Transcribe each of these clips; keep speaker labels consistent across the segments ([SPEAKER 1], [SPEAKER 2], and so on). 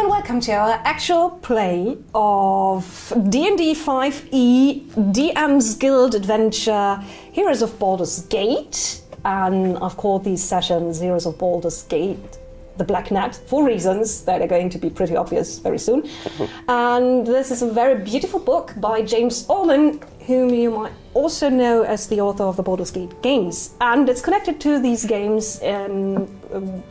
[SPEAKER 1] and welcome to our actual play of D&D5 DM's Guild Adventure Heroes of Baldur's Gate. And I've called these sessions Heroes of Baldur's Gate the Black Net for reasons that are going to be pretty obvious very soon. And this is a very beautiful book by James Ohlen, whom you might also know as the author of the Baldur's Gate games. And it's connected to these games in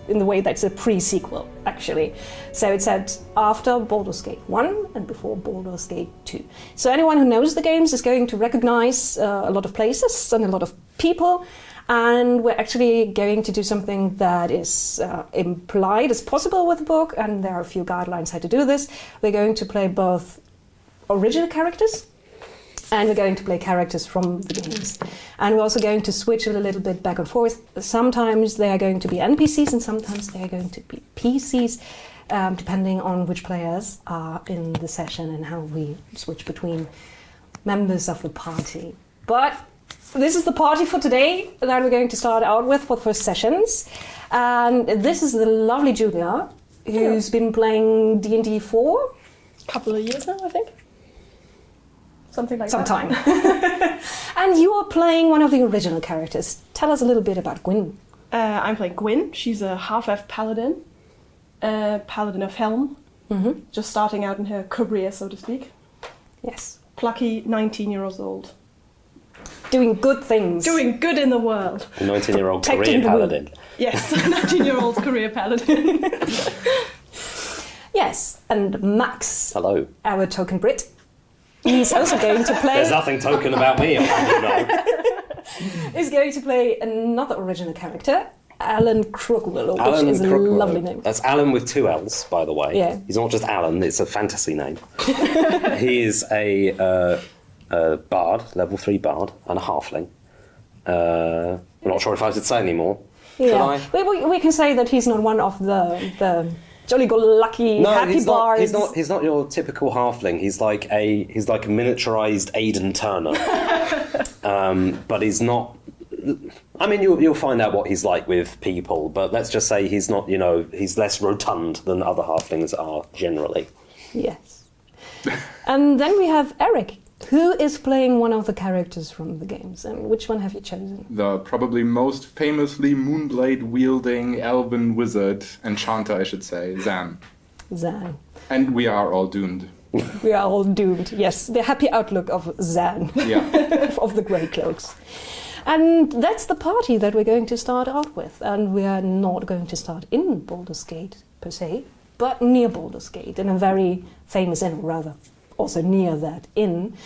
[SPEAKER 1] the way that's a pre-sequel, actually. So it's set after Baldur's Gate 1 and before Baldur's Gate 2. So anyone who knows the games is going to recognize a lot of places and a lot of people. And we're actually going to do something that is implied as possible with the book, and there are a few guidelines how to do this. We're going to play both original characters, and we're going to play characters from the games. And we're also going to switch it a little bit back and forth. Sometimes they are going to be NPCs, and sometimes they are going to be PCs, depending on which players are in the session and how we switch between members of the party. But this is the party for today that we're going to start out with for the first sessions. And this is the lovely Julia, who's been playing D&D for
[SPEAKER 2] a couple of years now, I think. Something like
[SPEAKER 1] some
[SPEAKER 2] that.
[SPEAKER 1] Time. And you are playing one of the original characters. Tell us a little bit about Gwyn.
[SPEAKER 2] I'm playing Gwyn. She's a half-elf paladin. Paladin of Helm.
[SPEAKER 1] Mm-hmm.
[SPEAKER 2] Just starting out in her career, so to speak.
[SPEAKER 1] Yes.
[SPEAKER 2] Plucky 19 years old.
[SPEAKER 1] Doing good things.
[SPEAKER 2] Doing good in the world.
[SPEAKER 3] A 19-year-old career paladin.
[SPEAKER 2] Yes, a 19-year-old career paladin.
[SPEAKER 1] Yes, and Max.
[SPEAKER 3] Hello.
[SPEAKER 1] Our token Brit. He's also going to play...
[SPEAKER 3] There's nothing token about me, you know.
[SPEAKER 1] He's going to play another original character, Alan Crookwillow,
[SPEAKER 3] Alan
[SPEAKER 1] which is a
[SPEAKER 3] Crookwillow.
[SPEAKER 1] lovely name.
[SPEAKER 3] That's Alan with two L's, by the way.
[SPEAKER 1] Yeah.
[SPEAKER 3] He's not just Alan, it's a fantasy name. He is a bard, level 3 bard, and a halfling. I'm not sure if I should say anymore.
[SPEAKER 1] Yeah.
[SPEAKER 3] Should I?
[SPEAKER 1] We can say that he's not one of the jolly-go-lucky happy bards.
[SPEAKER 3] He's not your typical halfling. He's like a miniaturized Aidan Turner. But he's not. I mean, you'll find out what he's like with people. But let's just say he's not. He's less rotund than other halflings are generally.
[SPEAKER 1] Yes. And then we have Eric, who is playing one of the characters from the games. And which one have you chosen?
[SPEAKER 4] The probably most famously moonblade-wielding elven wizard, enchanter I should say, Zan.
[SPEAKER 1] Zan.
[SPEAKER 4] And we are all doomed.
[SPEAKER 1] We are all doomed, yes. The happy outlook of Zan.
[SPEAKER 4] Yeah.
[SPEAKER 1] Of the grey cloaks. And that's the party that we're going to start out with. And we are not going to start in Baldur's Gate, per se, but near Baldur's Gate, in a very famous inn, or rather, also near that inn,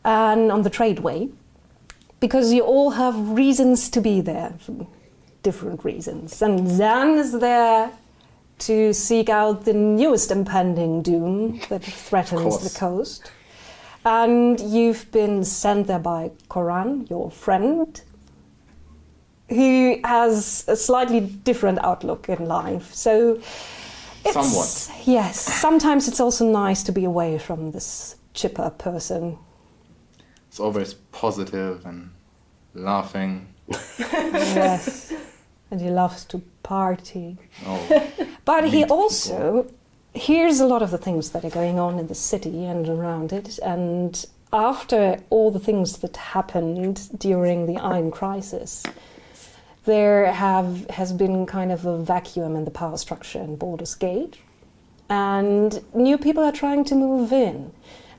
[SPEAKER 1] and on the Tradeway, because you all have reasons to be there, different reasons. And Zan is there to seek out the newest impending doom that threatens the coast. And you've been sent there by Koran, your friend, who has a slightly different outlook in life. So
[SPEAKER 4] somewhat.
[SPEAKER 1] Yes, sometimes it's also nice to be away from this chipper person.
[SPEAKER 4] It's always positive and laughing.
[SPEAKER 1] Yes, and he loves to party.
[SPEAKER 4] Oh,
[SPEAKER 1] but he also hears a lot of the things that are going on in the city and around it. And after all the things that happened during the Iron Crisis, there has been kind of a vacuum in the power structure in Baldur's Gate, and new people are trying to move in,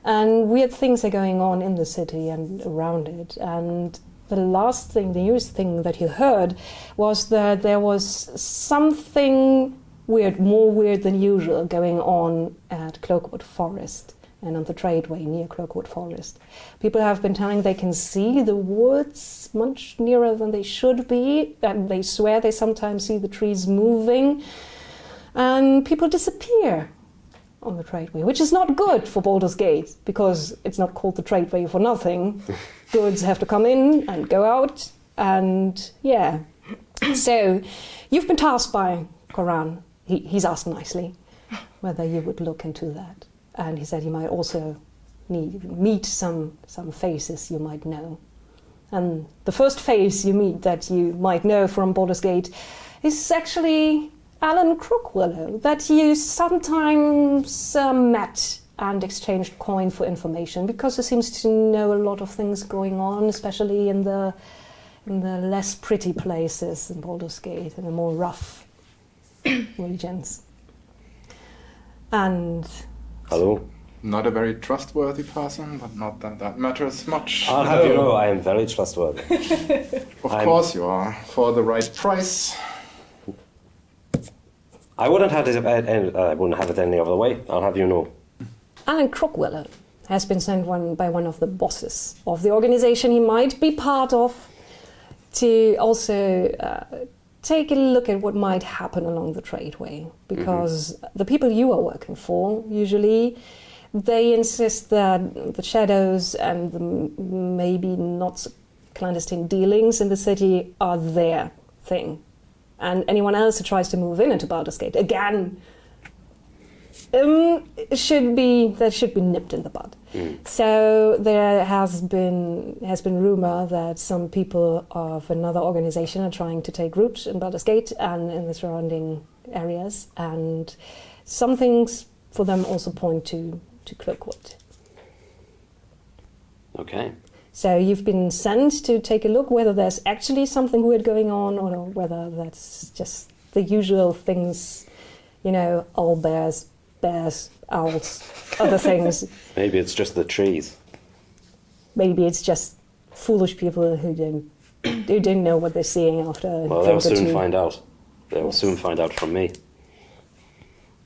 [SPEAKER 1] and weird things are going on in the city and around it. And the newest thing that you heard was that there was something weird, more weird than usual, going on at Cloakwood Forest and on the Tradeway near Cloakwood Forest. People have been telling they can see the woods much nearer than they should be, and they swear they sometimes see the trees moving, and people disappear on the Tradeway, which is not good for Baldur's Gate, because it's not called the Tradeway for nothing. Goods have to come in and go out, and yeah. So you've been tasked by Koran. He's asked nicely whether you would look into that. And he said you might also meet some faces you might know. And the first face you meet that you might know from Baldur's Gate is actually Alan Crookwillow, that you sometimes met and exchanged coin for information, because he seems to know a lot of things going on, especially in the less pretty places in Baldur's Gate, in the more rough regions. And
[SPEAKER 3] Hello.
[SPEAKER 4] Not a very trustworthy person, but not that that matters much.
[SPEAKER 3] I'll have you know, I am very trustworthy.
[SPEAKER 4] Of course you are, for the right price.
[SPEAKER 3] I wouldn't have it any other way. I'll have you know.
[SPEAKER 1] Alan Crookwillow has been sent by one of the bosses of the organization he might be part of to also take a look at what might happen along the tradeway, because the people you are working for, usually, they insist that the shadows and the maybe not so clandestine dealings in the city are their thing. And anyone else who tries to move into Baldur's Gate, again, should be nipped in the bud. So there has been rumor that some people of another organization are trying to take root in Baldur's Gate and in the surrounding areas, and some things for them also point to Cloakwood.
[SPEAKER 3] Okay.
[SPEAKER 1] So you've been sent to take a look whether there's actually something weird going on, or whether that's just the usual things, all bears, owls, other things.
[SPEAKER 3] Maybe it's just the trees.
[SPEAKER 1] Maybe it's just foolish people who don't know what they're seeing after a
[SPEAKER 3] Well,
[SPEAKER 1] drink
[SPEAKER 3] they'll
[SPEAKER 1] or
[SPEAKER 3] soon
[SPEAKER 1] two.
[SPEAKER 3] find out. They will soon find out from me.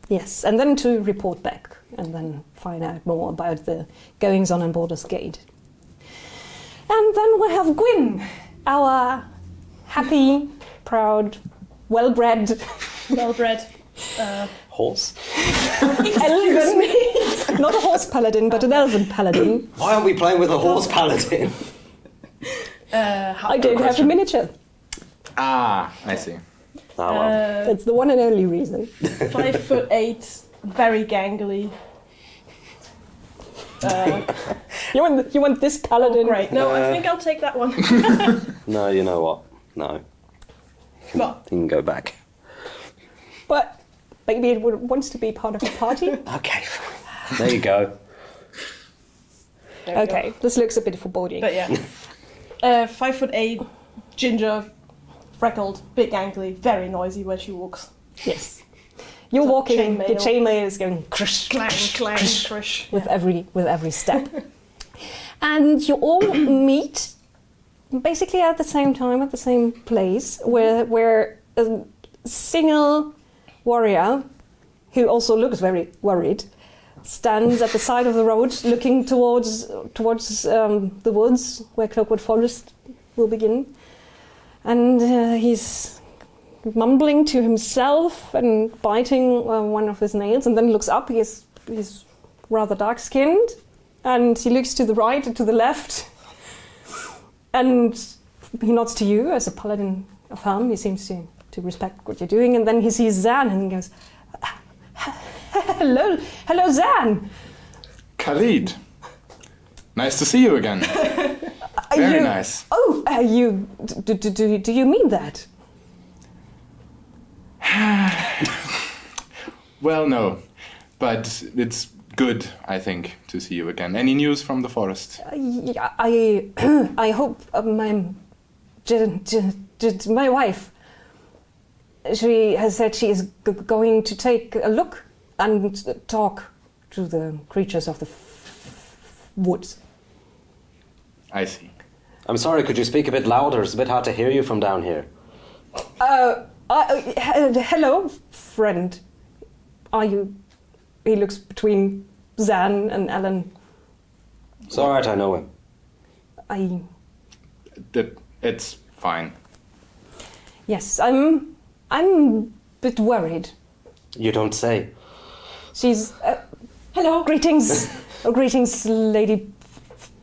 [SPEAKER 1] Yes, and then to report back and then find out more about the goings on Baldur's Gate. And then we have Gwyn, our happy, proud, well-bred
[SPEAKER 3] Horse?
[SPEAKER 1] elven, not a horse paladin, but an elven paladin.
[SPEAKER 3] Why aren't we playing with a horse paladin?
[SPEAKER 1] I don't have a miniature.
[SPEAKER 4] Ah, I see.
[SPEAKER 3] Oh, well.
[SPEAKER 1] That's the one and only reason.
[SPEAKER 2] 5'8", very gangly.
[SPEAKER 1] You want this paladin?
[SPEAKER 2] Great. No, I think I'll take that one.
[SPEAKER 3] No, you know what? No.
[SPEAKER 2] Well,
[SPEAKER 3] You can go back.
[SPEAKER 1] But maybe it wants to be part of the party.
[SPEAKER 3] Okay, fine. There you go.
[SPEAKER 2] there we
[SPEAKER 1] Okay, this looks a bit foreboding.
[SPEAKER 2] But yeah. 5'8", ginger, freckled, bit gangly, very noisy when she walks.
[SPEAKER 1] Yes. You're
[SPEAKER 2] It's a
[SPEAKER 1] walking, the
[SPEAKER 2] chainmail.
[SPEAKER 1] chainmail is going crush,
[SPEAKER 2] Clang,
[SPEAKER 1] crush,
[SPEAKER 2] clang,
[SPEAKER 1] crush,
[SPEAKER 2] crush.
[SPEAKER 1] with every step. And you all meet basically at the same time, at the same place, where a single warrior, who also looks very worried, stands at the side of the road looking towards the woods where Cloakwood Forest will begin. And he's mumbling to himself and biting one of his nails, and then looks up. He's rather dark-skinned, and he looks to the right and to the left, and he nods to you as a paladin of Helm. He seems to respect what you're doing, and then he sees Zan and he goes, hello Zan!
[SPEAKER 4] Khalid, nice to see you again. Very nice.
[SPEAKER 1] Oh, do you mean that?
[SPEAKER 4] Well, no, but it's good, I think, to see you again. Any news from the forest?
[SPEAKER 1] I hope my wife, she has said she is going to take a look and talk to the creatures of the woods.
[SPEAKER 4] I see.
[SPEAKER 3] I'm sorry, could you speak a bit louder? It's a bit hard to hear you from down here.
[SPEAKER 1] Hello, friend. Are you... He looks between Zan and Alan.
[SPEAKER 3] It's alright, I know him.
[SPEAKER 4] It's fine.
[SPEAKER 1] Yes, I'm a bit worried.
[SPEAKER 3] You don't say.
[SPEAKER 1] She's... hello. Greetings. Greetings, Lady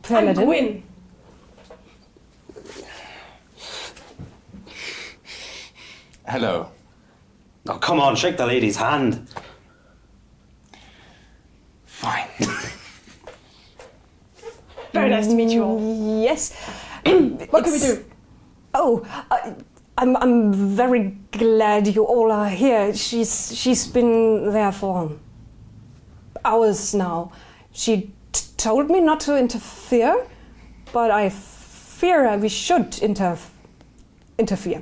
[SPEAKER 1] Paladin.
[SPEAKER 2] I'm Gwyn.
[SPEAKER 4] Hello.
[SPEAKER 3] Oh, come on, shake the lady's hand.
[SPEAKER 4] Fine.
[SPEAKER 2] Very nice to meet you all.
[SPEAKER 1] Yes.
[SPEAKER 2] What can we do?
[SPEAKER 1] Oh, I'm very glad you all are here. She's been there for hours now. She told me not to interfere, but I fear we should interfere.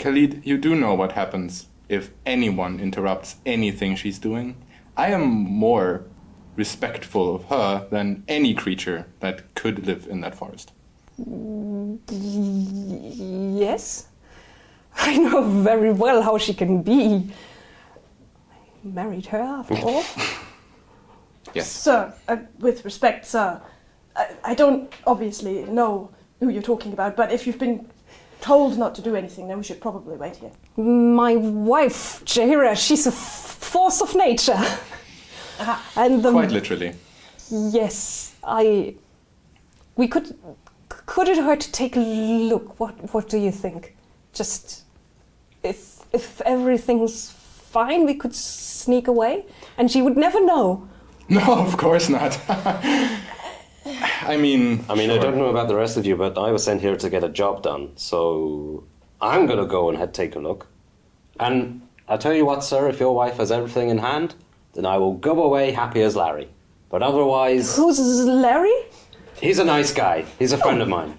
[SPEAKER 4] Khalid, you do know what happens if anyone interrupts anything she's doing. I am more respectful of her than any creature that could live in that forest.
[SPEAKER 1] Yes, I know very well how she can be. I married her after all.
[SPEAKER 4] Yes.
[SPEAKER 2] Sir, with respect, sir, I don't obviously know who you're talking about, but if you've been told not to do anything, then we should probably wait here.
[SPEAKER 1] My wife, Jahira, she's a force of nature. And
[SPEAKER 4] Quite literally.
[SPEAKER 1] Yes, we could it hurt to take a look? What do you think? Just if everything's fine, we could sneak away, and she would never know.
[SPEAKER 4] No, of course not. I mean,
[SPEAKER 3] I don't know about the rest of you, but I was sent here to get a job done, so I'm gonna go and take a look. And I'll tell you what, sir, if your wife has everything in hand, then I will go away happy as Larry. But otherwise...
[SPEAKER 1] Who's Larry?
[SPEAKER 3] He's a nice guy. He's a friend of mine.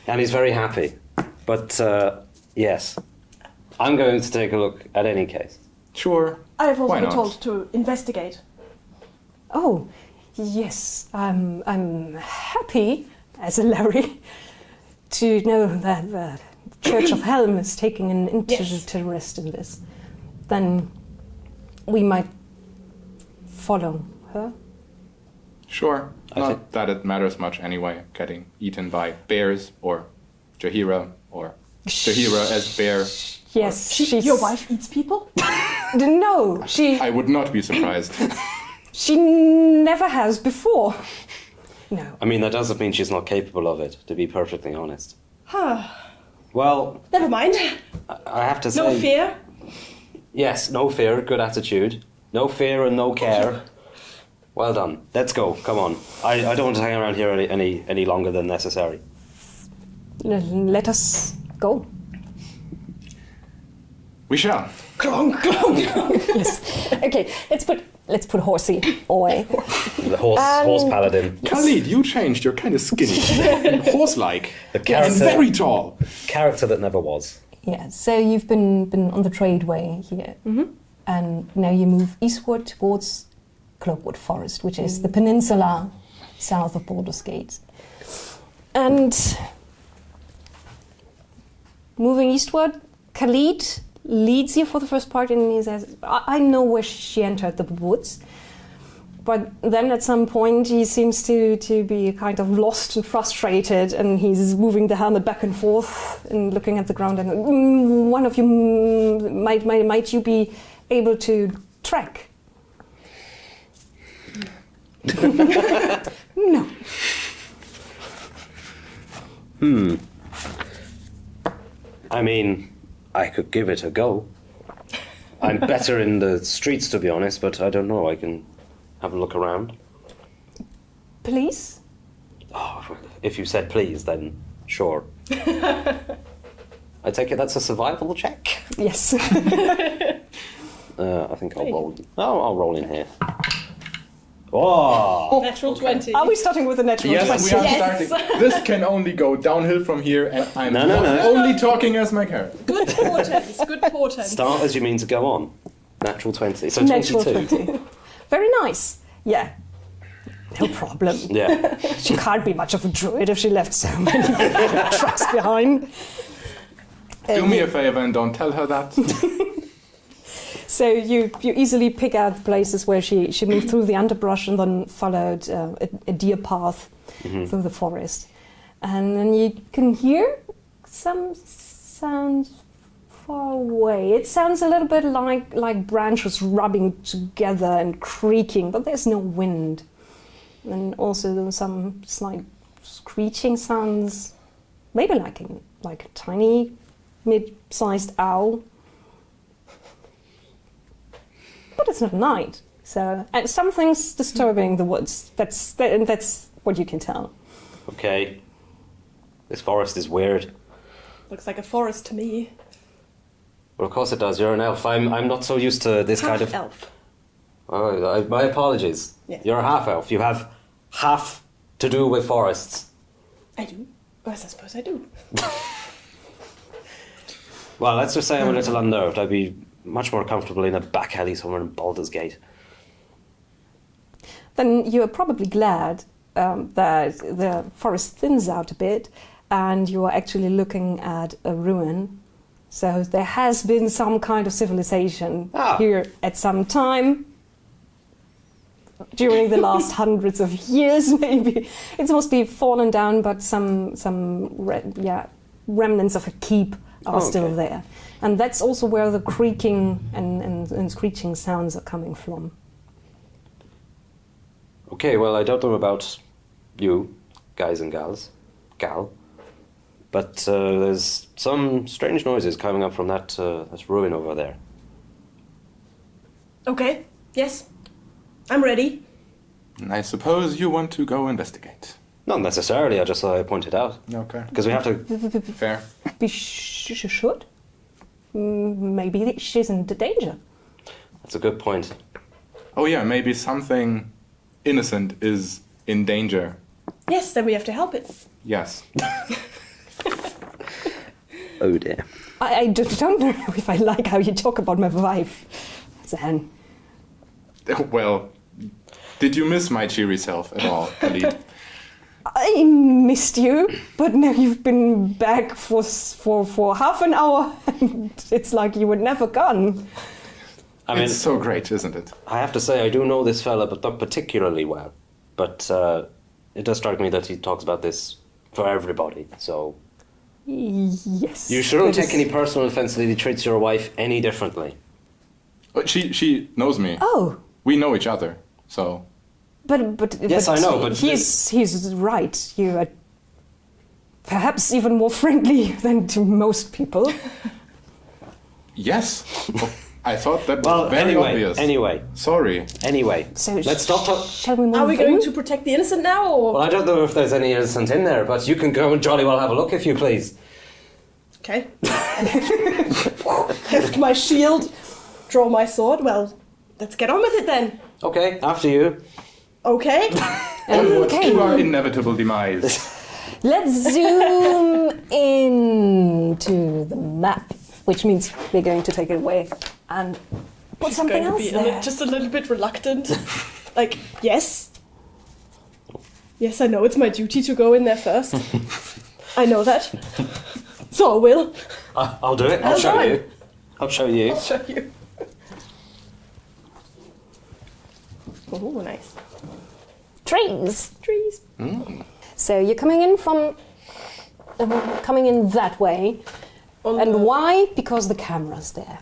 [SPEAKER 3] And he's very happy. But, yes, I'm going to take a look at any case.
[SPEAKER 4] Sure.
[SPEAKER 2] I have also
[SPEAKER 4] Why
[SPEAKER 2] been
[SPEAKER 4] not?
[SPEAKER 2] told to investigate.
[SPEAKER 1] Oh, yes. I'm happy, as a Larry, to know that the Church of Helm is taking an interest in this. Then we might follow her.
[SPEAKER 4] Sure. Not that it matters much anyway, getting eaten by bears or Jahira or Jahira as bear.
[SPEAKER 1] Yes, she's...
[SPEAKER 2] Your wife eats people?
[SPEAKER 1] No,
[SPEAKER 4] I would not be surprised.
[SPEAKER 1] She never has before. No.
[SPEAKER 3] I mean, that doesn't mean she's not capable of it, to be perfectly honest.
[SPEAKER 2] Huh.
[SPEAKER 3] Well,
[SPEAKER 2] Never mind.
[SPEAKER 3] I have to say...
[SPEAKER 2] No fear.
[SPEAKER 3] Yes, no fear, good attitude. No fear and no care. Well done. Let's go. Come on. I don't want to hang around here any longer than necessary.
[SPEAKER 1] Let us go.
[SPEAKER 4] We shall.
[SPEAKER 2] Clonk, clonk.
[SPEAKER 1] Yes. Okay, let's put Horsey away.
[SPEAKER 3] The horse paladin.
[SPEAKER 4] Khalid, you changed. You're kind of skinny. Horse-like.
[SPEAKER 3] The
[SPEAKER 4] And
[SPEAKER 3] character,
[SPEAKER 4] very tall.
[SPEAKER 3] character that never was.
[SPEAKER 1] Yeah, so you've been on the tradeway here. Mm-hmm. And now you move eastward towards Cloakwood Forest, which is the peninsula south of Baldur's Gate. And moving eastward, Khalid leads you for the first part, and he says, I know where she entered the woods. But then at some point he seems to be kind of lost and frustrated, and he's moving the helmet back and forth and looking at the ground, and one of you might you be able to track? No.
[SPEAKER 3] I mean, I could give it a go. I'm better in the streets, to be honest, but I don't know. I can have a look around.
[SPEAKER 1] Please?
[SPEAKER 3] Oh, if you said please, then sure. I take it that's a survival check?
[SPEAKER 1] Yes.
[SPEAKER 3] I think I'll roll. Oh, I'll roll in here. Oh!
[SPEAKER 2] Natural 20.
[SPEAKER 1] Are we starting with a natural
[SPEAKER 4] Yes,
[SPEAKER 1] 20?
[SPEAKER 4] we are starting. This can only go downhill from here, and I'm
[SPEAKER 3] No.
[SPEAKER 4] only talking as my character.
[SPEAKER 2] Good portents, good portents.
[SPEAKER 3] Start as you mean to go on. Natural 20. So
[SPEAKER 1] Natural
[SPEAKER 3] 22.
[SPEAKER 1] 20. Very nice. Yeah. No problem.
[SPEAKER 3] Yeah.
[SPEAKER 1] She can't be much of a druid if she left so many tracks behind.
[SPEAKER 4] Do me a favor and don't tell her that.
[SPEAKER 1] So you easily pick out places where she moved through the underbrush and then followed a deer path through the forest. And then you can hear some sounds far away. It sounds a little bit like branches rubbing together and creaking, but there's no wind. And also some slight screeching sounds, maybe like a tiny mid-sized owl. But it's not night, so and something's disturbing the woods. That's what you can tell.
[SPEAKER 3] Okay. This forest is weird.
[SPEAKER 2] Looks like a forest to me.
[SPEAKER 3] Well, of course it does. You're an elf. I'm not so used to this kind of...
[SPEAKER 2] Half-elf.
[SPEAKER 3] Oh, my apologies.
[SPEAKER 2] Yeah.
[SPEAKER 3] You're a half-elf. You have half to do with forests.
[SPEAKER 2] I do. Yes, I suppose I do.
[SPEAKER 3] Well, let's just say I'm a little unnerved. I'd be much more comfortable in a back alley somewhere in Baldur's Gate.
[SPEAKER 1] Then you are probably glad that the forest thins out a bit and you are actually looking at a ruin. So there has been some kind of civilization here at some time during the last hundreds of years, maybe. It's mostly fallen down, but some remnants of a keep are still there. And that's also where the creaking and screeching sounds are coming from.
[SPEAKER 3] Okay, well, I don't know about you, guys and gals. Gal. But there's some strange noises coming up from that ruin over there.
[SPEAKER 2] Okay, yes. I'm ready.
[SPEAKER 4] I suppose you want to go investigate.
[SPEAKER 3] Not necessarily, I just thought I'd point it out.
[SPEAKER 4] Okay.
[SPEAKER 3] Because we have to...
[SPEAKER 4] Fair.
[SPEAKER 1] We should. Maybe she's in danger.
[SPEAKER 3] That's a good point.
[SPEAKER 4] Oh yeah, maybe something innocent is in danger.
[SPEAKER 2] Yes, then we have to help it.
[SPEAKER 4] Yes.
[SPEAKER 3] Oh dear.
[SPEAKER 1] I don't know if I like how you talk about my wife, Zan.
[SPEAKER 4] Well, did you miss my cheery self at all, Khalid?
[SPEAKER 1] I missed you, but now you've been back for half an hour, and it's like you were never gone.
[SPEAKER 3] I mean,
[SPEAKER 4] it's so great, isn't it?
[SPEAKER 3] I have to say, I do know this fella, but not particularly well. But it does strike me that he talks about this for everybody, so...
[SPEAKER 1] Yes.
[SPEAKER 3] You shouldn't take any personal offense that he treats your wife any differently.
[SPEAKER 4] She knows me.
[SPEAKER 1] Oh.
[SPEAKER 4] We know each other, so...
[SPEAKER 1] But
[SPEAKER 3] Yes, I know, but
[SPEAKER 1] he's right. You are perhaps even more friendly than to most people.
[SPEAKER 4] Yes. I thought that was very obvious.
[SPEAKER 3] Anyway.
[SPEAKER 4] Sorry.
[SPEAKER 3] Anyway.
[SPEAKER 1] So
[SPEAKER 3] let's stop talking.
[SPEAKER 1] Shall we move
[SPEAKER 2] Are we
[SPEAKER 1] in?
[SPEAKER 2] going to protect the innocent now, or...?
[SPEAKER 3] Well, I don't know if there's any innocent in there, but you can go and jolly well have a look if you please.
[SPEAKER 2] Okay. Lift my shield, draw my sword. Well, let's get on with it then.
[SPEAKER 3] Okay, after you.
[SPEAKER 2] Okay.
[SPEAKER 4] Onwards to our inevitable demise.
[SPEAKER 1] Let's zoom into the map, which means we're going to take it away and put something
[SPEAKER 2] going
[SPEAKER 1] else
[SPEAKER 2] to be
[SPEAKER 1] there.
[SPEAKER 2] just a little bit reluctant. Like, yes. Yes, I know it's my duty to go in there first. I know that. So I will.
[SPEAKER 3] I'll do it. I'll show you. I'll show you.
[SPEAKER 2] I'll show you. Oh, nice.
[SPEAKER 1] Trees.
[SPEAKER 2] Trees.
[SPEAKER 1] So you're coming in from coming in that way. And why? Because the camera's there.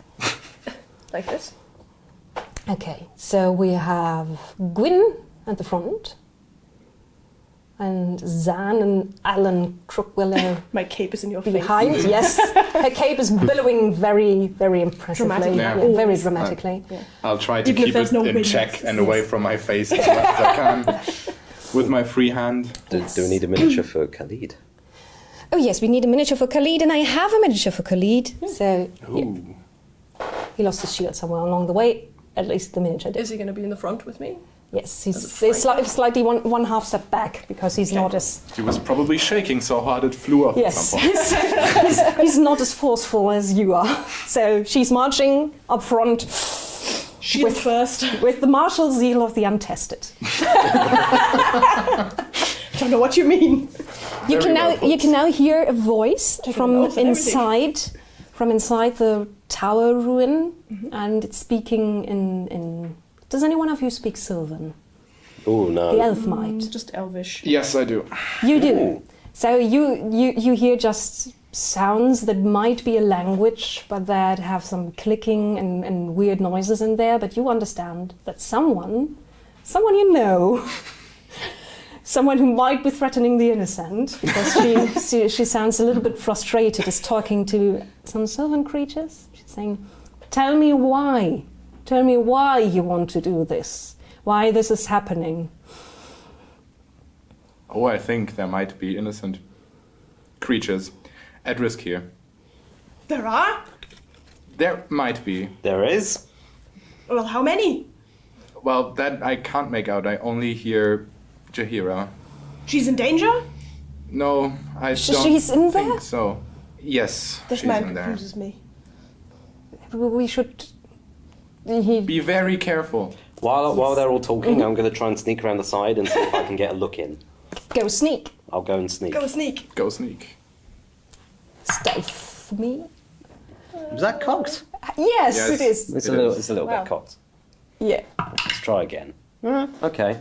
[SPEAKER 2] Like this.
[SPEAKER 1] Okay, so we have Gwyn at the front. And Zan and Alan Crookwillow
[SPEAKER 2] My cape is in your face.
[SPEAKER 1] behind. Yes, her cape is billowing very, very impressively.
[SPEAKER 2] Dramatically.
[SPEAKER 4] Yeah.
[SPEAKER 1] Yeah, very dramatically.
[SPEAKER 4] I'll try to
[SPEAKER 2] Even if
[SPEAKER 4] keep
[SPEAKER 2] there's
[SPEAKER 4] it
[SPEAKER 2] no
[SPEAKER 4] in
[SPEAKER 2] wind.
[SPEAKER 4] check and away from my face as much as I can. With my free hand.
[SPEAKER 3] Do we need a miniature for Khalid?
[SPEAKER 1] Oh yes, we need a miniature for Khalid, and I have a miniature for Khalid. So
[SPEAKER 4] Ooh.
[SPEAKER 1] he lost his shield somewhere along the way. At least the miniature did.
[SPEAKER 2] Is he going to be in the front with me?
[SPEAKER 1] Yes,
[SPEAKER 2] As a
[SPEAKER 1] he's slightly one half step back because he's not as
[SPEAKER 4] He was probably shaking so hard it flew off at some point.
[SPEAKER 1] he's not as forceful as you are. So she's marching up front
[SPEAKER 2] Shield first.
[SPEAKER 1] with the martial zeal of the untested.
[SPEAKER 2] Don't know what you mean.
[SPEAKER 1] You
[SPEAKER 4] Very well put.
[SPEAKER 1] can now hear a voice
[SPEAKER 2] Taking
[SPEAKER 1] from
[SPEAKER 2] notes and
[SPEAKER 1] inside the tower ruin, and it's speaking in. Does any one of you speak Sylvan?
[SPEAKER 3] Oh, no.
[SPEAKER 1] The elf might.
[SPEAKER 2] Just elvish.
[SPEAKER 4] Yes, I do.
[SPEAKER 1] You do. So you hear just sounds that might be a language, but that have some clicking and weird noises in there. But you understand that someone you know, someone who might be threatening the innocent, because she sounds a little bit frustrated, is talking to some Sylvan creatures. She's saying, "Tell me why. Tell me why you want to do this. Why this is happening."
[SPEAKER 4] Oh, I think there might be innocent creatures at risk here.
[SPEAKER 2] There are?
[SPEAKER 4] There might be.
[SPEAKER 3] There is.
[SPEAKER 2] Well, how many?
[SPEAKER 4] Well, that I can't make out. I only hear Jaheira.
[SPEAKER 2] She's in danger?
[SPEAKER 4] No, I don't
[SPEAKER 1] She's in
[SPEAKER 4] think
[SPEAKER 1] there?
[SPEAKER 4] so. Yes,
[SPEAKER 2] This
[SPEAKER 4] she's
[SPEAKER 2] man
[SPEAKER 4] in there.
[SPEAKER 2] confuses me.
[SPEAKER 1] We should.
[SPEAKER 4] Be very careful.
[SPEAKER 3] While they're all talking, I'm going to try and sneak around the side and see if I can get a look in.
[SPEAKER 1] Go sneak.
[SPEAKER 3] I'll go and sneak.
[SPEAKER 2] Go sneak.
[SPEAKER 4] Go sneak.
[SPEAKER 1] Stealth me.
[SPEAKER 3] Was that cocked?
[SPEAKER 1] Yes,
[SPEAKER 4] Yes.
[SPEAKER 1] it is.
[SPEAKER 3] It's
[SPEAKER 4] It
[SPEAKER 3] a little
[SPEAKER 2] Wow.
[SPEAKER 3] bit cocked.
[SPEAKER 1] Yeah.
[SPEAKER 3] Let's try again. Okay.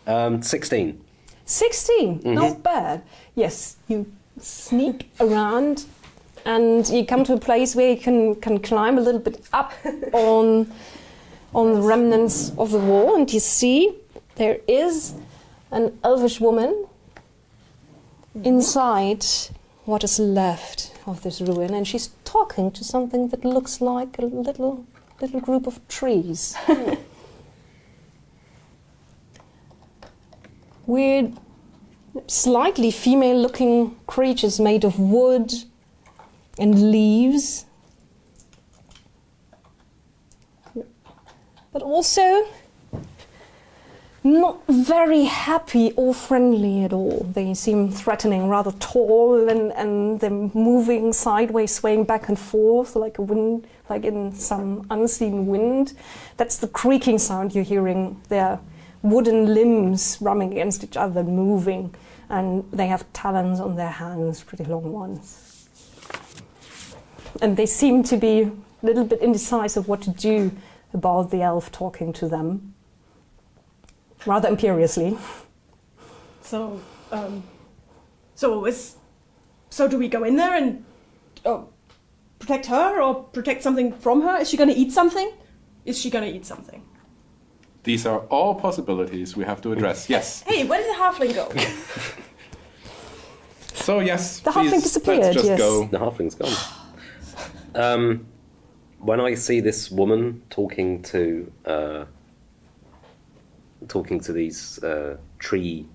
[SPEAKER 3] 16.
[SPEAKER 1] 16. Not bad. Yes, you sneak around and you come to a place where you can climb a little bit up on the remnants of the wall, and you see there is an elvish woman inside what is left of this ruin, and she's talking to something that looks like a little group of trees. Weird, slightly female-looking creatures made of wood and leaves. But also not very happy or friendly at all. They seem threatening, rather tall, and they're moving sideways, swaying back and forth like a wind, like in some unseen wind. That's the creaking sound you're hearing. Their wooden limbs rubbing against each other, moving, and they have talons on their hands, pretty long ones. And they seem to be a little bit indecisive what to do about the elf talking to them, rather imperiously.
[SPEAKER 2] So do we go in there and protect her or protect something from her? Is she going to eat something? Is she going to eat something?
[SPEAKER 4] These are all possibilities we have to address. Yes.
[SPEAKER 2] Hey, where did the halfling go?
[SPEAKER 4] So yes,
[SPEAKER 1] The halfling
[SPEAKER 4] please,
[SPEAKER 1] disappeared,
[SPEAKER 4] let's just
[SPEAKER 1] yes.
[SPEAKER 4] go.
[SPEAKER 3] The halfling's gone. When I see this woman talking to these tree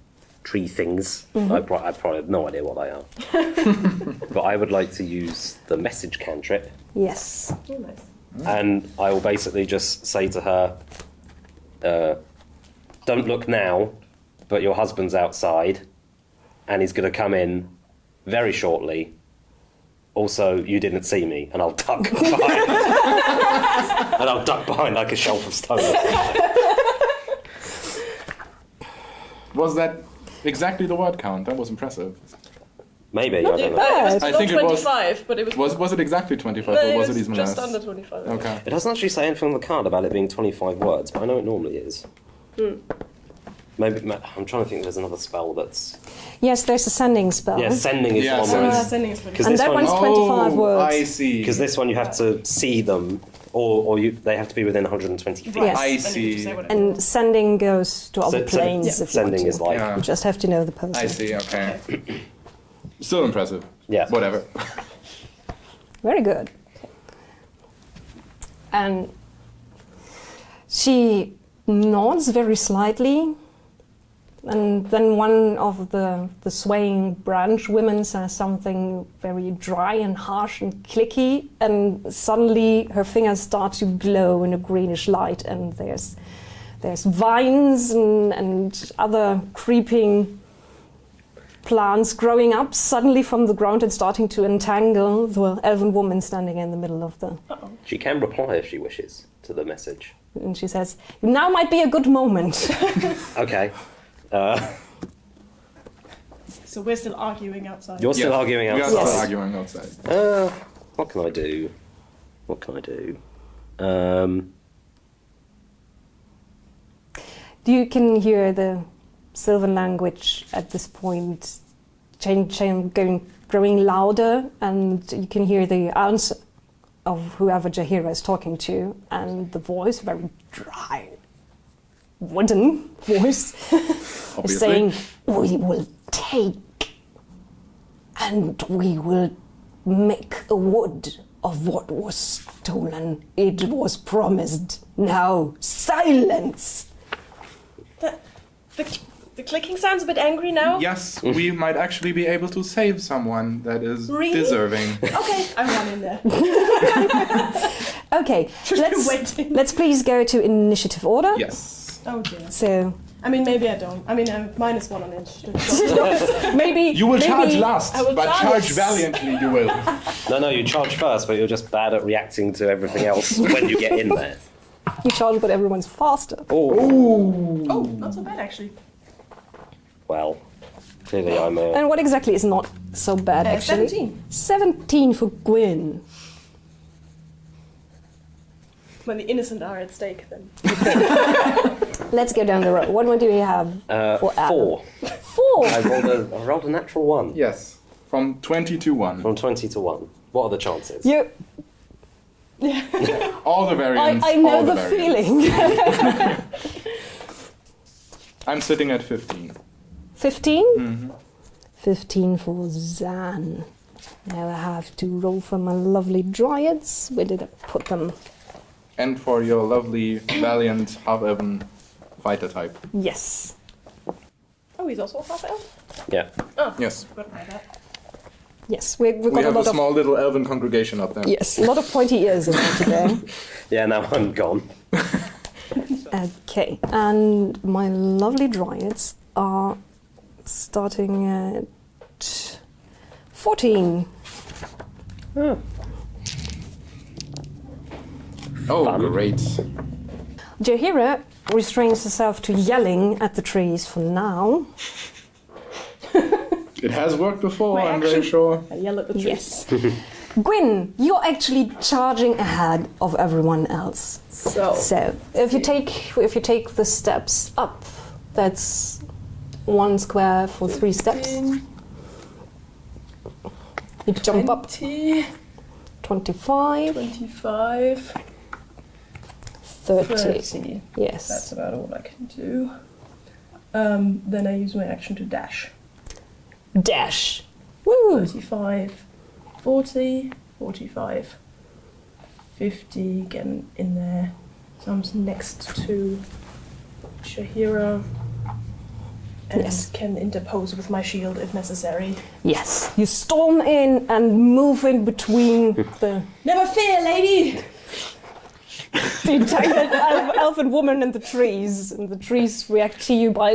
[SPEAKER 3] things, I probably have no idea what they are. But I would like to use the message cantrip,
[SPEAKER 1] Yes.
[SPEAKER 2] Oh, nice.
[SPEAKER 3] and I will basically just say to her, "Don't look now, but your husband's outside, and he's going to come in very shortly. Also, you didn't see me," and I'll duck behind. And I'll duck behind like a shelf of stone.
[SPEAKER 4] Was that exactly the word count? That was impressive.
[SPEAKER 3] Maybe, I
[SPEAKER 2] Not
[SPEAKER 3] don't know.
[SPEAKER 2] bad.
[SPEAKER 4] I
[SPEAKER 2] Not
[SPEAKER 4] think it was-
[SPEAKER 2] 25, but it was...
[SPEAKER 4] Was it exactly 25
[SPEAKER 2] No,
[SPEAKER 4] or was it even
[SPEAKER 2] just
[SPEAKER 4] less?
[SPEAKER 2] under 25.
[SPEAKER 4] Okay.
[SPEAKER 3] It doesn't actually say anything on the card about it being 25 words, but I know it normally is. Maybe I'm trying to think if there's another spell that's...
[SPEAKER 1] Yes, there's a sending spell.
[SPEAKER 3] Yeah, sending is
[SPEAKER 4] Yeah,
[SPEAKER 3] the one
[SPEAKER 4] sending.
[SPEAKER 3] where
[SPEAKER 2] Ah,
[SPEAKER 3] it's...
[SPEAKER 2] sending is pretty
[SPEAKER 3] Because
[SPEAKER 1] And
[SPEAKER 3] this
[SPEAKER 1] that
[SPEAKER 3] one,
[SPEAKER 1] one's 25 words.
[SPEAKER 4] I see.
[SPEAKER 3] because this one you have to see them, or they have to be within 120 feet.
[SPEAKER 1] Yes.
[SPEAKER 4] I
[SPEAKER 2] And you can
[SPEAKER 4] see.
[SPEAKER 2] say whatever.
[SPEAKER 1] And sending goes to other
[SPEAKER 3] So-
[SPEAKER 1] planes
[SPEAKER 3] yeah,
[SPEAKER 1] if you
[SPEAKER 3] sending
[SPEAKER 1] want
[SPEAKER 3] is
[SPEAKER 1] to.
[SPEAKER 3] like...
[SPEAKER 4] Yeah.
[SPEAKER 1] You just have to know the person.
[SPEAKER 4] I see, okay. Still impressive.
[SPEAKER 3] Yeah.
[SPEAKER 4] Whatever.
[SPEAKER 1] Very good. And she nods very slightly, and then one of the swaying branch women says something very dry and harsh and clicky, and suddenly her fingers start to glow in a greenish light, and there's vines and other creeping plants growing up suddenly from the ground and starting to entangle the elven woman standing in the middle of the...
[SPEAKER 3] She can reply if she wishes to the message.
[SPEAKER 1] And she says, "Now might be a good moment."
[SPEAKER 3] Okay.
[SPEAKER 2] So we're still arguing outside.
[SPEAKER 3] You're still arguing
[SPEAKER 4] We are
[SPEAKER 3] outside.
[SPEAKER 4] still arguing outside.
[SPEAKER 3] What can I do? What can I do?
[SPEAKER 1] You can hear the Sylvan language at this point growing louder, and you can hear the answer of whoever Jaheira is talking to, and the voice, very dry, wooden voice, is
[SPEAKER 4] Obviously.
[SPEAKER 1] saying, "We will take, and we will make a wood of what was stolen. It was promised. Now, silence!"
[SPEAKER 2] The The clicking sounds a bit angry now.
[SPEAKER 4] Yes, we might actually be able to save someone that is
[SPEAKER 2] Really?
[SPEAKER 4] deserving.
[SPEAKER 2] Okay, I run in there.
[SPEAKER 1] Okay,
[SPEAKER 2] Waiting.
[SPEAKER 1] let's please go to initiative order.
[SPEAKER 4] Yes.
[SPEAKER 2] Oh dear.
[SPEAKER 1] So
[SPEAKER 2] I mean, maybe I don't. I mean, I'm -1 on initiative.
[SPEAKER 1] maybe
[SPEAKER 4] You will charge
[SPEAKER 1] maybe-
[SPEAKER 4] last,
[SPEAKER 2] I will
[SPEAKER 4] but
[SPEAKER 2] charge.
[SPEAKER 4] charge valiantly you will.
[SPEAKER 3] No, you charge first, but you're just bad at reacting to everything else when you get in there.
[SPEAKER 1] You charge, but everyone's faster.
[SPEAKER 3] Oh,
[SPEAKER 2] Oh, not so bad actually.
[SPEAKER 3] well, clearly I'm a...
[SPEAKER 1] And what exactly is not so bad, actually?
[SPEAKER 2] 17.
[SPEAKER 1] 17 for Gwyn.
[SPEAKER 2] When the innocent are at stake, then.
[SPEAKER 1] Let's go down the road. What do we have for Adam?
[SPEAKER 3] 4.
[SPEAKER 1] 4.
[SPEAKER 3] I rolled a natural 1.
[SPEAKER 4] Yes, from 20 to 1.
[SPEAKER 3] From 20 to 1. What are the chances?
[SPEAKER 1] You,
[SPEAKER 4] All the variants.
[SPEAKER 1] I know
[SPEAKER 4] all
[SPEAKER 1] the
[SPEAKER 4] variants.
[SPEAKER 1] feeling.
[SPEAKER 4] I'm sitting at 15.
[SPEAKER 1] 15?
[SPEAKER 4] Mm-hmm.
[SPEAKER 1] 15 for Zan. Now I have to roll for my lovely dryads. Where did I put them?
[SPEAKER 4] And for your lovely, valiant, half-elven fighter type.
[SPEAKER 1] Yes.
[SPEAKER 2] Oh, he's also a half elf.
[SPEAKER 3] Yeah.
[SPEAKER 2] Oh,
[SPEAKER 4] Yes.
[SPEAKER 2] forgot about that.
[SPEAKER 1] Yes, we've
[SPEAKER 4] We
[SPEAKER 1] got a
[SPEAKER 4] have a
[SPEAKER 1] lot of...
[SPEAKER 4] small little elven congregation up there.
[SPEAKER 1] Yes, a lot of pointy ears in there today.
[SPEAKER 3] Yeah, now I'm gone.
[SPEAKER 1] Okay, and my lovely dryads are starting at 14.
[SPEAKER 4] Oh,
[SPEAKER 3] Fun.
[SPEAKER 4] great.
[SPEAKER 1] Jahira restrains herself to yelling at the trees for now.
[SPEAKER 4] It has worked before,
[SPEAKER 2] My
[SPEAKER 4] I'm very
[SPEAKER 2] action-
[SPEAKER 4] sure.
[SPEAKER 2] I yell at the trees.
[SPEAKER 1] Yes. Gwyn, you're actually charging ahead of everyone else. So if you take the steps up, that's 1 square for 3 steps. You jump up
[SPEAKER 2] 20,
[SPEAKER 1] 25,
[SPEAKER 2] 25,
[SPEAKER 1] 30.
[SPEAKER 2] 30.
[SPEAKER 1] Yes.
[SPEAKER 2] That's about all I can do. Then I use my action to dash.
[SPEAKER 1] Dash. Woo!
[SPEAKER 2] 35, 40, 45, 50, getting in there. So I'm next to Shahira. And
[SPEAKER 1] Yes.
[SPEAKER 2] can interpose with my shield if necessary.
[SPEAKER 1] Yes. You storm in and move in between the
[SPEAKER 2] Never fear, lady!
[SPEAKER 1] entangled elfin woman and the trees. And the trees react to you by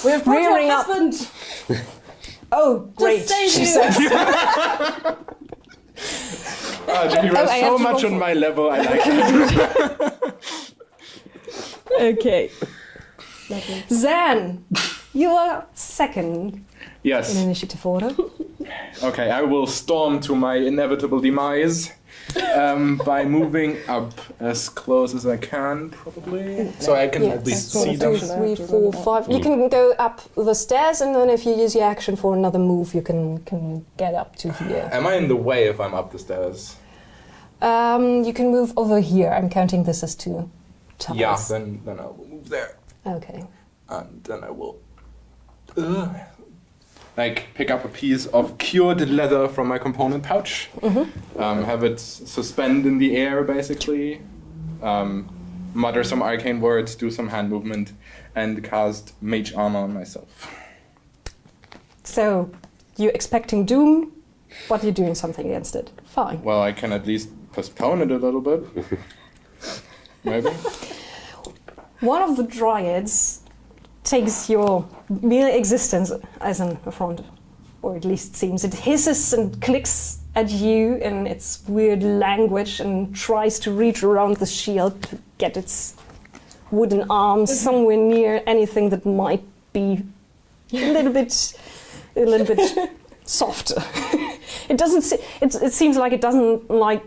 [SPEAKER 2] We have brought
[SPEAKER 1] rearing
[SPEAKER 2] your
[SPEAKER 1] up.
[SPEAKER 2] husband!
[SPEAKER 1] Oh, great.
[SPEAKER 2] save
[SPEAKER 1] she
[SPEAKER 2] you.
[SPEAKER 1] says.
[SPEAKER 4] Jahira,
[SPEAKER 1] Oh, I have
[SPEAKER 4] so
[SPEAKER 1] to
[SPEAKER 4] much
[SPEAKER 1] roll
[SPEAKER 4] on
[SPEAKER 1] for-
[SPEAKER 4] my level, I like it.
[SPEAKER 1] Okay. Zan, you are second in
[SPEAKER 4] Yes.
[SPEAKER 1] initiative order.
[SPEAKER 4] Okay, I will storm to my inevitable demise by moving up as close as I can, probably. So I can at least
[SPEAKER 1] One,
[SPEAKER 4] see
[SPEAKER 1] two,
[SPEAKER 4] them.
[SPEAKER 1] 3, 4, 5. You can go up the stairs, and then if you use your action for another move, you can get up to here.
[SPEAKER 4] Am I in the way if I'm up the stairs?
[SPEAKER 1] You can move over here. I'm counting this as 2 tiles.
[SPEAKER 4] Yeah, then I will move there.
[SPEAKER 1] Okay.
[SPEAKER 4] And then I will pick up a piece of cured leather from my component pouch, have it suspend in the air basically, mutter some arcane words, do some hand movement, and cast mage armor on myself.
[SPEAKER 1] So you're expecting doom, but you're doing something against it. Fine.
[SPEAKER 4] Well, I can at least postpone it a little bit. Maybe.
[SPEAKER 1] One of the dryads takes your mere existence as an affront, or at least seems. It hisses and clicks at you in its weird language and tries to reach around the shield to get its wooden arms somewhere near anything that might be a little bit softer. It doesn't. It seems like it doesn't like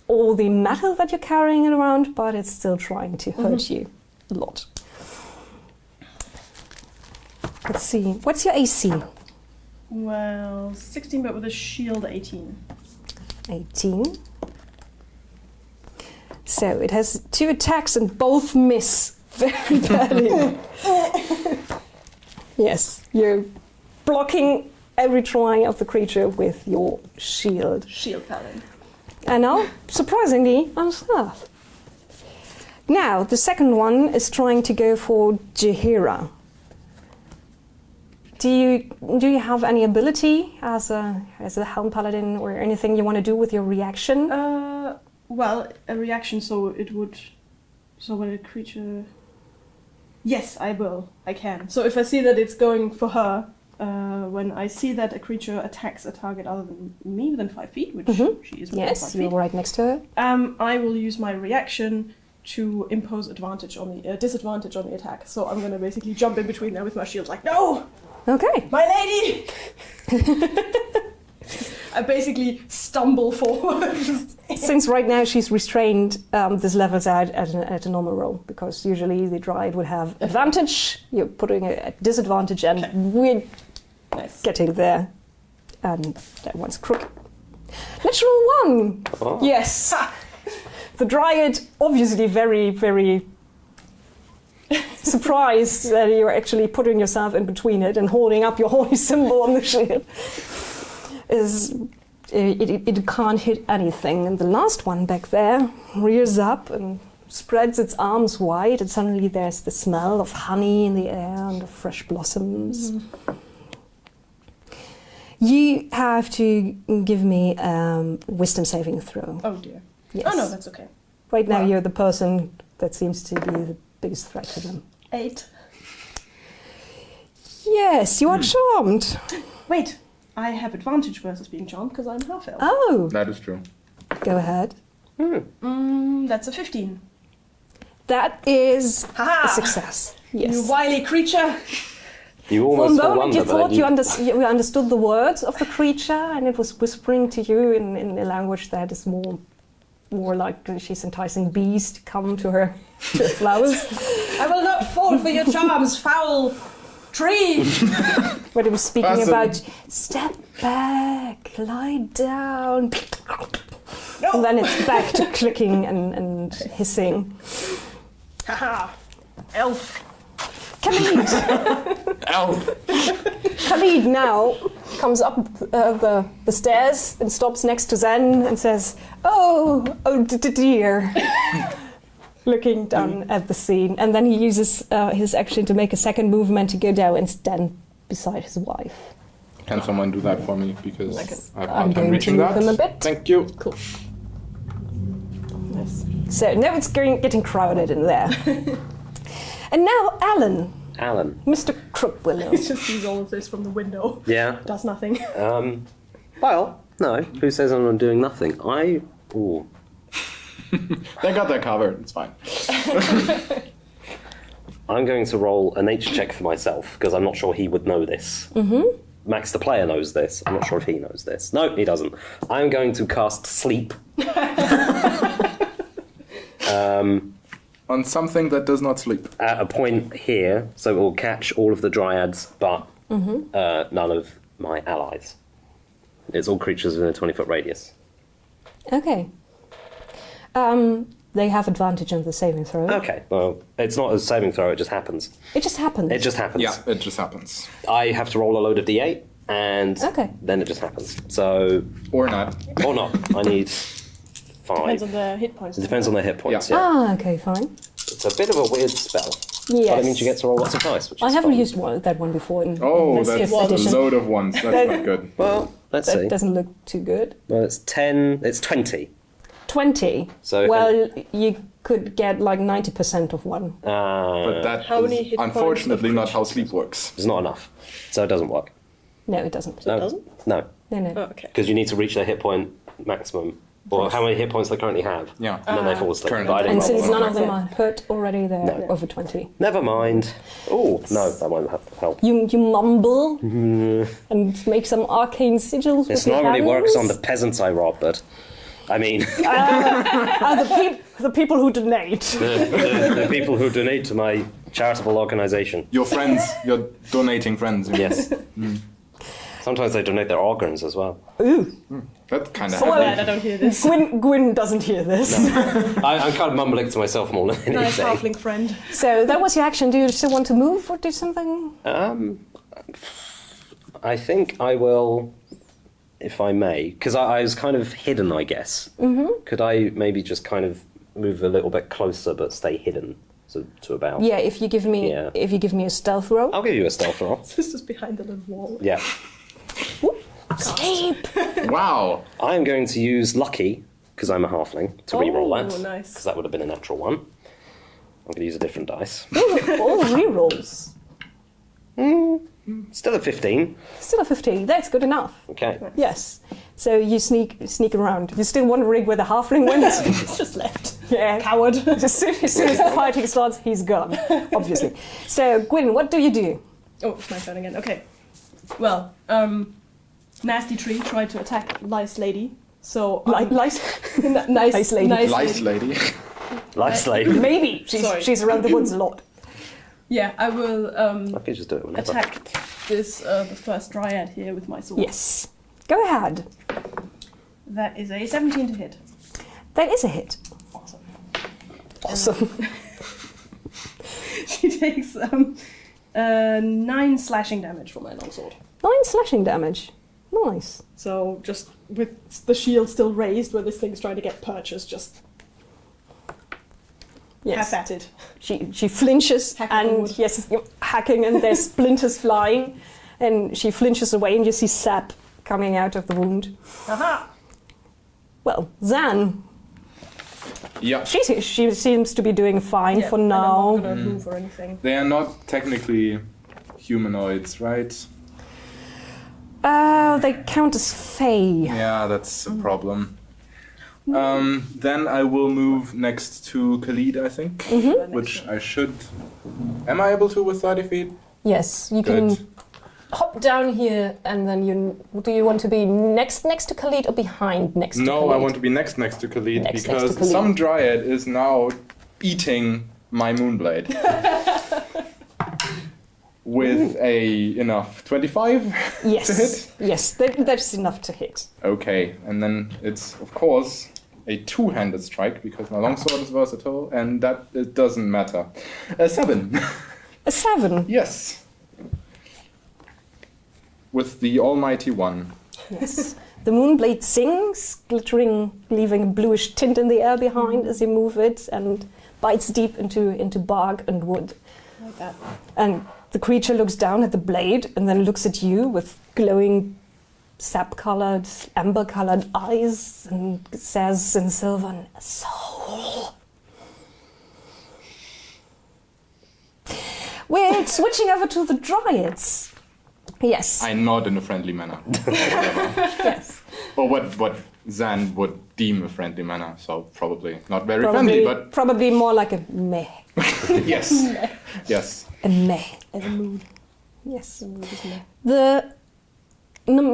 [SPEAKER 1] all the metal that you're carrying it around, but it's still trying to hurt you a lot. Let's see. What's your AC?
[SPEAKER 2] Well, 16, but with a shield, 18.
[SPEAKER 1] 18. So it has 2 attacks and both miss very badly. Yes, you're blocking every try of the creature with your shield.
[SPEAKER 2] Shield paladin.
[SPEAKER 1] And now, surprisingly, unscathed. Now, the second one is trying to go for Jahira. Do you have any ability as a Helm Paladin or anything you want to do with your reaction?
[SPEAKER 2] Well, a reaction, so when a creature... Yes, I will. I can. So if I see that it's going for her, when I see that a creature attacks a target other than me within 5 feet, which she is within 5
[SPEAKER 1] Yes,
[SPEAKER 2] feet,
[SPEAKER 1] you're right next to her.
[SPEAKER 2] I will use my reaction to impose disadvantage on the attack. So I'm going to basically jump in between there with my shield, like, no!
[SPEAKER 1] Okay.
[SPEAKER 2] My lady! I basically stumble forward.
[SPEAKER 1] Since right now she's restrained, this levels out at a normal roll, because usually the Dryad would have advantage, you're putting it at disadvantage, and we're getting there. And that one's crooked. Natural 1!
[SPEAKER 3] Oh.
[SPEAKER 1] Yes! The Dryad, obviously very, very surprised that you're actually putting yourself in between it and holding up your holy symbol on the shield. It can't hit anything. And the last one back there rears up and spreads its arms wide, and suddenly there's the smell of honey in the air and of fresh blossoms. You have to give me wisdom saving throw.
[SPEAKER 2] Oh dear.
[SPEAKER 1] Yes.
[SPEAKER 2] Oh no, that's okay.
[SPEAKER 1] Right now
[SPEAKER 2] Wow.
[SPEAKER 1] you're the person that seems to be the biggest threat to them.
[SPEAKER 2] 8.
[SPEAKER 1] Yes, you are charmed.
[SPEAKER 2] Wait, I have advantage versus being charmed because I'm half elf.
[SPEAKER 1] Oh,
[SPEAKER 4] That is true.
[SPEAKER 1] go ahead.
[SPEAKER 2] That's a 15.
[SPEAKER 1] That is
[SPEAKER 2] Ha!
[SPEAKER 1] a success. Yes.
[SPEAKER 2] You wily creature!
[SPEAKER 3] You
[SPEAKER 1] For a
[SPEAKER 3] almost
[SPEAKER 1] moment
[SPEAKER 3] wonder,
[SPEAKER 1] you
[SPEAKER 3] but
[SPEAKER 1] thought
[SPEAKER 3] then
[SPEAKER 1] you understood the words of the creature, and it was whispering to you in a language that is more like she's enticing bees to come to her flowers.
[SPEAKER 2] I will not fall for your charms, foul tree!
[SPEAKER 1] But it was speaking
[SPEAKER 4] Person.
[SPEAKER 1] about step back, lie down.
[SPEAKER 2] No!
[SPEAKER 1] And then it's back to clicking and hissing.
[SPEAKER 2] Haha! Elf!
[SPEAKER 1] Khalid!
[SPEAKER 4] Elf!
[SPEAKER 1] Khalid now comes up the stairs and stops next to Zen and says, "Oh dear," looking down at the scene. And then he uses his action to make a second movement to go down and stand beside his wife.
[SPEAKER 4] Can someone do that for me? Because I have a
[SPEAKER 1] I'm
[SPEAKER 4] hard time
[SPEAKER 1] going to
[SPEAKER 4] reaching
[SPEAKER 1] move
[SPEAKER 4] that.
[SPEAKER 1] them a bit.
[SPEAKER 4] Thank you.
[SPEAKER 1] Cool. So now it's getting crowded in there. And now Alan, Mr. Crookwillow.
[SPEAKER 2] He just sees all of this from the window.
[SPEAKER 3] Yeah.
[SPEAKER 2] Does nothing.
[SPEAKER 3] Well, no. Who says I'm doing nothing? Ooh.
[SPEAKER 4] They got that covered. It's fine.
[SPEAKER 3] I'm going to roll a nature check for myself, because I'm not sure he would know this. Max the player knows this. I'm not sure if he knows this. No, he doesn't. I'm going to cast Sleep.
[SPEAKER 4] On something that does not sleep.
[SPEAKER 3] At a point here, so it will catch all of the dryads, but none of my allies. It's all creatures within a 20-foot radius.
[SPEAKER 1] Okay. They have advantage on the saving throw.
[SPEAKER 3] Okay, well, it's not a saving throw, it just happens.
[SPEAKER 1] It just happens.
[SPEAKER 3] It just happens.
[SPEAKER 4] Yeah, it just happens.
[SPEAKER 3] I have to roll a load of d8, and then it just happens. So,
[SPEAKER 4] Or not.
[SPEAKER 3] or not. I need 5.
[SPEAKER 2] Depends on the hit points.
[SPEAKER 3] It depends on their hit points,
[SPEAKER 4] Yeah.
[SPEAKER 3] yeah.
[SPEAKER 1] Ah, okay, fine.
[SPEAKER 3] It's a bit of a weird spell.
[SPEAKER 1] Yes.
[SPEAKER 3] But it means you get to roll lots of dice, which is
[SPEAKER 1] I haven't
[SPEAKER 3] fun.
[SPEAKER 1] used that one before in
[SPEAKER 4] Oh,
[SPEAKER 1] this
[SPEAKER 4] that's
[SPEAKER 1] fifth
[SPEAKER 4] a
[SPEAKER 1] edition.
[SPEAKER 4] load of ones. That's not good.
[SPEAKER 3] Well, let's see.
[SPEAKER 1] That doesn't look too good.
[SPEAKER 3] Well, it's 10, it's 20.
[SPEAKER 1] 20.
[SPEAKER 3] So if
[SPEAKER 1] well, you could get like 90% of one.
[SPEAKER 4] But that
[SPEAKER 2] How many
[SPEAKER 4] is
[SPEAKER 2] hit points
[SPEAKER 4] unfortunately
[SPEAKER 2] of
[SPEAKER 4] not how
[SPEAKER 2] creatures?
[SPEAKER 4] sleep works.
[SPEAKER 3] It's not enough. So it doesn't work.
[SPEAKER 1] No, it doesn't.
[SPEAKER 3] No.
[SPEAKER 2] doesn't?
[SPEAKER 3] No.
[SPEAKER 1] No.
[SPEAKER 2] Oh, okay.
[SPEAKER 3] Because you need to reach their hit point maximum. Or how many hit points they currently have.
[SPEAKER 4] Yeah.
[SPEAKER 3] And then they fall asleep.
[SPEAKER 4] Currently.
[SPEAKER 3] But I didn't
[SPEAKER 1] And
[SPEAKER 3] roll
[SPEAKER 1] since
[SPEAKER 3] them.
[SPEAKER 1] none of them are hurt already, they're over 20.
[SPEAKER 3] Never mind. Oh, no, that won't help.
[SPEAKER 1] You mumble and make some arcane sigils
[SPEAKER 3] This
[SPEAKER 1] with your
[SPEAKER 3] normally works on
[SPEAKER 1] hands.
[SPEAKER 3] the peasants I rob, but I mean,
[SPEAKER 1] the people who donate.
[SPEAKER 3] the people who donate to my charitable organisation.
[SPEAKER 4] Your friends, your donating friends.
[SPEAKER 3] Yes. Sometimes they donate their organs as well.
[SPEAKER 1] Ooh.
[SPEAKER 4] That's kind of
[SPEAKER 2] So glad I
[SPEAKER 4] heavy.
[SPEAKER 2] don't hear this.
[SPEAKER 1] Gwyn doesn't hear this.
[SPEAKER 3] I'm kind of mumbling to myself more than
[SPEAKER 2] Nice
[SPEAKER 3] anything.
[SPEAKER 2] halfling friend.
[SPEAKER 1] So that was your action. Do you still want to move or do something?
[SPEAKER 3] I think I will, if I may, because I was kind of hidden, I guess. Mm-hmm. Could I maybe just kind of move a little bit closer but stay hidden? So to about.
[SPEAKER 1] Yeah, if you give me
[SPEAKER 3] Yeah.
[SPEAKER 1] if you give me a stealth roll.
[SPEAKER 3] I'll give you a stealth roll.
[SPEAKER 2] This is behind the little wall.
[SPEAKER 3] Yeah.
[SPEAKER 1] Escape.
[SPEAKER 4] Wow.
[SPEAKER 3] I am going to use lucky because I'm a halfling to re-roll that.
[SPEAKER 2] Oh, nice.
[SPEAKER 3] Because that would have been a natural one. I'm going to use a different dice.
[SPEAKER 1] All rerolls.
[SPEAKER 3] Still a 15.
[SPEAKER 1] Still a 15. That's good enough.
[SPEAKER 3] Okay.
[SPEAKER 1] Yes. So you sneak around. You're still wondering where the halfling went.
[SPEAKER 2] It's just left.
[SPEAKER 1] Yeah.
[SPEAKER 2] Coward.
[SPEAKER 1] As soon as the fighting starts, he's gone. Obviously. So Gwyn, what do you do?
[SPEAKER 2] Oh, it's my turn again. Okay. Well, Nasty Tree tried to attack Lice Lady. So
[SPEAKER 1] Lice.
[SPEAKER 2] nice
[SPEAKER 1] lady.
[SPEAKER 4] Lice lady.
[SPEAKER 3] Lice lady.
[SPEAKER 1] Maybe
[SPEAKER 2] Sorry.
[SPEAKER 1] she's around the woods a lot.
[SPEAKER 2] Yeah, I will
[SPEAKER 3] I could just do it whenever.
[SPEAKER 2] attack this the first dryad here with my sword.
[SPEAKER 1] Yes. Go ahead.
[SPEAKER 2] That is a 17 to hit.
[SPEAKER 1] That is a hit.
[SPEAKER 2] Awesome.
[SPEAKER 1] Awesome.
[SPEAKER 2] She takes 9 slashing damage from my longsword.
[SPEAKER 1] 9 slashing damage. Nice.
[SPEAKER 2] So just with the shield still raised, where this thing's trying to get purchased, just
[SPEAKER 1] Yes.
[SPEAKER 2] half at it.
[SPEAKER 1] She flinches
[SPEAKER 2] Hacking the
[SPEAKER 1] and
[SPEAKER 2] wood.
[SPEAKER 1] yes, hacking and there's splinters flying, and she flinches away and you see sap coming out of the wound.
[SPEAKER 2] Aha!
[SPEAKER 1] Well, Zan,
[SPEAKER 4] Yeah.
[SPEAKER 1] she seems to be doing fine
[SPEAKER 2] Yeah,
[SPEAKER 1] for
[SPEAKER 2] and
[SPEAKER 1] now.
[SPEAKER 2] I'm not gonna move or anything.
[SPEAKER 4] They are not technically humanoids, right?
[SPEAKER 1] They count as Fae.
[SPEAKER 4] Yeah, that's a problem. Then I will move next to Khalid, I think, which I should. Am I able to with 30 feet?
[SPEAKER 1] Yes, you
[SPEAKER 4] Good.
[SPEAKER 1] can hop down here, and then do you want to be next to Khalid or behind next to Khalid?
[SPEAKER 4] No, I want to be next to Khalid
[SPEAKER 1] Next to
[SPEAKER 4] because
[SPEAKER 1] Khalid.
[SPEAKER 4] some dryad is now eating my moonblade. With enough 25
[SPEAKER 1] Yes.
[SPEAKER 4] to hit.
[SPEAKER 1] Yes, that's enough to hit.
[SPEAKER 4] Okay, and then it's of course a two-handed strike because my longsword is versatile, and that it doesn't matter. 7.
[SPEAKER 1] A 7.
[SPEAKER 4] Yes. With the almighty 1.
[SPEAKER 1] Yes. The moonblade sings, glittering, leaving a bluish tint in the air behind as you move it, and bites deep into bark and wood.
[SPEAKER 2] Like that.
[SPEAKER 1] And the creature looks down at the blade and then looks at you with glowing, sap-colored, amber-colored eyes and says in Sylvan, "Soul." We're switching over to the dryads. Yes.
[SPEAKER 4] I nod in a friendly manner.
[SPEAKER 1] Yes.
[SPEAKER 4] Or what Zan would deem a friendly manner, so probably not very friendly, but
[SPEAKER 1] Probably more like a meh.
[SPEAKER 4] yes. Yes.
[SPEAKER 1] A meh.
[SPEAKER 2] As a mood.
[SPEAKER 1] Yes.
[SPEAKER 2] The mood is meh.
[SPEAKER 1] The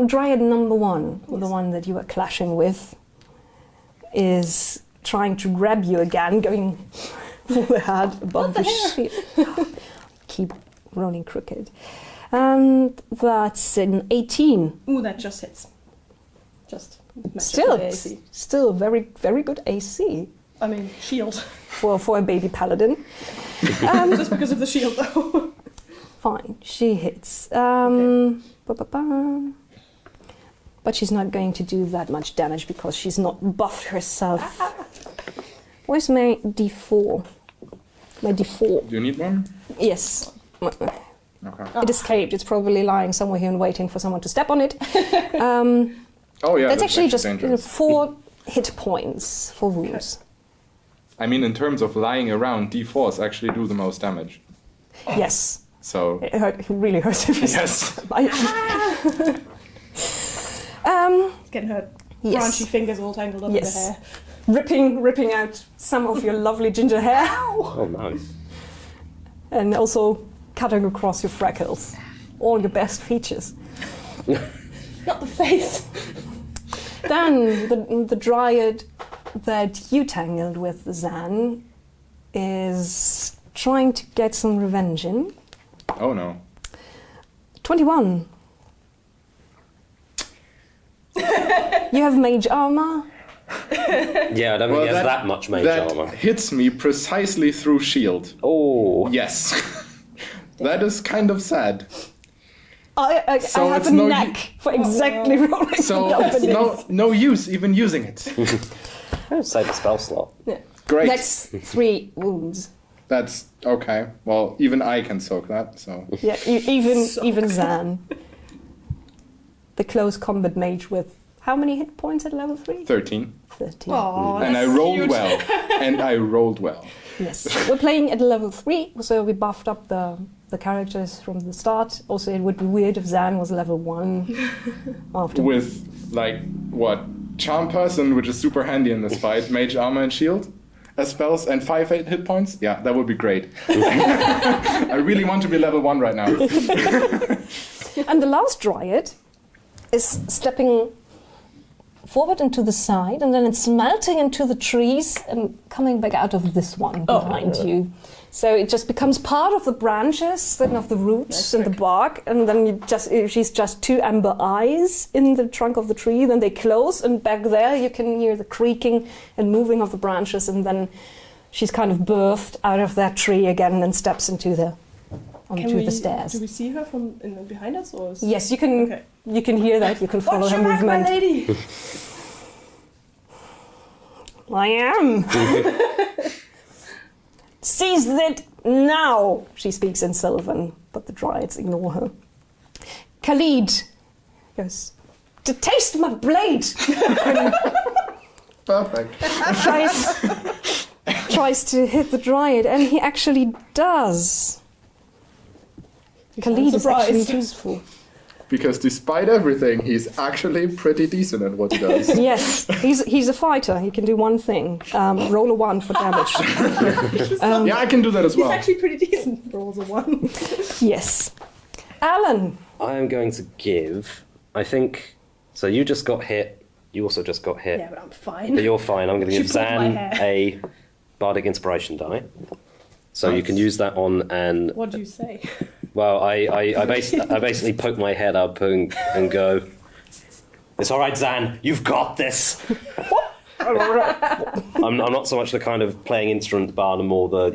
[SPEAKER 1] dryad number 1, the one that you were clashing with, is trying to grab you again, going for the head above the shield. Keep rolling crooked. And that's an 18.
[SPEAKER 2] Ooh, that just hits. Just matches my AC.
[SPEAKER 1] Still very, very good AC
[SPEAKER 2] I mean, shield.
[SPEAKER 1] for a baby paladin.
[SPEAKER 2] Just because of the shield, though.
[SPEAKER 1] Fine, she hits. Ba-ba-ba. But she's not going to do that much damage because she's not buffed herself. Where's my D4? My D4.
[SPEAKER 4] Do you need one?
[SPEAKER 1] Yes.
[SPEAKER 4] Okay.
[SPEAKER 1] It escaped. It's probably lying somewhere here and waiting for someone to step on it.
[SPEAKER 4] Oh yeah,
[SPEAKER 1] That's actually just
[SPEAKER 4] dangerous.
[SPEAKER 1] 4 hit points for wounds.
[SPEAKER 4] I mean, in terms of lying around, D4s actually do the most damage.
[SPEAKER 1] Yes.
[SPEAKER 4] So
[SPEAKER 1] It really hurts if you
[SPEAKER 4] yes.
[SPEAKER 2] It's getting her
[SPEAKER 1] Yes.
[SPEAKER 2] branchy fingers all tangled up in the
[SPEAKER 1] Yes.
[SPEAKER 2] hair.
[SPEAKER 1] Ripping out some of your lovely ginger hair.
[SPEAKER 3] Oh no.
[SPEAKER 1] And also cutting across your freckles. All your best features.
[SPEAKER 2] Not the face.
[SPEAKER 1] Then the dryad that you tangled with, Zan, is trying to get some revenge in.
[SPEAKER 4] Oh no.
[SPEAKER 1] 21. You have mage armor.
[SPEAKER 3] Yeah, I don't think he has that much mage
[SPEAKER 4] that
[SPEAKER 3] armor.
[SPEAKER 4] hits me precisely through shield.
[SPEAKER 3] Oh.
[SPEAKER 4] Yes. That is kind of sad.
[SPEAKER 1] I
[SPEAKER 4] So
[SPEAKER 1] have
[SPEAKER 4] it's
[SPEAKER 1] a
[SPEAKER 4] no
[SPEAKER 1] knack for exactly rolling
[SPEAKER 4] So
[SPEAKER 1] numbers.
[SPEAKER 4] it's no use even using it.
[SPEAKER 3] Save a spell slot.
[SPEAKER 1] Yeah.
[SPEAKER 4] Great.
[SPEAKER 1] That's 3 wounds.
[SPEAKER 4] That's okay. Well, even I can soak that, so.
[SPEAKER 1] Yeah, even Zan. The close combat mage with how many hit points at level 3?
[SPEAKER 4] 13.
[SPEAKER 1] 13.
[SPEAKER 2] Aw,
[SPEAKER 4] And I
[SPEAKER 2] that's
[SPEAKER 4] rolled
[SPEAKER 2] cute.
[SPEAKER 4] well. And I rolled well.
[SPEAKER 1] Yes. We're playing at level 3, so we buffed up the characters from the start. Also, it would be weird if Zan was level 1 after.
[SPEAKER 4] With, like, what? Charm Person, which is super handy in this fight. Mage Armor and Shield as spells and 5 hit points. Yeah, that would be great. I really want to be level 1 right now.
[SPEAKER 1] And the last dryad is stepping forward into the side, and then it's melting into the trees and coming back out of this one behind you. So it just becomes part of the branches, then of the roots and the bark, and then she's just 2 amber eyes in the trunk of the tree. Then they close, and back there you can hear the creaking and moving of the branches, and then she's kind of birthed out of that tree again and steps onto the stairs.
[SPEAKER 2] Do we see her from behind us, or?
[SPEAKER 1] Yes, you can.
[SPEAKER 2] Okay.
[SPEAKER 1] You can hear that. You can follow
[SPEAKER 2] Watch
[SPEAKER 1] her
[SPEAKER 2] your back, my
[SPEAKER 1] movement.
[SPEAKER 2] lady.
[SPEAKER 1] I am. Seize it now, she speaks in Sylvan, but the dryads ignore her. Khalid goes, to taste my blade!
[SPEAKER 4] Perfect.
[SPEAKER 1] tries to hit the dryad, and he actually does. Khalid is actually
[SPEAKER 2] surprised.
[SPEAKER 1] useful.
[SPEAKER 4] Because despite everything, he's actually pretty decent at what he does.
[SPEAKER 1] Yes, he's a fighter. He can do one thing. Roll a 1 for damage.
[SPEAKER 4] Yeah, I can do that as well.
[SPEAKER 2] He's actually pretty decent. Rolls a 1.
[SPEAKER 1] Yes. Alan.
[SPEAKER 3] I am going to give, I think, so you just got hit, you also just got hit,
[SPEAKER 2] Yeah, but I'm fine.
[SPEAKER 3] but you're fine. I'm going to
[SPEAKER 2] She
[SPEAKER 3] give
[SPEAKER 2] pulled my
[SPEAKER 3] Zan
[SPEAKER 2] hair.
[SPEAKER 3] a Bardic Inspiration die. So you can use that on an...
[SPEAKER 2] What do you say?
[SPEAKER 3] Well, I basically poke my head up and go, it's all right, Zan, you've got this. I'm not so much the kind of playing instrument bard, I'm more the,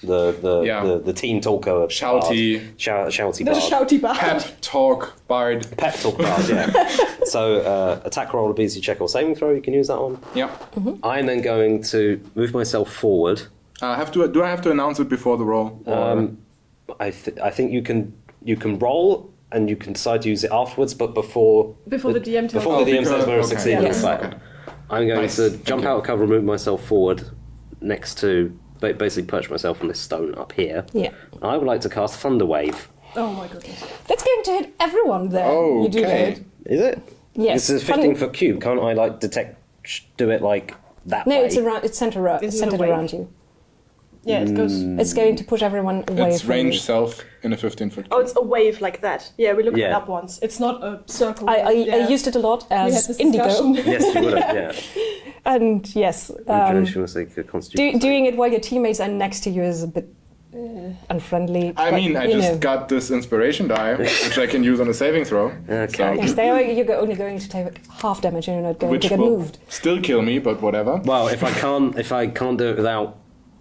[SPEAKER 3] the team talker.
[SPEAKER 4] Shouty.
[SPEAKER 3] Bard. Shouty
[SPEAKER 2] The
[SPEAKER 3] bard.
[SPEAKER 2] shouty bard.
[SPEAKER 4] Pep talk, bard.
[SPEAKER 3] Pep talk bard, yeah. So attack roll, ability check or saving throw, you can use that on.
[SPEAKER 4] Yeah.
[SPEAKER 3] I'm then going to move myself forward.
[SPEAKER 4] Do I have to announce it before the roll? Or-
[SPEAKER 3] I think you can roll and you can decide to use it afterwards, but before
[SPEAKER 2] The DM tells
[SPEAKER 3] before the DM says whether it's
[SPEAKER 4] okay.
[SPEAKER 3] succeeded or
[SPEAKER 1] Yes.
[SPEAKER 3] failed.
[SPEAKER 4] Okay.
[SPEAKER 3] I'm going
[SPEAKER 4] Nice.
[SPEAKER 3] to jump out of cover and move myself forward next to, basically perch myself on this stone up here.
[SPEAKER 1] Yeah.
[SPEAKER 3] I would like to cast Thunder Wave.
[SPEAKER 2] Oh my goodness.
[SPEAKER 1] That's going to hit everyone there. You do
[SPEAKER 4] Okay.
[SPEAKER 1] that.
[SPEAKER 3] Is it?
[SPEAKER 1] Yes.
[SPEAKER 3] This is 15 foot cube. Can't I do it like that
[SPEAKER 1] No,
[SPEAKER 3] way?
[SPEAKER 1] it's centered
[SPEAKER 2] away.
[SPEAKER 1] around you.
[SPEAKER 2] Yeah, it goes.
[SPEAKER 1] It's going to push everyone away
[SPEAKER 4] It's
[SPEAKER 1] from
[SPEAKER 4] range
[SPEAKER 1] you.
[SPEAKER 4] self in a 15-foot.
[SPEAKER 2] Oh, it's a wave like that. Yeah, we looked it
[SPEAKER 3] Yeah.
[SPEAKER 2] up once. It's not a circle.
[SPEAKER 1] I
[SPEAKER 2] yeah.
[SPEAKER 1] used it a lot
[SPEAKER 2] We had
[SPEAKER 1] as
[SPEAKER 2] this
[SPEAKER 1] indigo.
[SPEAKER 2] discussion.
[SPEAKER 3] Yes, you would have, yeah.
[SPEAKER 1] And yes,
[SPEAKER 3] Jonas, you want to say a constitution?
[SPEAKER 1] doing it while your teammates are next to you is a bit unfriendly.
[SPEAKER 4] I
[SPEAKER 1] but,
[SPEAKER 4] mean, I
[SPEAKER 1] you
[SPEAKER 4] just
[SPEAKER 1] know.
[SPEAKER 4] got this inspiration die, which I can use on a saving throw.
[SPEAKER 3] Okay.
[SPEAKER 1] Yes, you're only going to take half damage and you're not going
[SPEAKER 4] Which
[SPEAKER 1] to get
[SPEAKER 4] will
[SPEAKER 1] moved.
[SPEAKER 4] still kill me, but whatever.
[SPEAKER 3] Well, if I can't do it without...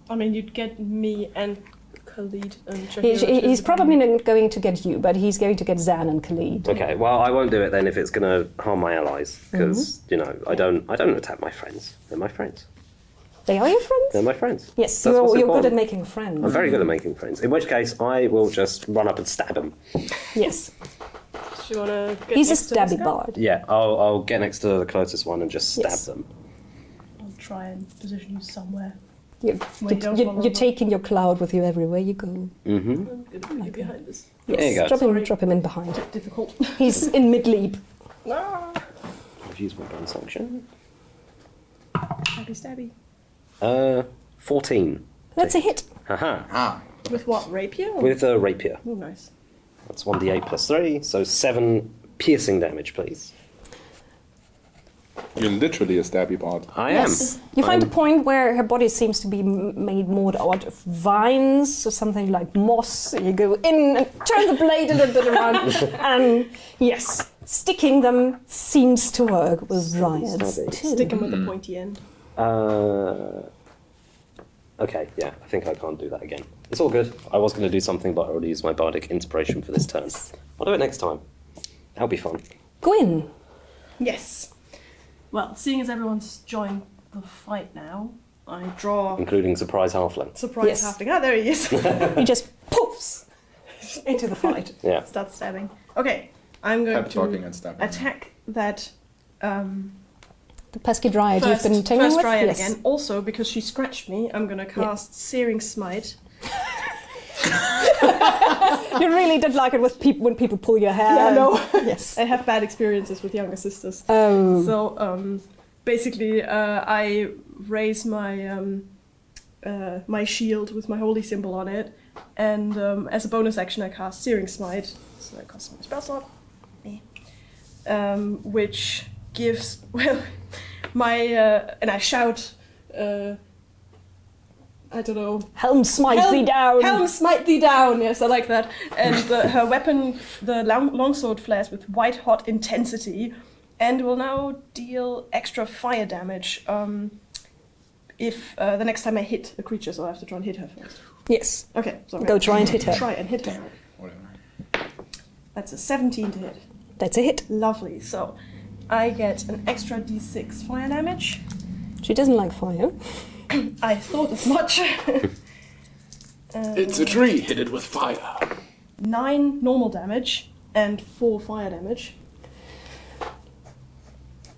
[SPEAKER 2] I mean, you'd get me and Khalid and
[SPEAKER 1] He's probably not going to get you, but he's going to get Zan and Khalid.
[SPEAKER 3] Okay, well, I won't do it then if it's going to harm my allies, because, I don't attack my friends. They're my friends.
[SPEAKER 1] They are your friends?
[SPEAKER 3] They're my friends.
[SPEAKER 1] Yes,
[SPEAKER 3] That's what's
[SPEAKER 1] you're good at
[SPEAKER 3] important.
[SPEAKER 1] making friends.
[SPEAKER 3] I'm very good at making friends. In which case, I will just run up and stab him.
[SPEAKER 1] Yes.
[SPEAKER 2] Do you want to get
[SPEAKER 1] He's a
[SPEAKER 2] next to this
[SPEAKER 1] stabby
[SPEAKER 2] guy?
[SPEAKER 1] bard.
[SPEAKER 3] Yeah, I'll get next to the closest one and just stab
[SPEAKER 1] Yes.
[SPEAKER 3] them.
[SPEAKER 2] I'll try and position you somewhere.
[SPEAKER 1] You're
[SPEAKER 2] follow me.
[SPEAKER 1] taking your cloud with you everywhere you go.
[SPEAKER 3] Mm-hmm.
[SPEAKER 2] I'm going to put you behind this.
[SPEAKER 1] Yes.
[SPEAKER 3] There you go.
[SPEAKER 2] Sorry.
[SPEAKER 1] Drop him in behind.
[SPEAKER 2] Difficult.
[SPEAKER 1] He's in mid-leap.
[SPEAKER 3] I've used my bonus action.
[SPEAKER 2] Stabby.
[SPEAKER 3] 14.
[SPEAKER 1] That's a hit.
[SPEAKER 3] Haha.
[SPEAKER 4] Ah,
[SPEAKER 2] With what? Rapier? Or?
[SPEAKER 3] With a rapier.
[SPEAKER 2] Oh, nice.
[SPEAKER 3] That's 1d8 plus 3, so 7 piercing damage, please.
[SPEAKER 4] you're literally a stabby bard.
[SPEAKER 3] I
[SPEAKER 1] Yes.
[SPEAKER 3] am.
[SPEAKER 1] You find a
[SPEAKER 3] I'm-
[SPEAKER 1] point where her body seems to be made more out of vines or something like moss. You go in and turn the blade a little bit around, and yes, sticking them seems to work with dryads
[SPEAKER 3] Stabby.
[SPEAKER 1] too.
[SPEAKER 2] Stick him with the pointy end.
[SPEAKER 3] Okay, yeah, I think I can't do that again. It's all good. I was going to do something, but I already used my bardic inspiration for this turn. I'll do it next time. That'll be fun.
[SPEAKER 1] Gwyn.
[SPEAKER 2] Yes. Well, seeing as everyone's joined the fight now, I draw
[SPEAKER 3] Including surprise halfling.
[SPEAKER 2] surprise
[SPEAKER 1] Yes.
[SPEAKER 2] halfling. Ah, there he is.
[SPEAKER 1] He just poofs into the fight.
[SPEAKER 3] Yeah.
[SPEAKER 2] Start stabbing. Okay, I'm going
[SPEAKER 4] Pep talking and stabbing.
[SPEAKER 2] attack that
[SPEAKER 1] The pesky dryad you've been taming
[SPEAKER 2] first
[SPEAKER 1] with?
[SPEAKER 2] dryad
[SPEAKER 1] Yes.
[SPEAKER 2] again. Also, because she scratched me, I'm gonna cast Searing Smite.
[SPEAKER 1] You really did like it with when people pull your hair.
[SPEAKER 2] Yeah, I know.
[SPEAKER 1] Yes.
[SPEAKER 2] I have bad experiences with younger sisters.
[SPEAKER 1] Oh.
[SPEAKER 2] So basically, I raise my my shield with my holy symbol on it, and as a bonus action, I cast Searing Smite. So I cast my spell slot, which gives my and I shout. I don't know.
[SPEAKER 1] Helm smite thee down.
[SPEAKER 2] Helm smite thee down. Yes, I like that. And her weapon, the longsword, flares with white hot intensity, and will now deal extra fire damage. If the next time I hit a creature, so I have to try and hit her first.
[SPEAKER 1] Yes.
[SPEAKER 2] Okay, so I'm
[SPEAKER 1] Go
[SPEAKER 2] gonna
[SPEAKER 1] try and hit her.
[SPEAKER 2] Try and hit her.
[SPEAKER 4] Whatever.
[SPEAKER 2] That's a 17 to hit.
[SPEAKER 1] That's a hit.
[SPEAKER 2] Lovely. So I get an extra d6 fire damage.
[SPEAKER 1] She doesn't like fire.
[SPEAKER 2] I thought as much.
[SPEAKER 4] It's a tree. Hit it with fire.
[SPEAKER 2] 9 normal damage and 4 fire damage.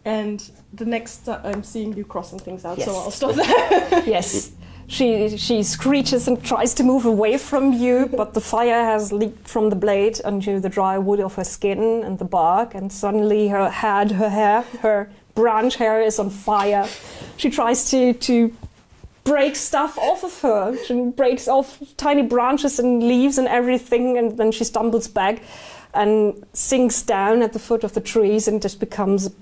[SPEAKER 2] And the next I'm seeing you crossing things out, so
[SPEAKER 1] Yes.
[SPEAKER 2] I'll stop there.
[SPEAKER 1] Yes. She screeches and tries to move away from you, but the fire has leaked from the blade onto the dry wood of her skin and the bark, and suddenly her branch hair is on fire. She tries to break stuff off of her. She breaks off tiny branches and leaves and everything, and then she stumbles back and sinks down at the foot of the trees and just becomes a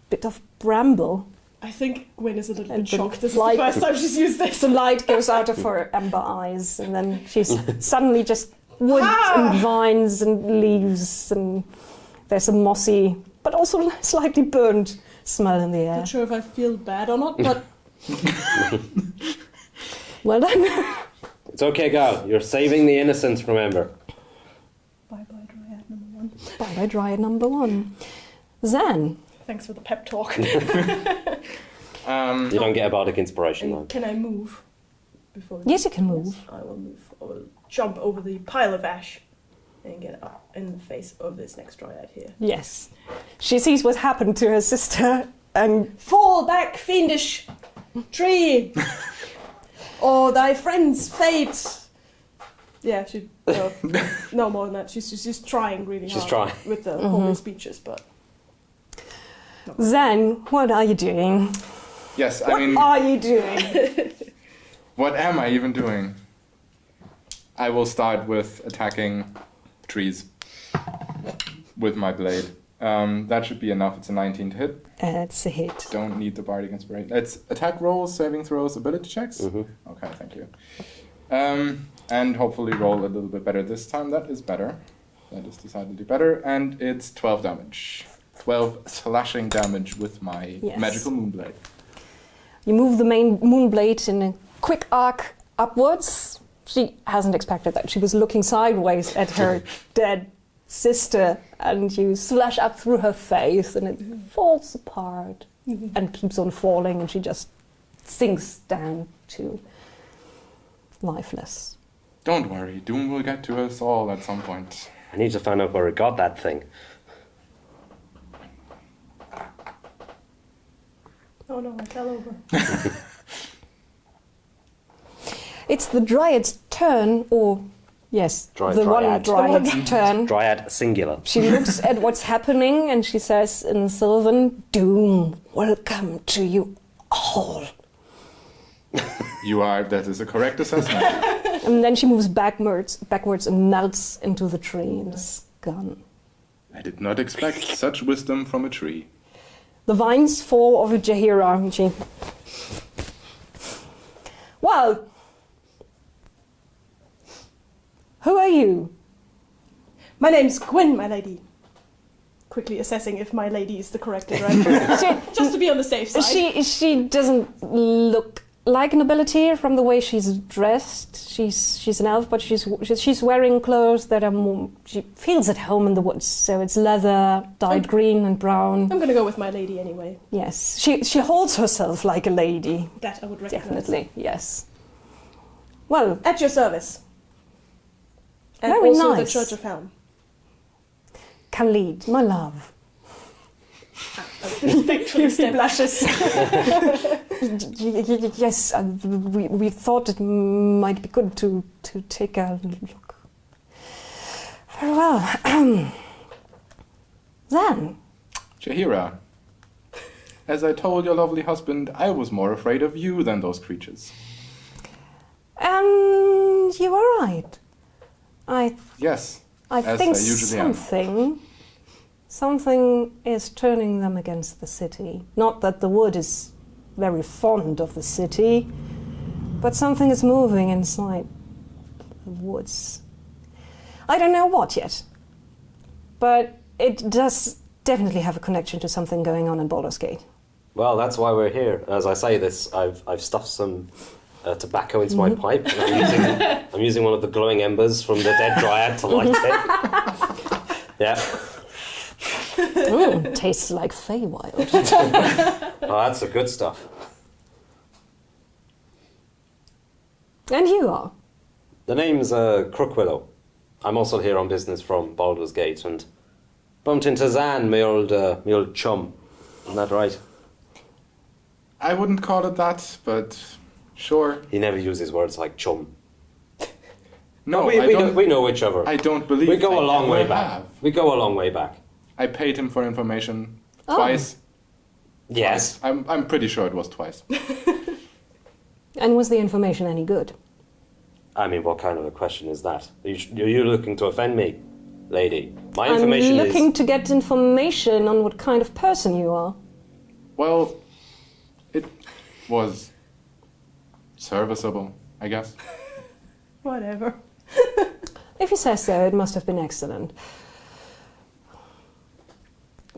[SPEAKER 1] bit of bramble.
[SPEAKER 2] I think Gwen is a little
[SPEAKER 1] And
[SPEAKER 2] bit
[SPEAKER 1] the
[SPEAKER 2] shocked. This is
[SPEAKER 1] light-
[SPEAKER 2] the first time she's used this.
[SPEAKER 1] The light goes out of her amber eyes, and then she's suddenly just wood and vines and leaves, and there's a mossy but also slightly burnt smell in the air.
[SPEAKER 2] Not sure if I feel bad or not, but
[SPEAKER 1] Well done.
[SPEAKER 3] It's okay, girl. You're saving the innocents, remember.
[SPEAKER 2] bye-bye, Dryad number 1.
[SPEAKER 1] Bye, dryad number 1. Zan.
[SPEAKER 2] Thanks for the pep talk.
[SPEAKER 3] You don't get a bardic inspiration, though.
[SPEAKER 2] And can I move? Before
[SPEAKER 1] Yes, you can move.
[SPEAKER 2] Yes, I will move. I will jump over the pile of ash and get up in the face of this next dryad here.
[SPEAKER 1] Yes. She sees what happened to her sister and
[SPEAKER 2] Fall back, fiendish tree, or thy friend's fate. Yeah, she. No more than that. She's just trying really
[SPEAKER 3] She's
[SPEAKER 2] hard
[SPEAKER 3] trying.
[SPEAKER 2] with the holy speeches, but
[SPEAKER 1] Zan, what are you doing?
[SPEAKER 4] Yes, I
[SPEAKER 1] What
[SPEAKER 4] mean,
[SPEAKER 1] are you doing?
[SPEAKER 4] what am I even doing? I will start with attacking trees with my blade. That should be enough. It's a 19 to hit.
[SPEAKER 1] It's a hit.
[SPEAKER 4] Don't need the bardic inspiration. It's attack rolls, saving throws, ability checks.
[SPEAKER 3] Mhm.
[SPEAKER 4] Okay, thank you. And hopefully roll a little bit better this time. That is better. That is decidedly better. And it's 12 damage. 12 slashing damage with my
[SPEAKER 1] Yes.
[SPEAKER 4] magical moonblade.
[SPEAKER 1] You move the main moonblade in a quick arc upwards. She hasn't expected that. She was looking sideways at her dead sister, and you slash up through her face, and it falls apart and keeps on falling, and she just sinks down to lifeless.
[SPEAKER 4] Don't worry, Doom will get to us all at some point.
[SPEAKER 3] I need to find out where I got that thing.
[SPEAKER 2] oh no, I fell over.
[SPEAKER 1] It's the dryad's turn, or yes, the one
[SPEAKER 3] Dryad.
[SPEAKER 1] dryad's turn.
[SPEAKER 3] Dryad singular.
[SPEAKER 1] She looks at what's happening and she says in Sylvan, "Doom, welcome to you all."
[SPEAKER 4] That is a correct assessment.
[SPEAKER 1] And then she moves backwards and melts into the tree and is gone.
[SPEAKER 4] I did not expect such wisdom from a tree.
[SPEAKER 1] The vines fall over Jahira and she... Well, who are you?
[SPEAKER 2] My name's Gwen, my lady. Quickly assessing if my lady is the correct right. Just to be on the safe side.
[SPEAKER 1] She doesn't look like nobility from the way she's dressed. She's an elf, but she's wearing clothes that are more. She feels at home in the woods, so it's leather, dyed green and brown.
[SPEAKER 2] I'm gonna go with my lady anyway.
[SPEAKER 1] Yes, she holds herself like a lady.
[SPEAKER 2] That I would recognize.
[SPEAKER 1] Definitely, yes. Well,
[SPEAKER 2] At your service. And
[SPEAKER 1] Very
[SPEAKER 2] also
[SPEAKER 1] nice.
[SPEAKER 2] the Church of Helm.
[SPEAKER 1] Khalid, my love.
[SPEAKER 2] Respectfully
[SPEAKER 1] He blushes. Yes, we thought it might be good to take a look. Very well. Then,
[SPEAKER 4] Jaheira, as I told your lovely husband, I was more afraid of you than those creatures.
[SPEAKER 1] and you were right.
[SPEAKER 4] Yes,
[SPEAKER 1] I
[SPEAKER 4] as
[SPEAKER 1] think
[SPEAKER 4] I usually am.
[SPEAKER 1] something is turning them against the city. Not that the wood is very fond of the city, but something is moving inside the woods. I don't know what yet, but it does definitely have a connection to something going on in Baldur's Gate.
[SPEAKER 3] Well, that's why we're here. As I say this, I've stuffed some tobacco into my pipe, and I'm using one of the glowing embers from the dead dryad to light it. Yeah.
[SPEAKER 1] Tastes like Feywild.
[SPEAKER 3] Oh, that's the good stuff.
[SPEAKER 1] And you are?
[SPEAKER 3] The name's Crookwillow. I'm also here on business from Baldur's Gate, and bumped into Zan, my old chum. Isn't that right?
[SPEAKER 4] I wouldn't call it that, but sure.
[SPEAKER 3] He never uses words like chum.
[SPEAKER 4] No,
[SPEAKER 3] we know each other.
[SPEAKER 4] I don't believe
[SPEAKER 3] We go a
[SPEAKER 4] I
[SPEAKER 3] long way
[SPEAKER 4] ever
[SPEAKER 3] back.
[SPEAKER 4] have.
[SPEAKER 3] We go a long way back.
[SPEAKER 4] I paid him for information
[SPEAKER 1] Oh.
[SPEAKER 4] twice.
[SPEAKER 3] Yes.
[SPEAKER 4] I'm pretty sure it was twice.
[SPEAKER 1] And was the information any good?
[SPEAKER 3] I mean, what kind of a question is that? Are you looking to offend me, lady? My information
[SPEAKER 1] I'm looking
[SPEAKER 3] is...
[SPEAKER 1] to get information on what kind of person you are.
[SPEAKER 4] Well, it was serviceable, I guess.
[SPEAKER 2] Whatever.
[SPEAKER 1] If you say so, it must have been excellent.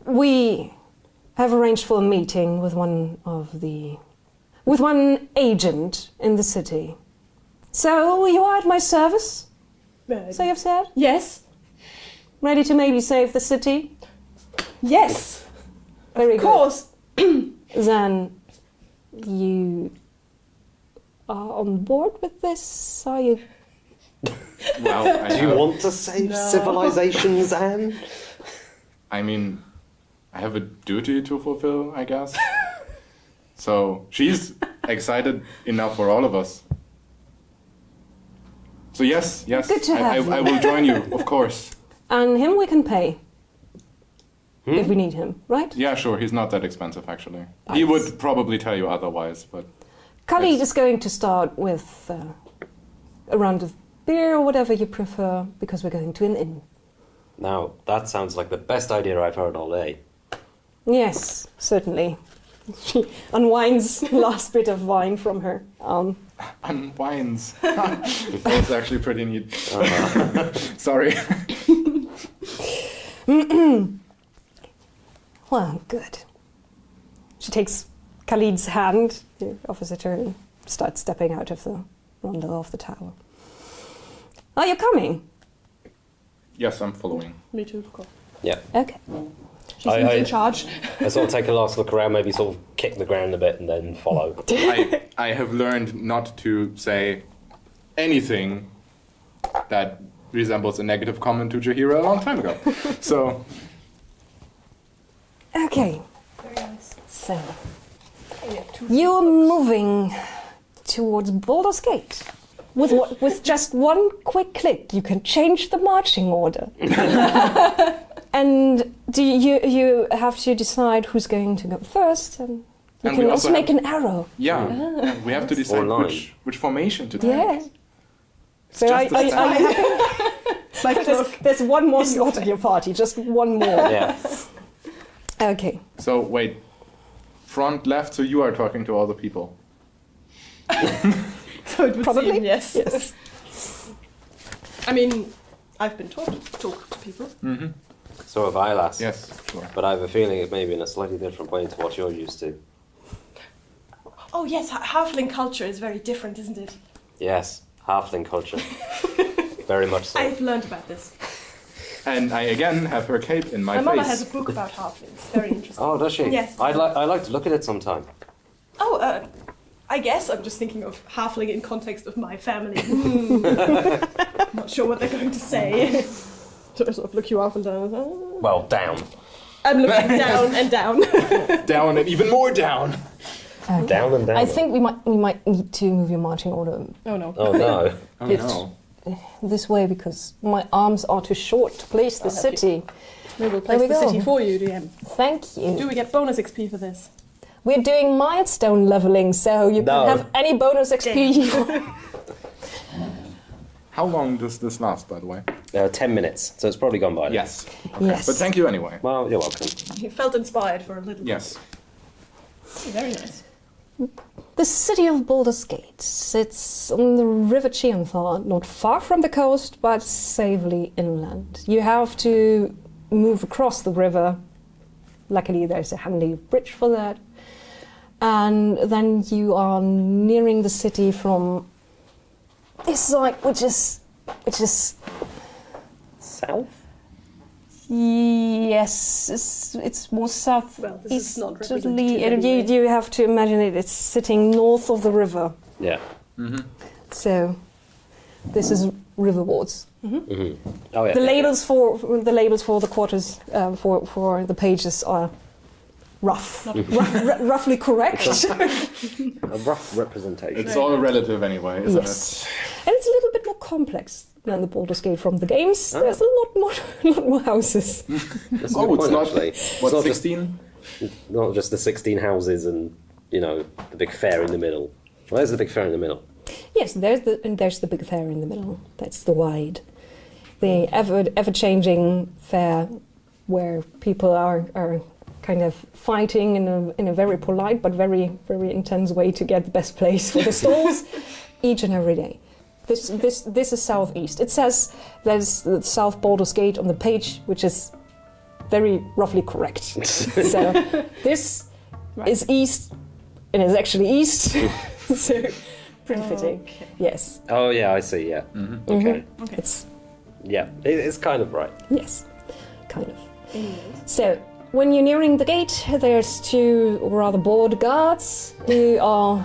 [SPEAKER 1] We have arranged for a meeting with one agent in the city. So you are at my service, so you've said?
[SPEAKER 2] Yes.
[SPEAKER 1] Ready to maybe save the city?
[SPEAKER 2] Yes.
[SPEAKER 1] Very
[SPEAKER 2] Of course.
[SPEAKER 1] Then you are on board with this, are you?
[SPEAKER 4] Well,
[SPEAKER 3] Do you want to save civilization, Zan?
[SPEAKER 4] I mean, I have a duty to fulfill, I guess. So she's excited enough for all of us. So yes,
[SPEAKER 1] Good to have you.
[SPEAKER 4] I will join you, of course.
[SPEAKER 1] And him we can pay. If we need him, right?
[SPEAKER 4] Yeah, sure. He's not that expensive, actually. He would probably tell you otherwise, but
[SPEAKER 1] Khalid is going to start with a round of beer or whatever you prefer, because we're going to an inn.
[SPEAKER 3] Now, that sounds like the best idea I've heard all day.
[SPEAKER 1] Yes, certainly. She unwinds the last bit of wine from her arm.
[SPEAKER 4] unwinds. That's actually pretty neat. Sorry.
[SPEAKER 1] Well, good. She takes Khalid's hand, offers it to her, and starts stepping out of the rondo of the tower. Are you coming?
[SPEAKER 4] Yes, I'm following.
[SPEAKER 2] Me too. Cool.
[SPEAKER 3] Yeah.
[SPEAKER 1] Okay.
[SPEAKER 2] She seems in charge.
[SPEAKER 3] I sort of take a last look around, maybe sort of kick the ground a bit and then follow.
[SPEAKER 4] I have learned not to say anything that resembles a negative comment to Jaheira a long time ago. So,
[SPEAKER 1] Okay,
[SPEAKER 2] Very nice.
[SPEAKER 1] so
[SPEAKER 2] We have two.
[SPEAKER 1] you're moving towards Baldur's Gate. With just one quick click, you can change the marching order. And do you have to decide who's going to go first, and you
[SPEAKER 4] And
[SPEAKER 1] can
[SPEAKER 4] we
[SPEAKER 1] also
[SPEAKER 4] also
[SPEAKER 1] make
[SPEAKER 4] have-
[SPEAKER 1] an arrow.
[SPEAKER 4] yeah, we have to decide
[SPEAKER 3] Or line.
[SPEAKER 4] which formation to take.
[SPEAKER 1] Yeah.
[SPEAKER 4] It's
[SPEAKER 1] So
[SPEAKER 4] just
[SPEAKER 1] are
[SPEAKER 4] a
[SPEAKER 1] you
[SPEAKER 4] standard-
[SPEAKER 1] happy?
[SPEAKER 2] Like,
[SPEAKER 1] There's one more slot in your party, just one more.
[SPEAKER 3] Yeah.
[SPEAKER 1] Okay.
[SPEAKER 4] So, wait. Front left, so you are talking to all the people.
[SPEAKER 2] so it would
[SPEAKER 1] Probably.
[SPEAKER 2] seem, yes.
[SPEAKER 1] Yes.
[SPEAKER 2] I mean, I've been taught to talk to people.
[SPEAKER 4] Mm-hmm.
[SPEAKER 3] So have I, lass.
[SPEAKER 4] Yes, sure.
[SPEAKER 3] But I have a feeling it may be in a slightly different way to what you're used to.
[SPEAKER 2] Oh yes, halfling culture is very different, isn't it?
[SPEAKER 3] Yes, halfling culture. Very much so.
[SPEAKER 2] I've learned about this.
[SPEAKER 4] And I again have her cape in my
[SPEAKER 2] My
[SPEAKER 4] face.
[SPEAKER 2] mother has a book about halflings. Very interesting.
[SPEAKER 3] Oh, does she?
[SPEAKER 2] Yes.
[SPEAKER 3] I'd like to look at it sometime.
[SPEAKER 2] Oh, I guess I'm just thinking of halfling in context of my family. Not sure what they're going to say. So I sort of look you up and down.
[SPEAKER 3] Well, down.
[SPEAKER 2] I'm looking down and down.
[SPEAKER 4] Down and even more down.
[SPEAKER 3] Down and down.
[SPEAKER 1] I think we might need to move your marching order
[SPEAKER 2] Oh no.
[SPEAKER 3] Oh no.
[SPEAKER 4] Oh
[SPEAKER 1] It's-
[SPEAKER 4] no.
[SPEAKER 1] this way because my arms are too short to place the
[SPEAKER 2] I'll help you.
[SPEAKER 1] city.
[SPEAKER 2] We will place
[SPEAKER 1] There we
[SPEAKER 2] the
[SPEAKER 1] go.
[SPEAKER 2] city for you, DM.
[SPEAKER 1] Thank you.
[SPEAKER 2] Do we get bonus XP for this?
[SPEAKER 1] We're doing milestone leveling, so you
[SPEAKER 3] No.
[SPEAKER 1] can have any bonus XP.
[SPEAKER 4] How long does this last, by the way?
[SPEAKER 3] 10 minutes, so it's probably gone by now.
[SPEAKER 4] Yes. Okay.
[SPEAKER 1] Yes.
[SPEAKER 4] But thank you anyway.
[SPEAKER 3] Well, you're welcome.
[SPEAKER 2] He felt inspired for a little
[SPEAKER 4] Yes.
[SPEAKER 2] bit. Very nice.
[SPEAKER 1] The city of Baldur's Gate sits on the River Chianthar, not far from the coast, but safely inland. You have to move across the river. Luckily, there's a handy bridge for that. And then you are nearing the city from this side, which is
[SPEAKER 3] South?
[SPEAKER 1] yes, it's more south.
[SPEAKER 2] Well, this is not representative
[SPEAKER 1] easterly.
[SPEAKER 2] anyway.
[SPEAKER 1] You have to imagine it. It's sitting north of the river.
[SPEAKER 3] Yeah.
[SPEAKER 1] So this is riverwards.
[SPEAKER 3] Oh yeah.
[SPEAKER 1] The labels for the quarters for the pages are roughly correct.
[SPEAKER 3] A rough representation.
[SPEAKER 4] It's all relative anyway, isn't
[SPEAKER 1] Yes. And it's a little bit more complex than the Baldur's Gate from the games. There's a lot more houses.
[SPEAKER 3] That's a
[SPEAKER 4] Oh,
[SPEAKER 3] good
[SPEAKER 4] it's
[SPEAKER 3] point,
[SPEAKER 4] not.
[SPEAKER 3] actually.
[SPEAKER 4] What,
[SPEAKER 3] It's not just,
[SPEAKER 4] 16?
[SPEAKER 3] not just the 16 houses and, the big fair in the middle. Well, there's the big fair in the middle.
[SPEAKER 1] Yes, there's the big fair in the middle. That's the wide. The ever changing fair where people are kind of fighting in a very polite but very very intense way to get the best place for the stalls each and every day. This is southeast. It says there's the South Baldur's Gate on the page, which is very roughly correct. So this is east, and it's actually east. So pretty fitting.
[SPEAKER 2] Okay.
[SPEAKER 1] Yes.
[SPEAKER 3] Oh yeah, I see. Yeah. Okay.
[SPEAKER 1] It's
[SPEAKER 3] Yeah, it's kind of right.
[SPEAKER 1] yes, kind of.
[SPEAKER 2] Anyways.
[SPEAKER 1] So when you're nearing the gate, there's two rather bored guards who are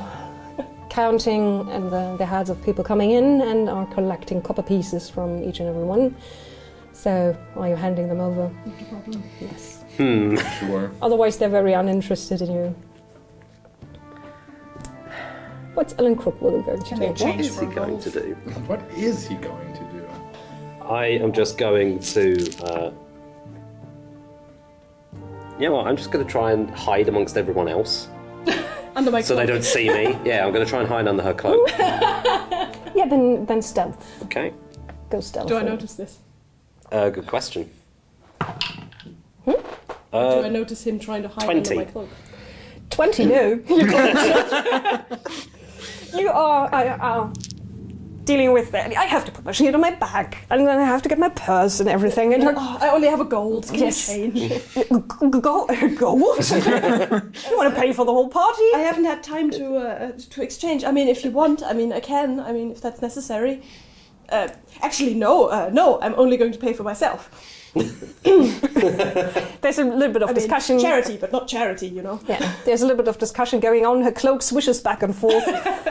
[SPEAKER 1] counting and the heads of people coming in and are collecting copper pieces from each and every one. So are you handing them over?
[SPEAKER 2] Not a problem.
[SPEAKER 1] Yes.
[SPEAKER 4] Sure.
[SPEAKER 1] Otherwise, they're very uninterested in you. What's Ellen Crookwell going to
[SPEAKER 2] Can
[SPEAKER 1] do?
[SPEAKER 2] they
[SPEAKER 3] What
[SPEAKER 2] change
[SPEAKER 3] is he
[SPEAKER 2] for
[SPEAKER 3] going
[SPEAKER 2] gold?
[SPEAKER 3] to do?
[SPEAKER 4] What is he going to do?
[SPEAKER 3] I am just going to. I'm just going to try and hide amongst everyone else,
[SPEAKER 2] Under my
[SPEAKER 3] so they
[SPEAKER 2] cloak.
[SPEAKER 3] don't see me. Yeah, I'm going to try and hide under her cloak.
[SPEAKER 1] Yeah, then stealth.
[SPEAKER 3] Okay.
[SPEAKER 1] Go stealth.
[SPEAKER 2] Do I notice this?
[SPEAKER 3] Good question.
[SPEAKER 2] Do I notice him trying to hide
[SPEAKER 3] 20.
[SPEAKER 2] under my cloak?
[SPEAKER 1] 20, no. You can't. You are dealing with that. I have to put my shield on my back, and then I have to get my purse and everything. And
[SPEAKER 2] Oh, I only have a gold. Can
[SPEAKER 1] Yes.
[SPEAKER 2] you change?
[SPEAKER 1] gold? You want to pay for the whole party?
[SPEAKER 2] I haven't had time to exchange. I mean, if you want, I can. I mean, if that's necessary. Actually, no. I'm only going to pay for myself.
[SPEAKER 1] There's a little bit of discussion.
[SPEAKER 2] Charity, but not charity, you know.
[SPEAKER 1] Yeah, there's a little bit of discussion going on. Her cloak swishes back and forth,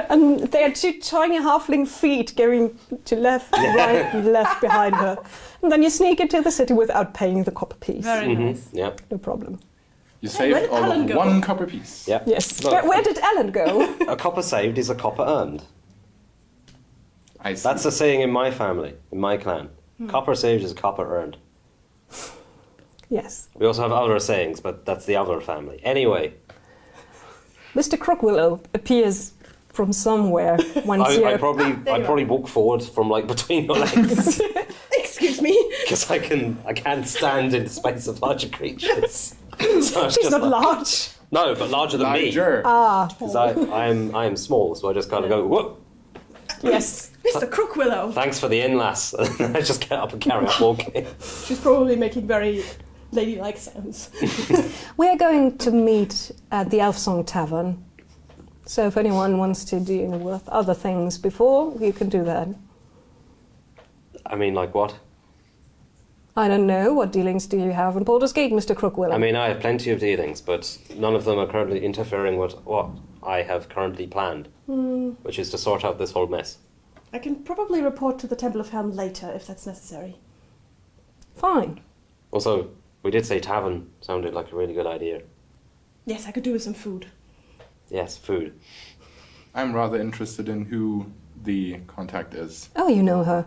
[SPEAKER 1] and there are two tiny halfling feet going to left, right, and left behind her. And then you sneak into the city without paying the copper piece.
[SPEAKER 2] Very nice.
[SPEAKER 3] Yeah.
[SPEAKER 1] No problem.
[SPEAKER 4] You
[SPEAKER 2] where
[SPEAKER 4] saved
[SPEAKER 2] did
[SPEAKER 4] all
[SPEAKER 2] Alan
[SPEAKER 4] of
[SPEAKER 2] go?
[SPEAKER 4] 1 copper piece.
[SPEAKER 3] Yeah.
[SPEAKER 1] Yes.
[SPEAKER 3] Look,
[SPEAKER 1] Where did Ellen go?
[SPEAKER 3] a copper saved is a copper earned.
[SPEAKER 4] I see.
[SPEAKER 3] That's a saying in my family, in my clan. Copper saved is a copper earned.
[SPEAKER 1] Yes.
[SPEAKER 3] We also have other sayings, but that's the other family. Anyway,
[SPEAKER 1] Mr. Crookwillow appears from somewhere once
[SPEAKER 3] I
[SPEAKER 1] you're...
[SPEAKER 3] probably walk forward from like between your legs
[SPEAKER 2] Excuse me.
[SPEAKER 3] because I can't stand in the space of larger creatures. So
[SPEAKER 1] She's not large.
[SPEAKER 3] No, but larger than me.
[SPEAKER 4] Larger.
[SPEAKER 3] Because I am small, so I just kind of go, whoop.
[SPEAKER 1] Yes.
[SPEAKER 2] Mr. Crookwillow.
[SPEAKER 3] Thanks for the in, lass. And I just get up and carry on walking.
[SPEAKER 2] She's probably making very ladylike sounds.
[SPEAKER 1] We are going to meet at the Elfsong Tavern. So if anyone wants to deal with other things before, you can do that.
[SPEAKER 3] I mean, like what?
[SPEAKER 1] I don't know. What dealings do you have in Baldur's Gate, Mr. Crookwillow?
[SPEAKER 3] I mean, I have plenty of dealings, but none of them are currently interfering with what I have currently planned, which is to sort out this whole mess.
[SPEAKER 2] I can probably report to the Temple of Helm later if that's necessary.
[SPEAKER 1] Fine.
[SPEAKER 3] Also, we did say tavern sounded like a really good idea.
[SPEAKER 2] Yes, I could do with some food.
[SPEAKER 3] Yes, food.
[SPEAKER 4] I'm rather interested in who the contact is.
[SPEAKER 1] Oh, you know her.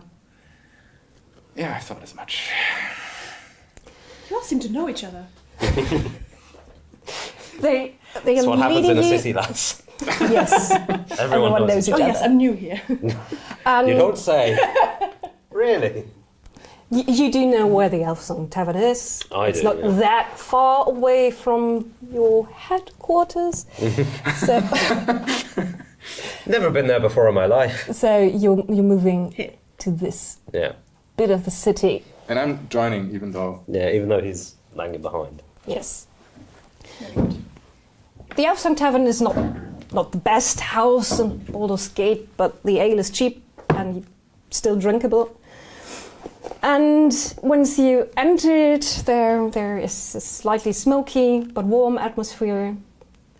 [SPEAKER 4] Yeah, I thought as much.
[SPEAKER 2] You all seem to know each other.
[SPEAKER 1] They
[SPEAKER 3] That's
[SPEAKER 1] are
[SPEAKER 3] what happens
[SPEAKER 1] leading
[SPEAKER 3] in a
[SPEAKER 1] you.
[SPEAKER 3] city, lads.
[SPEAKER 1] Yes.
[SPEAKER 3] Everyone knows
[SPEAKER 1] each
[SPEAKER 2] Oh
[SPEAKER 1] other.
[SPEAKER 2] yes, I'm new here.
[SPEAKER 1] And
[SPEAKER 3] You don't say. Really?
[SPEAKER 1] You do know where the Elfsong Tavern is.
[SPEAKER 3] I
[SPEAKER 1] It's
[SPEAKER 3] do,
[SPEAKER 1] not
[SPEAKER 3] yeah.
[SPEAKER 1] that far away from your headquarters. so,
[SPEAKER 3] Never been there before in my life.
[SPEAKER 1] so you're moving
[SPEAKER 2] Here.
[SPEAKER 1] to this
[SPEAKER 3] Yeah.
[SPEAKER 1] bit of the city.
[SPEAKER 4] And I'm joining, even though...
[SPEAKER 3] Yeah, even though he's lagging behind.
[SPEAKER 1] Yes. The Elfsong Tavern is not the best house in Baldur's Gate, but the ale is cheap and still drinkable. And once you enter it, there is a slightly smoky but warm atmosphere,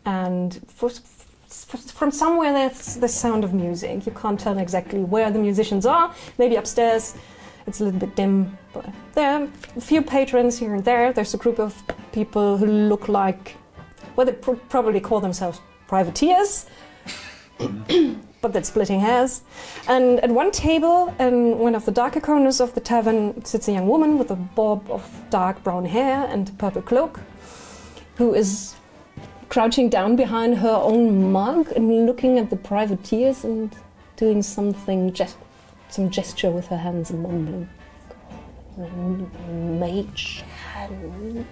[SPEAKER 1] and from somewhere there's the sound of music. You can't tell exactly where the musicians are. Maybe upstairs, it's a little bit dim, but there are a few patrons here and there. There's a group of people who look like, well, they probably call themselves privateers. But that's splitting hairs. And at one table, in one of the darker corners of the tavern, sits a young woman with a bob of dark brown hair and a purple cloak, who is crouching down behind her own mug and looking at the privateers and doing something, some gesture with her hands and mumbling. Mage hand.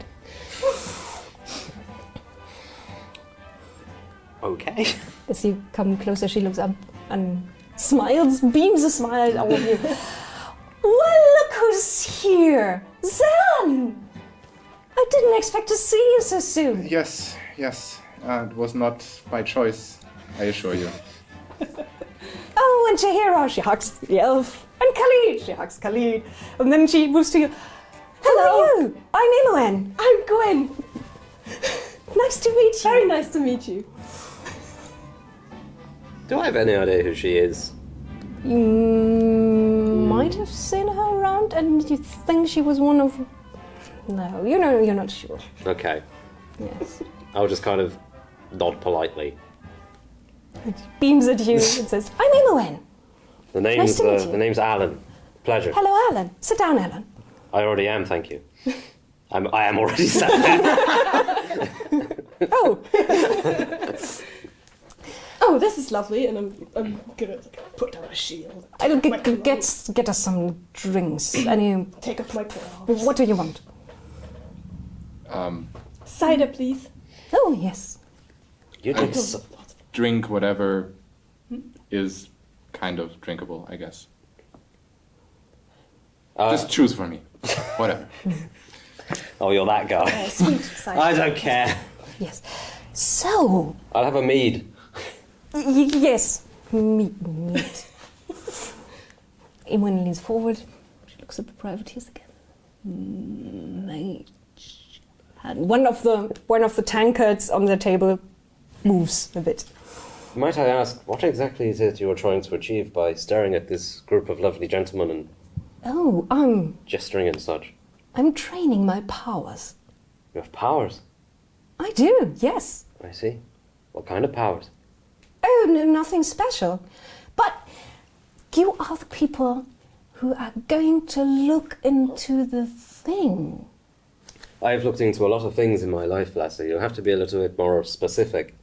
[SPEAKER 3] Okay.
[SPEAKER 1] As you come closer, she looks up and smiles, beams a smile at all of you. Well, look who's here! Zan! I didn't expect to see you so soon.
[SPEAKER 4] Yes. It was not by choice, I assure you.
[SPEAKER 1] Oh, and Jahira, she hugs the elf. And Khalid, she hugs Khalid. And then she moves to you. Hello, I'm Imoen.
[SPEAKER 2] I'm Gwen.
[SPEAKER 1] Nice to meet you.
[SPEAKER 2] Very nice to meet you.
[SPEAKER 3] Do I have any idea who she is?
[SPEAKER 1] You might have seen her around, and you think she was one of... No, you're not sure.
[SPEAKER 3] Okay.
[SPEAKER 1] Yes.
[SPEAKER 3] I'll just kind of nod politely.
[SPEAKER 1] Beams at you and says, I'm Imoen.
[SPEAKER 3] The name's
[SPEAKER 1] to meet you.
[SPEAKER 3] the name's Alan. Pleasure.
[SPEAKER 1] Hello, Alan. Sit down, Alan.
[SPEAKER 3] I already am, thank you. I am already sat there.
[SPEAKER 1] Oh,
[SPEAKER 2] Oh, this is lovely, and I'm gonna put down a shield.
[SPEAKER 1] I'll
[SPEAKER 2] My clothes.
[SPEAKER 1] get us some drinks. Any...
[SPEAKER 2] Take off my clothes.
[SPEAKER 1] What do you want?
[SPEAKER 2] Cider, please.
[SPEAKER 1] Oh, yes.
[SPEAKER 3] You did so-
[SPEAKER 4] Drink whatever is kind of drinkable, I guess. Just choose for me. Whatever.
[SPEAKER 3] Oh, you're that guy.
[SPEAKER 2] Sweet cider.
[SPEAKER 3] I don't care.
[SPEAKER 1] Yes. So,
[SPEAKER 3] I'll have a mead.
[SPEAKER 1] yes. Meat. Imoen leans forward. She looks at the privateers again. Mage. And one of the tankards on the table moves a bit.
[SPEAKER 3] Might I ask, what exactly is it you're trying to achieve by staring at this group of lovely gentlemen and
[SPEAKER 1] Oh,
[SPEAKER 3] gesturing and such?
[SPEAKER 1] I'm training my powers.
[SPEAKER 3] You have powers.
[SPEAKER 1] I do, yes.
[SPEAKER 3] I see. What kind of powers?
[SPEAKER 1] Oh, no, nothing special. But you are the people who are going to look into the thing.
[SPEAKER 3] I've looked into a lot of things in my life, Lassie. You'll have to be a little bit more specific.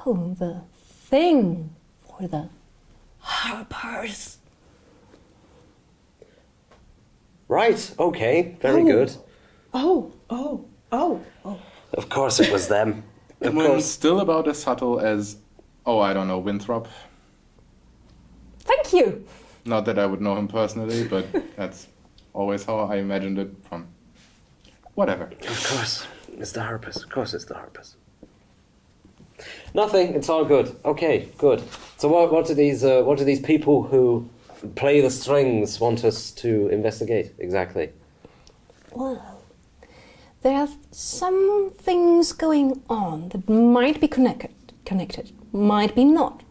[SPEAKER 1] Oh, the thing for the harpers.
[SPEAKER 3] Right, okay, very
[SPEAKER 2] Oh.
[SPEAKER 3] good.
[SPEAKER 2] Oh.
[SPEAKER 3] Of course it was them. Of
[SPEAKER 4] Well,
[SPEAKER 3] course.
[SPEAKER 4] still about as subtle as, I don't know, Winthrop.
[SPEAKER 1] Thank you.
[SPEAKER 4] Not that I would know him personally, but that's always how I imagined it from. Whatever.
[SPEAKER 3] Of course, it's the harpers. Of course it's the harpers. Nothing. It's all good. Okay, good. So what do these people who play the strings want us to investigate exactly?
[SPEAKER 1] Well, there are some things going on that might be connected, might be not.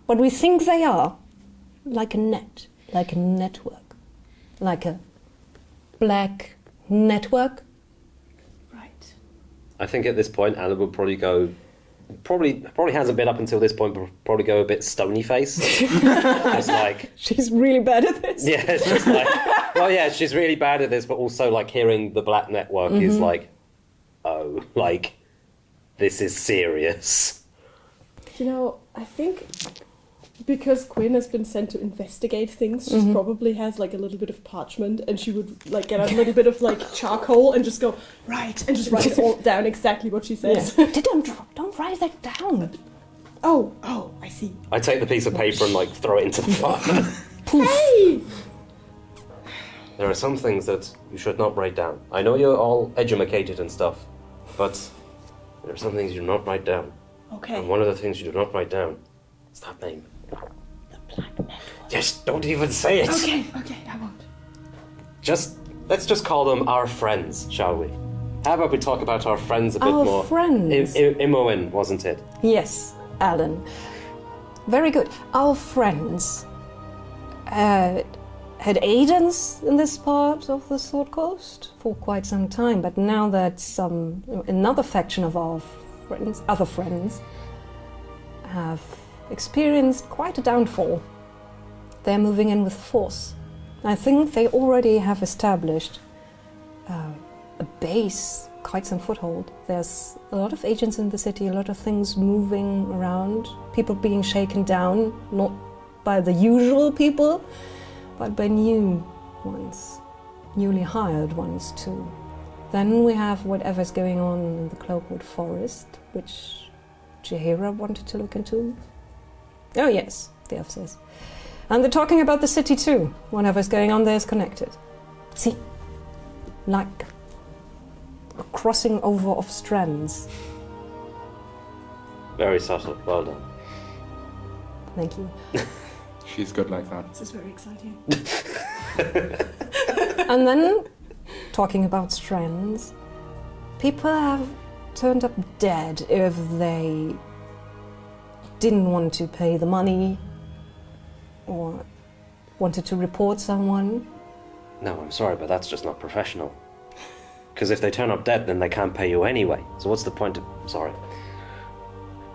[SPEAKER 1] But we think they are, like a net, like a network, like a black network.
[SPEAKER 2] Right.
[SPEAKER 3] I think at this point, Alan would probably go. Probably hasn't been up until this point, but probably go a bit stony faced. Just like
[SPEAKER 1] She's really bad at this.
[SPEAKER 3] yeah, it's just like well, yeah, she's really bad at this, but also like hearing the black network is like, oh, like this is serious.
[SPEAKER 2] You know, I think because Quinn has been sent to investigate things, she probably has like a little bit of parchment, and she would like get a little bit of like charcoal and just go right and just write it all down exactly what she says.
[SPEAKER 1] Yeah. Don't write that down.
[SPEAKER 2] Oh, I see.
[SPEAKER 3] I take the piece of paper and like throw it into the fire.
[SPEAKER 2] Hey!
[SPEAKER 3] There are some things that you should not write down. I know you're all educated and stuff, but there are some things you do not write down.
[SPEAKER 2] Okay.
[SPEAKER 3] And one of the things you do not write down is that name.
[SPEAKER 2] The Black Network.
[SPEAKER 3] Yes, don't even say it.
[SPEAKER 2] Okay, I won't.
[SPEAKER 3] Let's just call them our friends, shall we? How about we talk about our friends a bit
[SPEAKER 1] Our
[SPEAKER 3] more?
[SPEAKER 1] friends?
[SPEAKER 3] Imoen, wasn't it?
[SPEAKER 1] Yes, Alan. Very good. Our friends had agents in this part of the Sword Coast for quite some time, but now that another faction of our other friends, have experienced quite a downfall. They're moving in with force. I think they already have established a base, quite some foothold. There's a lot of agents in the city, a lot of things moving around, people being shaken down, not by the usual people, but by new ones, newly hired ones too. Then we have whatever's going on in the Cloakwood Forest, which Jaheira wanted to look into. Oh yes, the elf says. And they're talking about the city too. Whatever's going on there is connected. See? Like a crossing over of strands.
[SPEAKER 3] Very subtle. Well done.
[SPEAKER 1] Thank you.
[SPEAKER 4] She's good like that.
[SPEAKER 2] This is very exciting.
[SPEAKER 1] And then, talking about strands, people have turned up dead if they didn't want to pay the money or wanted to report someone.
[SPEAKER 3] No, I'm sorry, but that's just not professional. Because if they turn up dead, then they can't pay you anyway. So what's the point of... Sorry.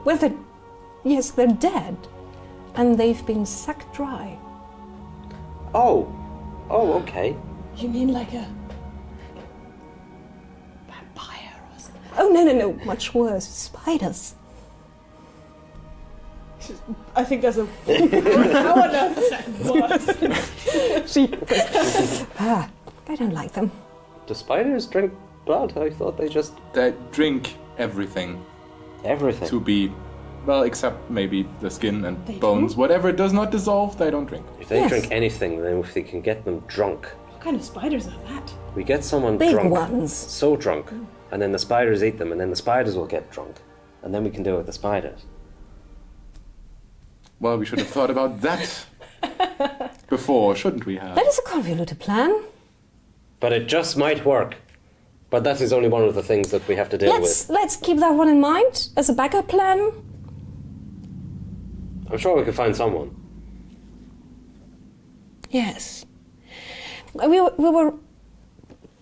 [SPEAKER 1] Well, yes, they're dead. And they've been sucked dry.
[SPEAKER 3] Oh, okay.
[SPEAKER 2] You mean like a vampire or something?
[SPEAKER 1] Oh, no, much worse. Spiders.
[SPEAKER 2] I think there's a... How on earth is that worse?
[SPEAKER 1] I don't like them.
[SPEAKER 3] Do spiders drink blood? I thought they just...
[SPEAKER 4] They drink everything
[SPEAKER 3] Everything.
[SPEAKER 4] to be, well, except maybe the skin and
[SPEAKER 2] They
[SPEAKER 4] bones.
[SPEAKER 2] do?
[SPEAKER 4] Whatever does not dissolve, they don't drink.
[SPEAKER 3] If they
[SPEAKER 1] Yes.
[SPEAKER 3] drink anything, then if they can get them drunk.
[SPEAKER 2] What kind of spiders are that?
[SPEAKER 3] We get someone
[SPEAKER 1] Big
[SPEAKER 3] drunk.
[SPEAKER 1] ones.
[SPEAKER 3] So drunk. And then the spiders eat them, and then the spiders will get drunk. And then we can do it with the spiders.
[SPEAKER 4] Well, we should have thought about that before, shouldn't we have?
[SPEAKER 1] That is a convoluted plan.
[SPEAKER 3] But it just might work. But that is only one of the things that we have to deal with.
[SPEAKER 1] Let's keep that one in mind as a backup plan.
[SPEAKER 3] I'm sure we can find someone.
[SPEAKER 1] Yes.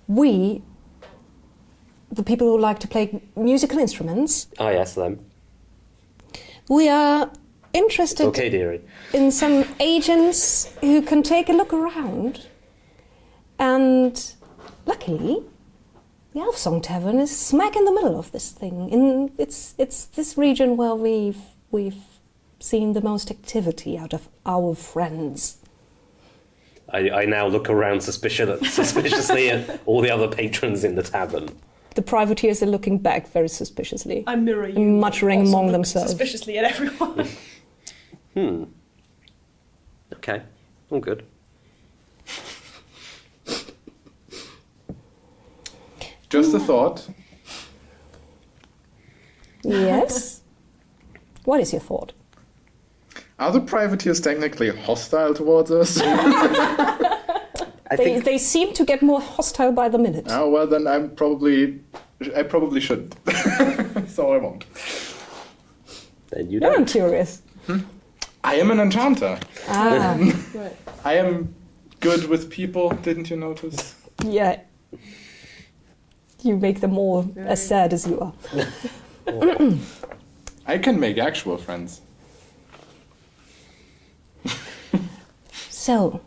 [SPEAKER 1] We, the people who like to play musical instruments,
[SPEAKER 3] Ah, yes, them.
[SPEAKER 1] we are interested
[SPEAKER 3] Okay, dearie.
[SPEAKER 1] in some agents who can take a look around. And luckily, the Elfsong Tavern is smack in the middle of this thing. It's this region where we've seen the most activity out of our friends.
[SPEAKER 3] I now look around suspiciously at all the other patrons in the tavern.
[SPEAKER 1] The privateers are looking back very suspiciously.
[SPEAKER 2] I mirror you.
[SPEAKER 1] And muttering
[SPEAKER 2] also
[SPEAKER 1] among
[SPEAKER 2] look
[SPEAKER 1] themselves.
[SPEAKER 2] Suspiciously at everyone.
[SPEAKER 3] Okay, all good.
[SPEAKER 4] Just a thought.
[SPEAKER 1] Yes? What is your thought?
[SPEAKER 4] Are the privateers technically hostile towards us?
[SPEAKER 1] They seem to get more hostile by the minute.
[SPEAKER 4] Oh, well, then I probably shouldn't. So I won't.
[SPEAKER 3] Then you
[SPEAKER 1] Now I'm
[SPEAKER 3] don't.
[SPEAKER 1] curious.
[SPEAKER 4] I am an enchanter.
[SPEAKER 1] Ah,
[SPEAKER 2] Right.
[SPEAKER 4] I am good with people, didn't you notice?
[SPEAKER 1] yeah. You make them all as sad as you are.
[SPEAKER 4] I can make actual friends.
[SPEAKER 1] So,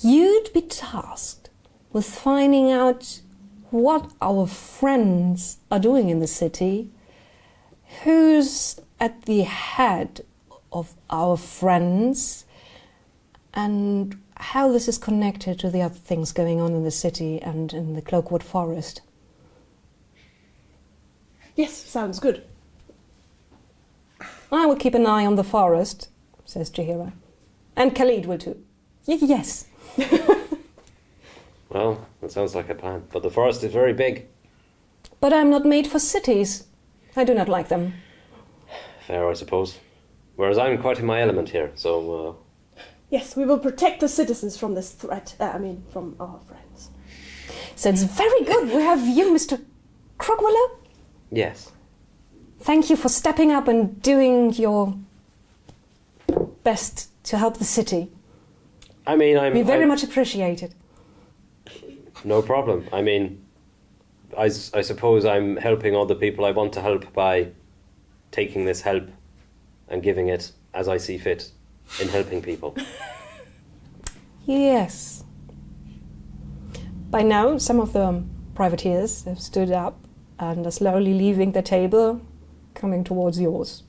[SPEAKER 1] you'd be tasked with finding out what our friends are doing in the city, who's at the head of our friends, and how this is connected to the other things going on in the city and in the Cloakwood Forest.
[SPEAKER 2] Yes, sounds good.
[SPEAKER 1] I will keep an eye on the forest, says Jahira. And Khalid will too. Yes.
[SPEAKER 3] Well, that sounds like a plan. But the forest is very big.
[SPEAKER 1] But I'm not made for cities. I do not like them.
[SPEAKER 3] Fair, I suppose. Whereas I'm quite in my element here, so...
[SPEAKER 2] Yes, we will protect the citizens from this threat. From our friends.
[SPEAKER 1] So it's very good we have you, Mr. Crockwillow.
[SPEAKER 3] Yes.
[SPEAKER 1] Thank you for stepping up and doing your best to help the city.
[SPEAKER 3] I mean,
[SPEAKER 1] We very much appreciate it.
[SPEAKER 3] No problem. I mean, I suppose I'm helping all the people I want to help by taking this help and giving it as I see fit in helping people.
[SPEAKER 1] Yes. By now, some of the privateers have stood up and are slowly leaving the table, coming towards yours.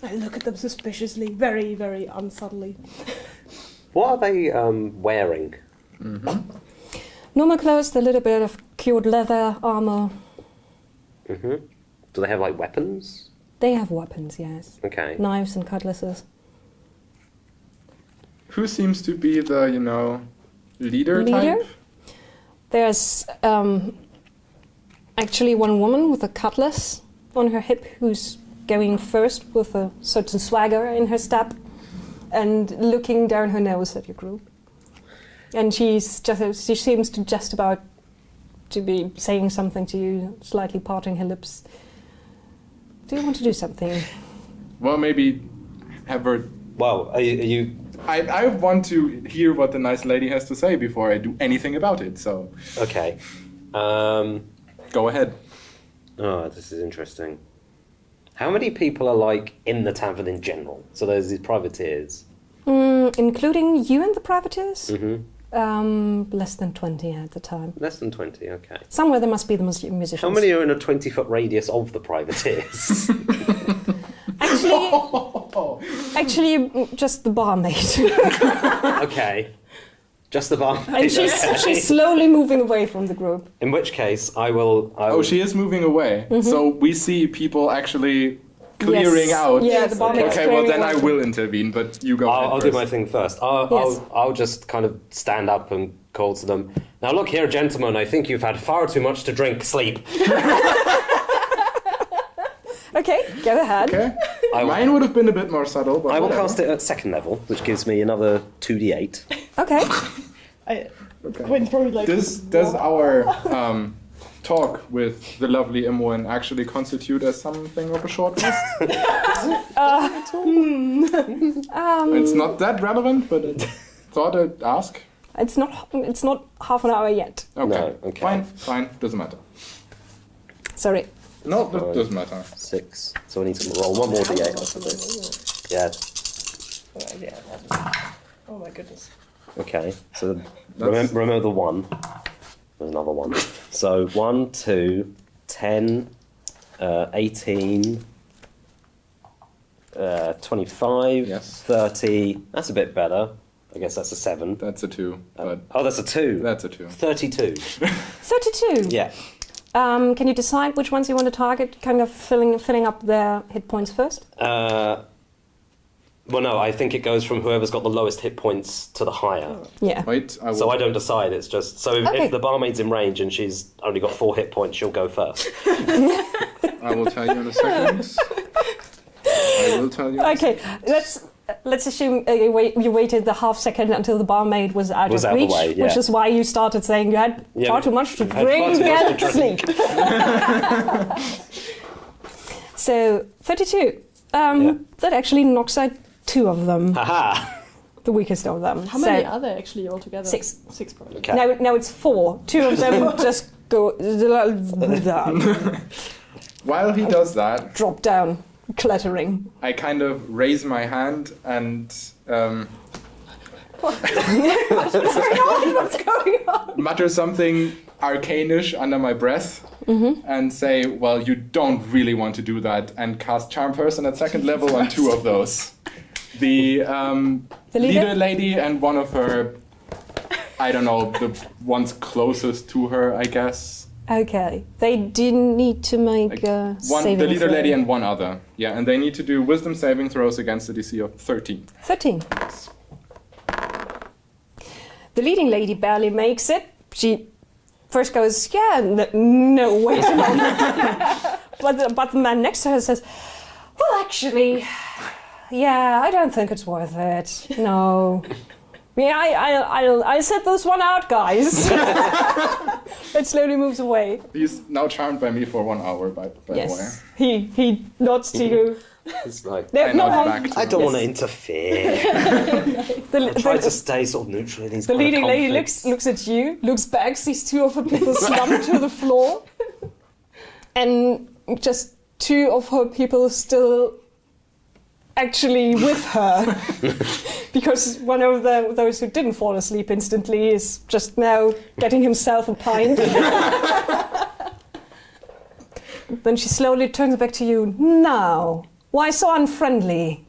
[SPEAKER 2] I look at them suspiciously, very, very unsubtly.
[SPEAKER 3] What are they wearing?
[SPEAKER 1] Normal clothes, a little bit of cured leather, armor.
[SPEAKER 3] Hmm. Do they have, like, weapons?
[SPEAKER 1] They have weapons, yes.
[SPEAKER 3] Okay.
[SPEAKER 1] Knives and cutlasses.
[SPEAKER 4] Who seems to be the, leader
[SPEAKER 1] Leader?
[SPEAKER 4] type?
[SPEAKER 1] There's actually one woman with a cutlass on her hip who's going first with a certain swagger in her step and looking down her nose at your group. And she seems to just about to be saying something to you, slightly parting her lips. Do you want to do something?
[SPEAKER 4] Well, maybe have her...
[SPEAKER 3] Well, are you...
[SPEAKER 4] I want to hear what the nice lady has to say before I do anything about it, so...
[SPEAKER 3] Okay.
[SPEAKER 4] Go ahead.
[SPEAKER 3] Oh, this is interesting. How many people are, like, in the tavern in general? So there's these privateers.
[SPEAKER 1] Including you and the privateers?
[SPEAKER 3] Mm-hmm.
[SPEAKER 1] Less than 20 at the time.
[SPEAKER 3] Less than 20, okay.
[SPEAKER 1] Somewhere there must be the musicians.
[SPEAKER 3] How many are in a 20-foot radius of the privateers?
[SPEAKER 1] Actually, just the barmaid.
[SPEAKER 3] Okay. Just the barmaid.
[SPEAKER 1] And she's slowly moving away from the group.
[SPEAKER 3] In which case, I will...
[SPEAKER 4] Oh, she is moving away. So we see people actually clearing
[SPEAKER 1] Yes.
[SPEAKER 4] out.
[SPEAKER 1] Yeah, the barmaid is
[SPEAKER 4] Okay, well
[SPEAKER 1] clearing
[SPEAKER 4] then I
[SPEAKER 1] out.
[SPEAKER 4] will intervene, but you go ahead
[SPEAKER 3] I'll do
[SPEAKER 4] first.
[SPEAKER 3] my thing first.
[SPEAKER 1] Yes.
[SPEAKER 3] I'll just kind of stand up and call to them. Now look here, gentlemen, I think you've had far too much to drink. Sleep.
[SPEAKER 1] Okay, go ahead.
[SPEAKER 4] Okay.
[SPEAKER 3] I will-
[SPEAKER 4] Mine would have been a bit more subtle, but
[SPEAKER 3] I will
[SPEAKER 4] whatever.
[SPEAKER 3] cast it at second level, which gives me another 2d8.
[SPEAKER 1] Okay.
[SPEAKER 2] Quinn's probably like...
[SPEAKER 4] Does our talk with the lovely Imoen actually constitute as something of a short rest? It's not that relevant, but I thought I'd ask.
[SPEAKER 1] It's not half an hour yet.
[SPEAKER 4] Okay.
[SPEAKER 3] No, okay.
[SPEAKER 4] Fine, doesn't matter.
[SPEAKER 1] Sorry.
[SPEAKER 4] No, that doesn't matter.
[SPEAKER 3] 6. So I need to roll one more d8 after this. Yeah.
[SPEAKER 2] Oh my goodness.
[SPEAKER 3] Okay. So remember the 1. There's another 1. So 1, 2, 10, 18, 25,
[SPEAKER 4] Yes.
[SPEAKER 3] 30. That's a bit better. I guess that's a 7.
[SPEAKER 4] That's a 2, but
[SPEAKER 3] Oh, that's a 2.
[SPEAKER 4] that's a 2.
[SPEAKER 3] 32.
[SPEAKER 1] 32.
[SPEAKER 3] Yeah.
[SPEAKER 1] Can you decide which ones you want to target, kind of filling up their hit points first?
[SPEAKER 3] Well, Well, no, I think it goes from whoever's got the lowest hit points to the higher.
[SPEAKER 1] Yeah.
[SPEAKER 4] Wait, I will.
[SPEAKER 3] So I don't decide, it's just... So
[SPEAKER 1] Okay.
[SPEAKER 3] if the barmaid's in range and she's only got 4 hit points, she'll go first.
[SPEAKER 4] I will tell you in a second. I will tell you.
[SPEAKER 1] Okay, let's assume you waited the half second until the barmaid was out of
[SPEAKER 3] Was out the
[SPEAKER 1] reach,
[SPEAKER 3] way, yeah.
[SPEAKER 1] which is why you started saying you had far too much to
[SPEAKER 3] I had far
[SPEAKER 1] drink
[SPEAKER 3] too much to
[SPEAKER 1] and sleep. So 32. That actually knocks out 2 of them,
[SPEAKER 3] Haha!
[SPEAKER 1] the weakest of them.
[SPEAKER 2] How many are there actually altogether?
[SPEAKER 1] 6.
[SPEAKER 2] 6 probably.
[SPEAKER 3] Okay.
[SPEAKER 1] Now it's 4. 2 of them just go
[SPEAKER 4] While he does that,
[SPEAKER 1] drop down, clattering.
[SPEAKER 4] I kind of raise my hand and
[SPEAKER 1] What's going on?
[SPEAKER 4] mutter something arcanish under my breath and say, well, you don't really want to do that, and cast Charm Person at 2nd level on 2 of those. The leader lady and one of her, I don't know, the ones closest to her, I guess.
[SPEAKER 1] Okay, they didn't need to make
[SPEAKER 4] Like
[SPEAKER 1] a
[SPEAKER 4] one,
[SPEAKER 1] saving
[SPEAKER 4] the leader
[SPEAKER 1] throw.
[SPEAKER 4] lady and one other. Yeah, and they need to do wisdom saving throws against a DC of 13.
[SPEAKER 1] 13. The leading lady barely makes it. She first goes, yeah, no, wait a moment. but the man next to her says, well, actually, yeah, I don't think it's worth it. No. Yeah, I'll set this one out, guys. It slowly moves away.
[SPEAKER 4] He's now charmed by me for 1 hour, by the way.
[SPEAKER 1] Yes. He nods to you.
[SPEAKER 3] It's like,
[SPEAKER 1] No,
[SPEAKER 4] I nod
[SPEAKER 1] no,
[SPEAKER 4] back to
[SPEAKER 3] I
[SPEAKER 4] him.
[SPEAKER 3] don't want to interfere. I try to stay sort of neutral in these
[SPEAKER 1] The
[SPEAKER 3] kind of
[SPEAKER 1] leading lady
[SPEAKER 3] conflicts.
[SPEAKER 1] looks at you, looks back, sees 2 of her people slumped to the floor, and just 2 of her people still actually with her, because one of those who didn't fall asleep instantly is just now getting himself a pint. Then she slowly turns back to you. Now, why so unfriendly?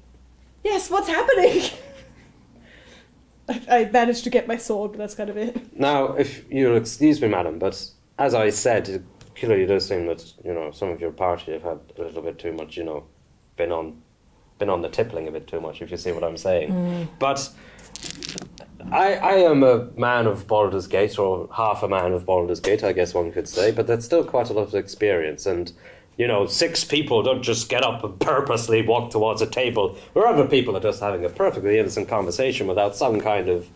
[SPEAKER 2] Yes, what's happening? I managed to get my sword, but that's kind of it.
[SPEAKER 3] Now, if you'll excuse me, madam, but as I said, it clearly does seem that, some of your party have had a little bit too much, been on the tippling a bit too much, if you see what I'm saying. But I am a man of Baldur's Gate, or half a man of Baldur's Gate, I guess one could say, but that's still quite a lot of experience, and 6 people don't just get up and purposely walk towards a table where other people are just having a perfectly innocent conversation without some kind of...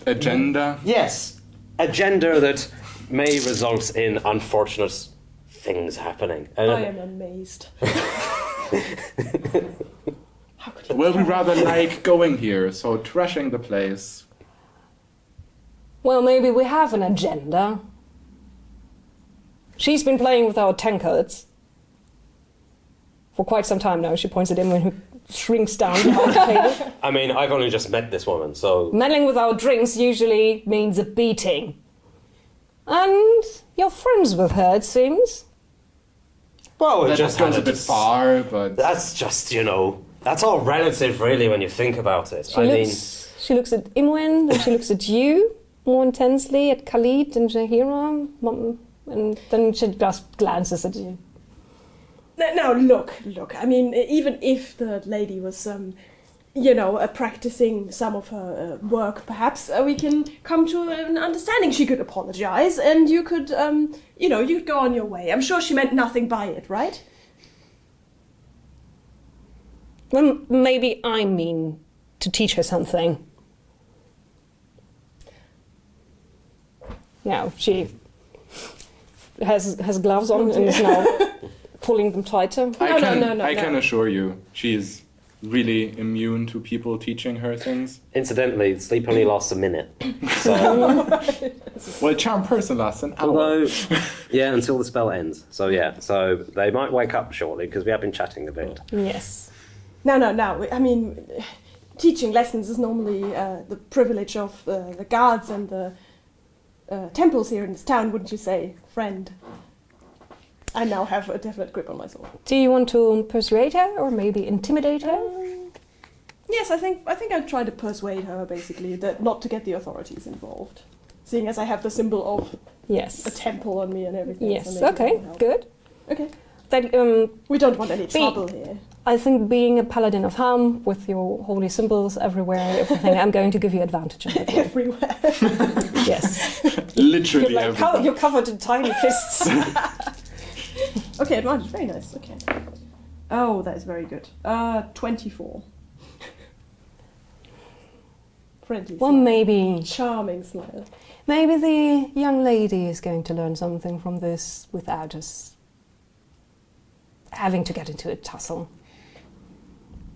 [SPEAKER 4] Agenda.
[SPEAKER 3] Yes, agenda that may result in unfortunate things happening. And
[SPEAKER 2] I am amazed. How could you
[SPEAKER 4] Well, we
[SPEAKER 2] try?
[SPEAKER 4] rather like going here, so trashing the place.
[SPEAKER 1] Well, maybe we have an agenda. She's been playing with our tankards for quite some time now. She points at him when he shrinks down behind the table.
[SPEAKER 3] I mean, I've only just met this woman, so...
[SPEAKER 1] Meddling with our drinks usually means a beating. And you're friends with her, it seems.
[SPEAKER 3] Well, we
[SPEAKER 4] That
[SPEAKER 3] just
[SPEAKER 4] goes
[SPEAKER 3] had
[SPEAKER 4] a bit far, but
[SPEAKER 3] That's just, that's all relative, really, when you think about it.
[SPEAKER 1] She looks at Imwen, and she looks at you more intensely, at Khalid and Jahira, and then she just glances at you.
[SPEAKER 2] Now, look. I mean, even if the lady was, practicing some of her work, perhaps we can come to an understanding. She could apologize, and you could, you could go on your way. I'm sure she meant nothing by it, right?
[SPEAKER 1] Well, maybe I mean to teach her something. Now, she has gloves on and is now pulling them tighter.
[SPEAKER 4] I
[SPEAKER 2] No.
[SPEAKER 4] can assure you, she is really immune to people teaching her things.
[SPEAKER 3] Incidentally, sleep only lasts a minute. So,
[SPEAKER 4] Well, charm person lasts an hour.
[SPEAKER 3] although, yeah, until the spell ends. So, yeah, so they might wake up shortly, because we have been chatting a bit.
[SPEAKER 1] Yes.
[SPEAKER 2] No. I mean, teaching lessons is normally the privilege of the guards and the temples here in this town, wouldn't you say, friend? I now have a definite grip on my sword.
[SPEAKER 1] Do you want to persuade her or maybe intimidate her?
[SPEAKER 2] Yes, I think I'd try to persuade her, basically, that not to get the authorities involved. Seeing as I have the symbol of a
[SPEAKER 1] Yes.
[SPEAKER 2] temple on me and everything. so
[SPEAKER 1] Yes.
[SPEAKER 2] maybe that
[SPEAKER 1] Okay.
[SPEAKER 2] will help.
[SPEAKER 1] Good.
[SPEAKER 2] Okay.
[SPEAKER 1] that
[SPEAKER 2] We don't want any trouble here.
[SPEAKER 1] I think being a paladin of harm with your holy symbols everywhere, everything, I'm going to give you advantage on that.
[SPEAKER 2] Everywhere.
[SPEAKER 1] Yes.
[SPEAKER 4] Literally
[SPEAKER 1] You're,
[SPEAKER 4] everything.
[SPEAKER 1] you're covered in tiny fists.
[SPEAKER 2] Okay, advantage. Very nice. Okay. Oh, that is very good. 24. Friendly.
[SPEAKER 1] Well,
[SPEAKER 2] smile.
[SPEAKER 1] maybe
[SPEAKER 2] Charming smile.
[SPEAKER 1] maybe the young lady is going to learn something from this without us having to get into a tussle.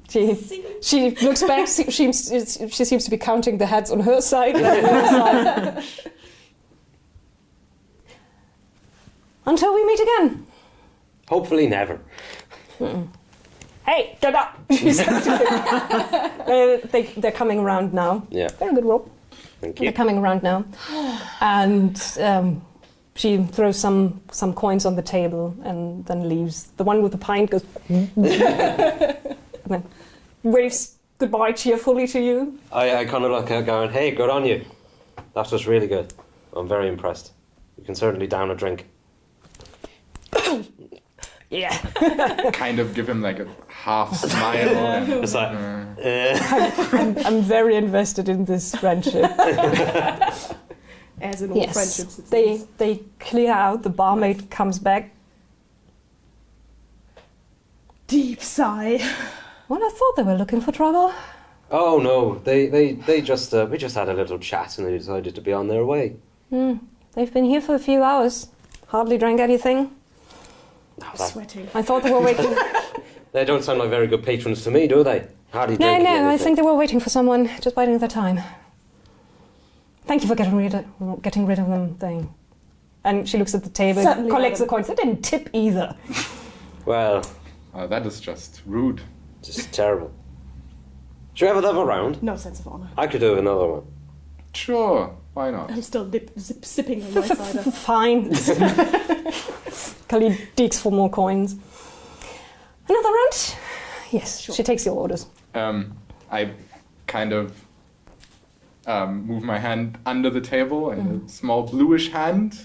[SPEAKER 1] She looks back. She seems to be counting the heads on her side. And on her side. Until we meet again.
[SPEAKER 3] Hopefully never.
[SPEAKER 1] Hey, get up! They're coming around now.
[SPEAKER 3] Yeah.
[SPEAKER 1] Very good roll.
[SPEAKER 3] Thank
[SPEAKER 1] They're
[SPEAKER 3] you.
[SPEAKER 1] coming around now, and she throws some coins on the table and then leaves. The one with the pint goes, and then waves goodbye cheerfully to you.
[SPEAKER 3] I kind of look at her going, hey, good on you. That was really good. I'm very impressed. You can certainly down a drink.
[SPEAKER 1] Yeah.
[SPEAKER 4] Kind of give him like a half smile. And,
[SPEAKER 3] It's like,
[SPEAKER 1] I'm very invested in this friendship.
[SPEAKER 2] As in all friendships. It
[SPEAKER 1] They
[SPEAKER 2] seems.
[SPEAKER 1] they clear out. The barmaid comes back.
[SPEAKER 2] Deep sigh.
[SPEAKER 1] Well, I thought they were looking for trouble.
[SPEAKER 3] oh no, they just we just had a little chat and they decided to be on their way.
[SPEAKER 1] They've been here for a few hours. Hardly drank anything.
[SPEAKER 3] No,
[SPEAKER 2] Sweating.
[SPEAKER 1] I thought they were waiting.
[SPEAKER 3] they don't sound like very good patrons to me, do they? Hardly
[SPEAKER 1] No,
[SPEAKER 3] drinking
[SPEAKER 1] I
[SPEAKER 3] anything.
[SPEAKER 1] think they were waiting for someone, just biding their time. Thank you for getting rid of them thing. And she looks at the table,
[SPEAKER 2] Certainly,
[SPEAKER 1] collects the
[SPEAKER 2] madam.
[SPEAKER 1] coins. They didn't tip either.
[SPEAKER 3] Well,
[SPEAKER 4] that is just rude.
[SPEAKER 3] just terrible. Should we have another round?
[SPEAKER 2] No sense of honor.
[SPEAKER 3] I could do another one.
[SPEAKER 4] Sure, why not?
[SPEAKER 2] I'm still sipping on my cider.
[SPEAKER 1] Fine. Khalid digs for more coins. Another round? Yes,
[SPEAKER 2] Sure.
[SPEAKER 1] she takes your orders.
[SPEAKER 4] I kind of move my hand under the table, and a small bluish hand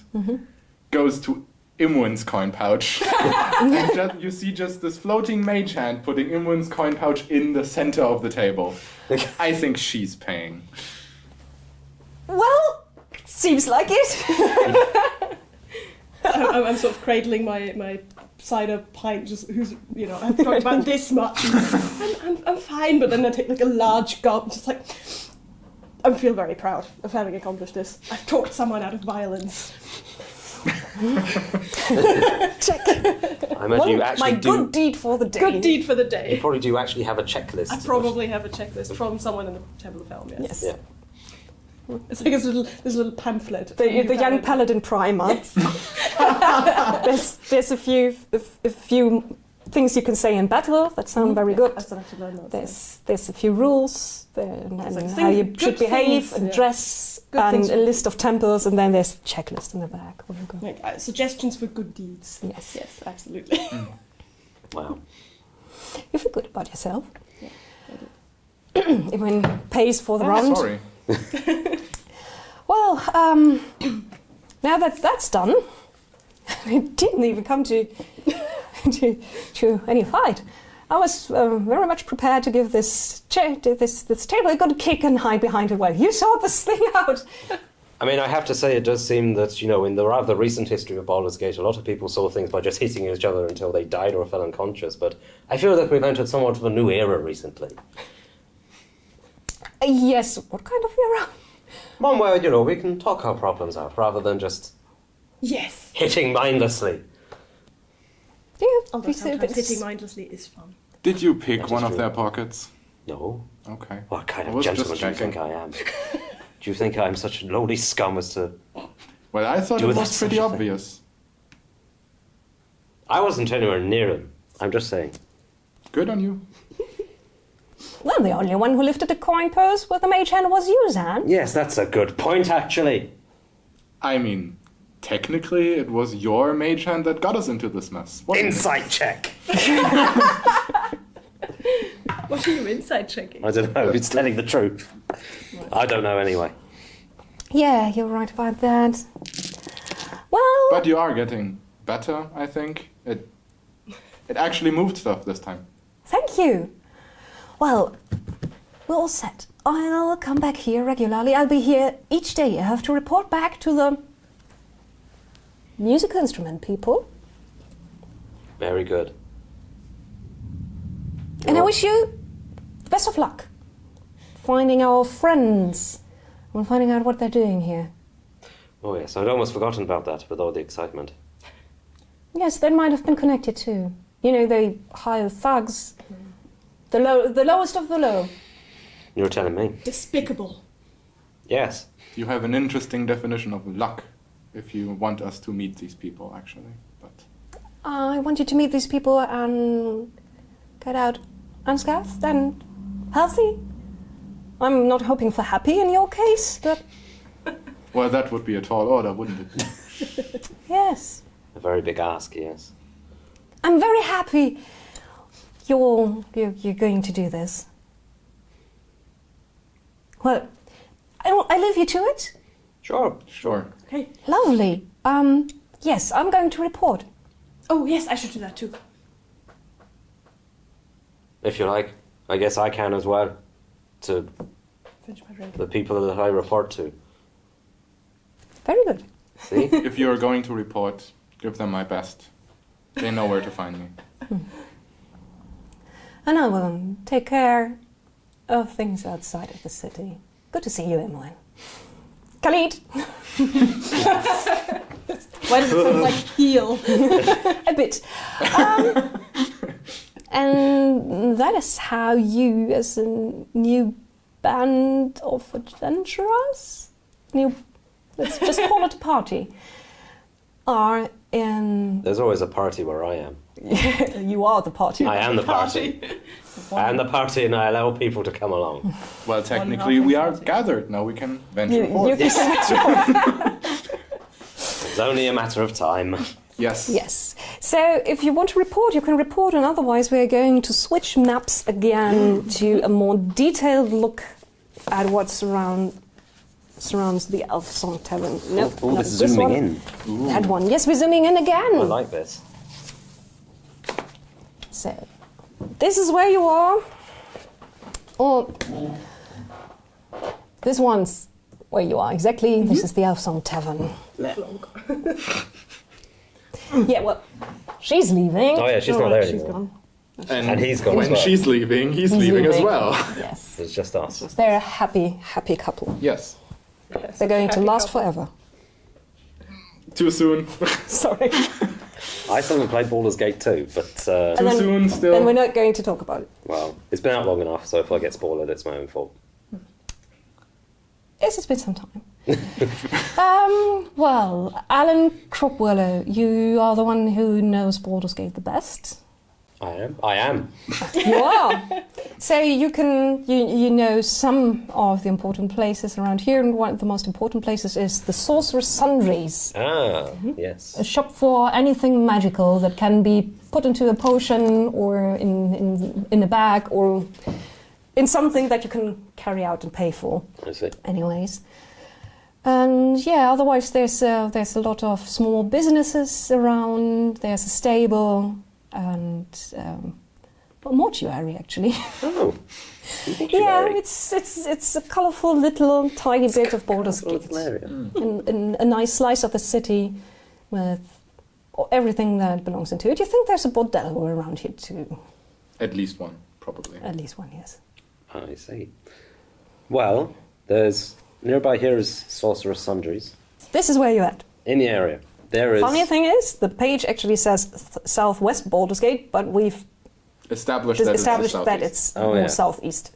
[SPEAKER 4] goes to Imwin's coin pouch. And you see just this floating mage hand putting Imwin's coin pouch in the center of the table. I think she's paying.
[SPEAKER 1] Well, seems like it.
[SPEAKER 2] I'm sort of cradling my cider pint, just I've talked about this much. I'm fine, but then I take like a large gulp, just like I feel very proud of having accomplished this. I've talked someone out of violence.
[SPEAKER 1] Check.
[SPEAKER 3] I imagine you actually
[SPEAKER 1] My
[SPEAKER 3] do.
[SPEAKER 1] good deed for the day.
[SPEAKER 2] Good deed for the
[SPEAKER 3] You
[SPEAKER 2] day.
[SPEAKER 3] probably do actually have a checklist.
[SPEAKER 2] I probably have a checklist from someone in the Temple of Helm. Yes.
[SPEAKER 1] Yes.
[SPEAKER 3] Yeah.
[SPEAKER 2] It's like this little pamphlet.
[SPEAKER 1] The
[SPEAKER 2] from
[SPEAKER 1] young paladin primer. there's a few things you can say in battle that sound very good.
[SPEAKER 2] I still have to learn those.
[SPEAKER 1] There's a few rules and
[SPEAKER 2] like
[SPEAKER 1] how you
[SPEAKER 2] good
[SPEAKER 1] should behave
[SPEAKER 2] things,
[SPEAKER 1] and
[SPEAKER 2] yeah.
[SPEAKER 1] dress
[SPEAKER 2] Good
[SPEAKER 1] and
[SPEAKER 2] things.
[SPEAKER 1] a list of temples, and then there's a checklist in the back. Where you go.
[SPEAKER 2] Like, suggestions for good deeds.
[SPEAKER 1] Yes.
[SPEAKER 2] Yes, absolutely.
[SPEAKER 3] Wow.
[SPEAKER 1] You feel good about yourself.
[SPEAKER 2] Yeah, I do.
[SPEAKER 1] Everyone pays for the round.
[SPEAKER 4] Sorry.
[SPEAKER 1] Well, now that that's done, it didn't even come to any fight. I was very much prepared to give this table a good kick and hide behind it. Well, you saw this thing out.
[SPEAKER 3] I mean, I have to say, it does seem that, in the rather recent history of Baldur's Gate, a lot of people saw things by just hitting each other until they died or fell unconscious, but I feel that we've entered somewhat of a new era recently.
[SPEAKER 1] Yes, what kind of era?
[SPEAKER 3] One where, we can talk our problems out rather than just
[SPEAKER 2] Yes.
[SPEAKER 3] hitting mindlessly.
[SPEAKER 1] Yeah,
[SPEAKER 2] Although sometimes hitting mindlessly is fun.
[SPEAKER 4] Did you
[SPEAKER 3] That
[SPEAKER 4] pick
[SPEAKER 3] is
[SPEAKER 4] one of
[SPEAKER 3] true.
[SPEAKER 4] their pockets?
[SPEAKER 3] No.
[SPEAKER 4] Okay.
[SPEAKER 3] What kind
[SPEAKER 4] I
[SPEAKER 3] of
[SPEAKER 4] was just
[SPEAKER 3] gentleman do you
[SPEAKER 4] checking.
[SPEAKER 3] think I am? Do you think I'm such a lowly scum as to...
[SPEAKER 4] Well, I thought
[SPEAKER 3] Do
[SPEAKER 4] it
[SPEAKER 3] that
[SPEAKER 4] was pretty
[SPEAKER 3] such a thing.
[SPEAKER 4] obvious.
[SPEAKER 3] I wasn't anywhere near him. I'm just saying.
[SPEAKER 4] Good on you.
[SPEAKER 1] Well, the only one who lifted a coin purse with a mage hand was you, Zan.
[SPEAKER 3] Yes, that's a good point, actually.
[SPEAKER 4] I mean, technically, it was your mage hand that got us into this mess. wasn't it?
[SPEAKER 3] Insight check.
[SPEAKER 2] What are you inside checking?
[SPEAKER 3] I don't know if it's telling the truth. I don't know anyway.
[SPEAKER 1] Yeah, you're right about that. Well,
[SPEAKER 4] But you are getting better, I think. It actually moved stuff this time.
[SPEAKER 1] Thank you. Well, we're all set. I'll come back here regularly. I'll be here each day. I have to report back to the musical instrument people.
[SPEAKER 3] Very good.
[SPEAKER 1] And I wish you the best of luck finding our friends and finding out what they're doing here.
[SPEAKER 3] Oh yes, I'd almost forgotten about that with all the excitement.
[SPEAKER 1] Yes, they might have been connected too. You know, they hire thugs. The lowest of the low.
[SPEAKER 3] You're telling me?
[SPEAKER 2] Despicable.
[SPEAKER 3] Yes.
[SPEAKER 4] You have an interesting definition of luck if you want us to meet these people, actually. But
[SPEAKER 1] I want you to meet these people and get out unscathed and healthy. I'm not hoping for happy in your case, but
[SPEAKER 4] well, that would be a tall order, wouldn't it?
[SPEAKER 1] yes.
[SPEAKER 3] A very big ask, yes.
[SPEAKER 1] I'm very happy you're going to do this. Well, I leave you to it.
[SPEAKER 3] Sure.
[SPEAKER 4] Sure.
[SPEAKER 2] Okay.
[SPEAKER 1] Lovely. Yes, I'm going to report.
[SPEAKER 2] Oh, yes, I should do that too.
[SPEAKER 3] If you like. I guess I can as well. To
[SPEAKER 2] Finish my drink.
[SPEAKER 3] the people that I report to.
[SPEAKER 1] Very good.
[SPEAKER 3] See?
[SPEAKER 4] If you're going to report, give them my best. They know where to find me.
[SPEAKER 1] And I will take care of things outside of the city. Good to see you, Emily. Khalid!
[SPEAKER 2] Why does it sound like heel?
[SPEAKER 1] A bit. And that is how you, as a new band of adventurers, let's just call it a party, are in...
[SPEAKER 3] There's always a party where I am.
[SPEAKER 1] You are the party.
[SPEAKER 3] I am the party. I am the party and I allow people to come along.
[SPEAKER 4] Well, technically, we are gathered. Now we can venture
[SPEAKER 1] You
[SPEAKER 4] forth.
[SPEAKER 1] can
[SPEAKER 3] It's only a matter of time.
[SPEAKER 4] Yes.
[SPEAKER 1] Yes. So if you want to report, you can report, and otherwise we're going to switch maps again to a more detailed look at what surrounds the Elf Song Tavern. No,
[SPEAKER 3] Oh,
[SPEAKER 1] not
[SPEAKER 3] this is
[SPEAKER 1] this
[SPEAKER 3] zooming
[SPEAKER 1] one.
[SPEAKER 3] in.
[SPEAKER 1] That one. Yes, we're zooming in again.
[SPEAKER 3] I like this.
[SPEAKER 1] So this is where you are. Or this one's where you are. Exactly. This is the Elf Song Tavern. Yeah, well, she's leaving.
[SPEAKER 3] Oh yeah, she's not there
[SPEAKER 2] She's
[SPEAKER 3] anymore.
[SPEAKER 2] gone.
[SPEAKER 3] And he's gone as
[SPEAKER 4] When
[SPEAKER 3] well.
[SPEAKER 4] she's leaving, he's
[SPEAKER 1] He's
[SPEAKER 4] leaving as
[SPEAKER 1] leaving.
[SPEAKER 4] well.
[SPEAKER 1] Yes.
[SPEAKER 3] It's just us.
[SPEAKER 1] They're a happy couple.
[SPEAKER 4] Yes.
[SPEAKER 1] They're going to last forever.
[SPEAKER 4] Too soon.
[SPEAKER 1] Sorry.
[SPEAKER 3] I still haven't played Baldur's Gate 2, but
[SPEAKER 1] And
[SPEAKER 4] Too
[SPEAKER 1] then-
[SPEAKER 4] soon still.
[SPEAKER 1] Then we're not going to talk about it.
[SPEAKER 3] well, it's been out long enough, so if I get spoiled, it's my own fault.
[SPEAKER 1] Yes, it's been some time. Well, Alan Cropwillow, you are the one who knows Baldur's Gate the best.
[SPEAKER 3] I am.
[SPEAKER 1] You are. So you can, you know some of the important places around here, and one of the most important places is the Sorcerer's Sundries,
[SPEAKER 3] Ah, yes.
[SPEAKER 1] a shop for anything magical that can be put into a potion or in a bag or in something that you can carry out and pay for.
[SPEAKER 3] I see.
[SPEAKER 1] Anyways. And yeah, otherwise there's a lot of small businesses around. There's a stable and a mortuary actually.
[SPEAKER 3] Oh.
[SPEAKER 1] Yeah, it's a colourful little tiny bit of Baldur's Gate.
[SPEAKER 3] Little area.
[SPEAKER 1] In a nice slice of the city with everything that belongs into it. You think there's a bordello around here too?
[SPEAKER 4] At least one, probably.
[SPEAKER 1] At least one, yes.
[SPEAKER 3] I see. Well, there's nearby here is Sorcerer's Sundries.
[SPEAKER 1] This is where you're at.
[SPEAKER 3] In the area, there is.
[SPEAKER 1] Funny thing is, the page actually says southwest Baldur's Gate, but we've
[SPEAKER 4] Established
[SPEAKER 1] established
[SPEAKER 4] that
[SPEAKER 1] that
[SPEAKER 4] it's
[SPEAKER 1] it's
[SPEAKER 3] Oh,
[SPEAKER 1] more
[SPEAKER 3] yeah.
[SPEAKER 1] southeast.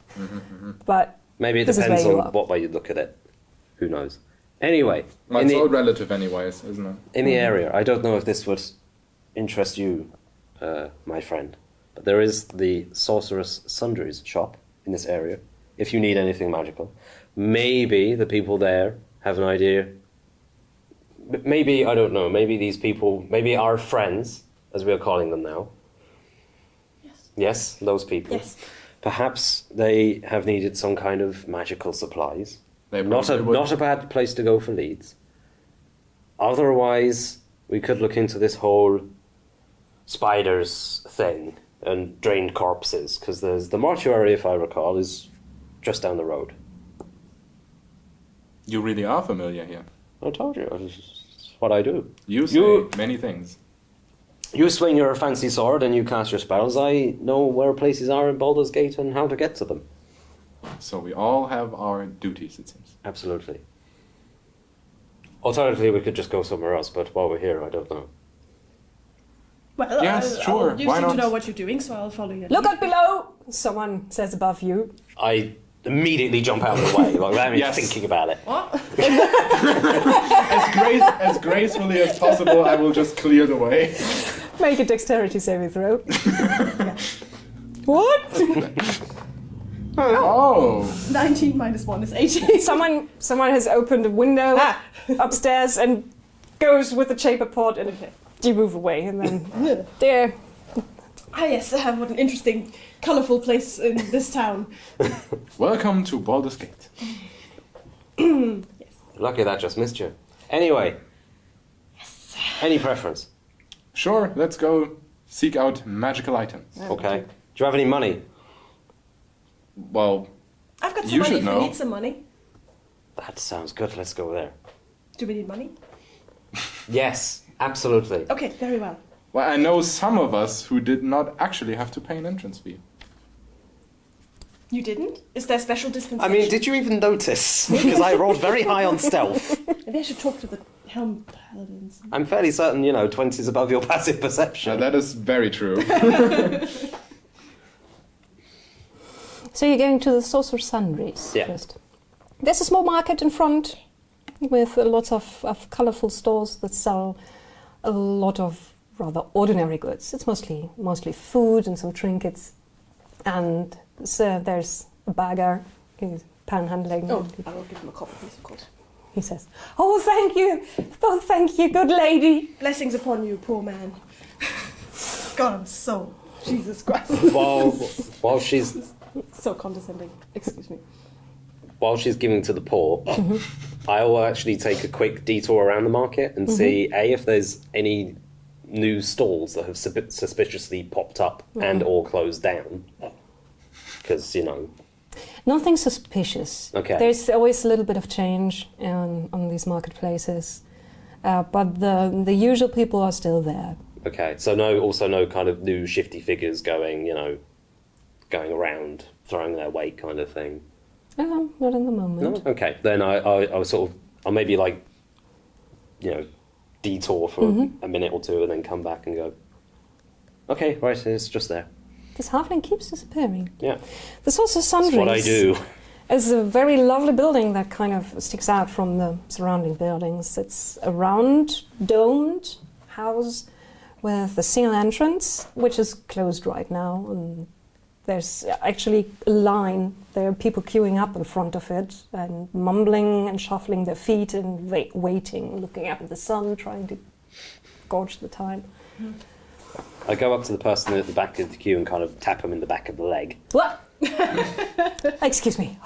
[SPEAKER 1] But
[SPEAKER 3] Maybe it
[SPEAKER 1] this is
[SPEAKER 3] depends
[SPEAKER 1] where you
[SPEAKER 3] on
[SPEAKER 1] are.
[SPEAKER 3] what way you look at it. Who knows? Anyway,
[SPEAKER 4] well,
[SPEAKER 3] in
[SPEAKER 4] it's all
[SPEAKER 3] the,
[SPEAKER 4] relative anyways, isn't it?
[SPEAKER 3] in the area, I don't know if this would interest you, my friend, but there is the Sorcerer's Sundries shop in this area. If you need anything magical, maybe the people there have an idea. Maybe, I don't know, maybe these people, maybe our friends, as we are calling them now. Yes, those people.
[SPEAKER 2] Yes.
[SPEAKER 3] Perhaps they have needed some kind of magical supplies.
[SPEAKER 4] They
[SPEAKER 3] Not
[SPEAKER 4] probably would.
[SPEAKER 3] a bad place to go for leads. Otherwise, we could look into this whole spiders thing and drained corpses, because there's the mortuary, if I recall, is just down the road.
[SPEAKER 4] You really are familiar here.
[SPEAKER 3] I told you, it's what I do.
[SPEAKER 4] You say many things.
[SPEAKER 3] You swing your fancy sword and you cast your spells. I know where places are in Baldur's Gate and how to get to them.
[SPEAKER 4] So we all have our duties, it seems.
[SPEAKER 3] Absolutely. Alternatively, we could just go somewhere else, but while we're here, I don't know.
[SPEAKER 2] Well,
[SPEAKER 4] Yes, sure,
[SPEAKER 2] you
[SPEAKER 4] why
[SPEAKER 2] seem
[SPEAKER 4] not?
[SPEAKER 2] to know what you're doing, so I'll follow you.
[SPEAKER 1] Look out below! Someone says above you.
[SPEAKER 3] I immediately jump out of the way, like without even
[SPEAKER 4] Yes.
[SPEAKER 3] thinking about it.
[SPEAKER 2] What?
[SPEAKER 4] As gracefully as possible, I will just clear the way.
[SPEAKER 1] Make a dexterity saving throw. What?
[SPEAKER 4] Oh!
[SPEAKER 2] 19 minus 1 is 18.
[SPEAKER 1] Someone has opened a window upstairs and goes with the chamber pot, and you move away, and then there.
[SPEAKER 2] Ah yes, what an interesting, colourful place in this town.
[SPEAKER 4] Welcome to Baldur's Gate.
[SPEAKER 2] Yes.
[SPEAKER 3] Lucky that just missed you. Anyway. Yes. Any preference?
[SPEAKER 4] Sure, let's go seek out magical items.
[SPEAKER 3] Okay. Do you have any money?
[SPEAKER 4] Well,
[SPEAKER 2] I've got some
[SPEAKER 4] You
[SPEAKER 2] money
[SPEAKER 4] should
[SPEAKER 2] if
[SPEAKER 4] know.
[SPEAKER 2] you need some money.
[SPEAKER 3] That sounds good. Let's go there.
[SPEAKER 2] Do we need money?
[SPEAKER 3] Yes, absolutely.
[SPEAKER 2] Okay, very well.
[SPEAKER 4] well, I know some of us who did not actually have to pay an entrance fee.
[SPEAKER 2] You didn't? Is there special
[SPEAKER 3] I
[SPEAKER 2] dispensation?
[SPEAKER 3] mean, did you even notice? Because I rolled very high on stealth.
[SPEAKER 2] Maybe I should talk to the Helm Paladins.
[SPEAKER 3] I'm fairly certain, 20's above your passive perception.
[SPEAKER 4] That is very true.
[SPEAKER 1] So you're going to the Sorcerer's Sundries
[SPEAKER 3] Yeah.
[SPEAKER 1] first. There's a small market in front with lots of colourful stores that sell a lot of rather ordinary goods. It's mostly food and some trinkets. And so there's a bagger who's panhandling.
[SPEAKER 2] Oh, I will give him a copper piece, of course.
[SPEAKER 1] He says, "Oh, thank you. Oh, thank you, good lady."
[SPEAKER 2] Blessings upon you, poor man. God, I'm so... Jesus Christ.
[SPEAKER 3] While she's
[SPEAKER 2] So condescending. Excuse me.
[SPEAKER 3] while she's giving to the poor, I will actually take a quick detour around the market and see if there's any new stalls that have suspiciously popped up and or closed down. Because
[SPEAKER 1] Nothing suspicious.
[SPEAKER 3] Okay.
[SPEAKER 1] There's always a little bit of change on these marketplaces. But the usual people are still there.
[SPEAKER 3] okay, so no kind of new shifty figures going around throwing their weight kind of thing.
[SPEAKER 1] Not in the moment.
[SPEAKER 3] No? Okay, then I'll maybe detour for a minute or two and then come back and go, okay, right, it's just there.
[SPEAKER 1] This halfling keeps disappearing.
[SPEAKER 3] Yeah,
[SPEAKER 1] There's also Sundries.
[SPEAKER 3] that's what I do.
[SPEAKER 1] It's a very lovely building that kind of sticks out from the surrounding buildings. It's a round, domed house with a single entrance, which is closed right now. And there's actually a line. There are people queuing up in front of it and mumbling and shuffling their feet and waiting, looking up at the sun, trying to gauge the time.
[SPEAKER 3] I go up to the person at the back of the queue and kind of tap him in the back of the leg.
[SPEAKER 1] What? Excuse me.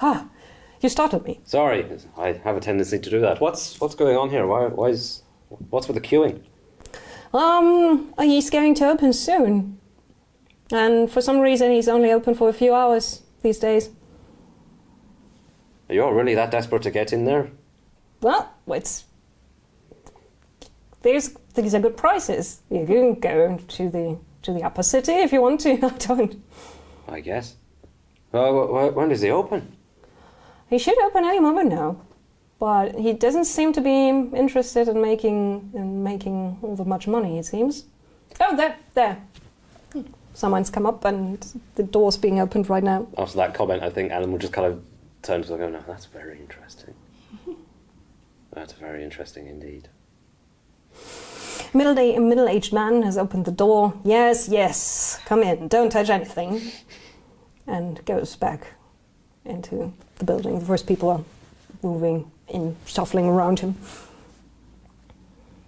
[SPEAKER 1] You startled me.
[SPEAKER 3] Sorry, I have a tendency to do that. What's going on here? What's with the queuing?
[SPEAKER 1] He's going to open soon. And for some reason, he's only open for a few hours these days.
[SPEAKER 3] Are you all really that desperate to get in there?
[SPEAKER 1] Well, these are good prices. You can go to the upper city if you want to. I don't.
[SPEAKER 3] I guess. When does he open?
[SPEAKER 1] He should open any moment now, but he doesn't seem to be interested in making all that much money. It seems. Oh, there. Someone's come up and the door's being opened right now.
[SPEAKER 3] After that comment, I think Alan will just kind of turn to go, no, that's very interesting. That's very interesting indeed.
[SPEAKER 1] A middle-aged man has opened the door. Yes, come in. Don't touch anything. And goes back into the building. The first people are moving in, shuffling around him.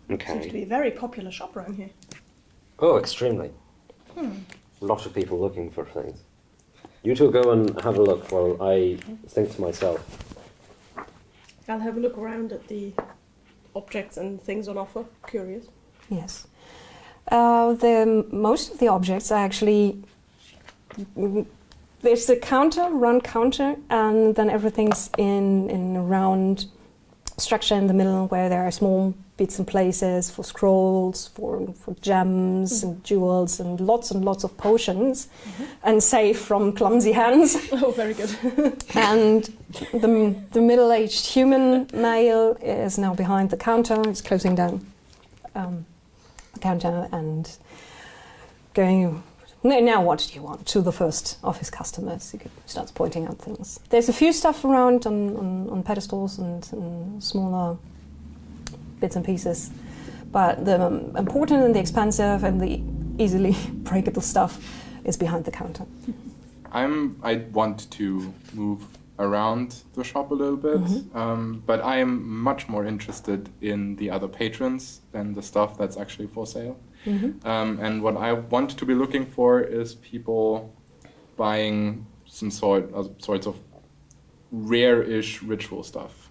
[SPEAKER 2] Seems to
[SPEAKER 3] Okay.
[SPEAKER 2] be a very popular shop around here.
[SPEAKER 3] Oh, extremely. A lot of people looking for things. You two go and have a look while I think to myself.
[SPEAKER 2] I'll have a look around at the objects and things on offer. Curious.
[SPEAKER 1] Yes. Most of the objects are actually... There's the round counter, and then everything's in a round structure in the middle where there are small bits and places for scrolls, for gems and jewels, and lots of potions, and safe from clumsy hands.
[SPEAKER 2] Oh, very good.
[SPEAKER 1] And the middle-aged human male is now behind the counter. He's closing down the counter and going, now what do you want? To the first of his customers. He starts pointing out things. There's a few stuff around on pedestals and smaller bits and pieces. But the important and the expensive and the easily breakable stuff is behind the counter.
[SPEAKER 4] I want to move around the shop a little bit, but I am much more interested in the other patrons than the stuff that's actually for sale. And what I want to be looking for is people buying some sorts of rare-ish ritual stuff.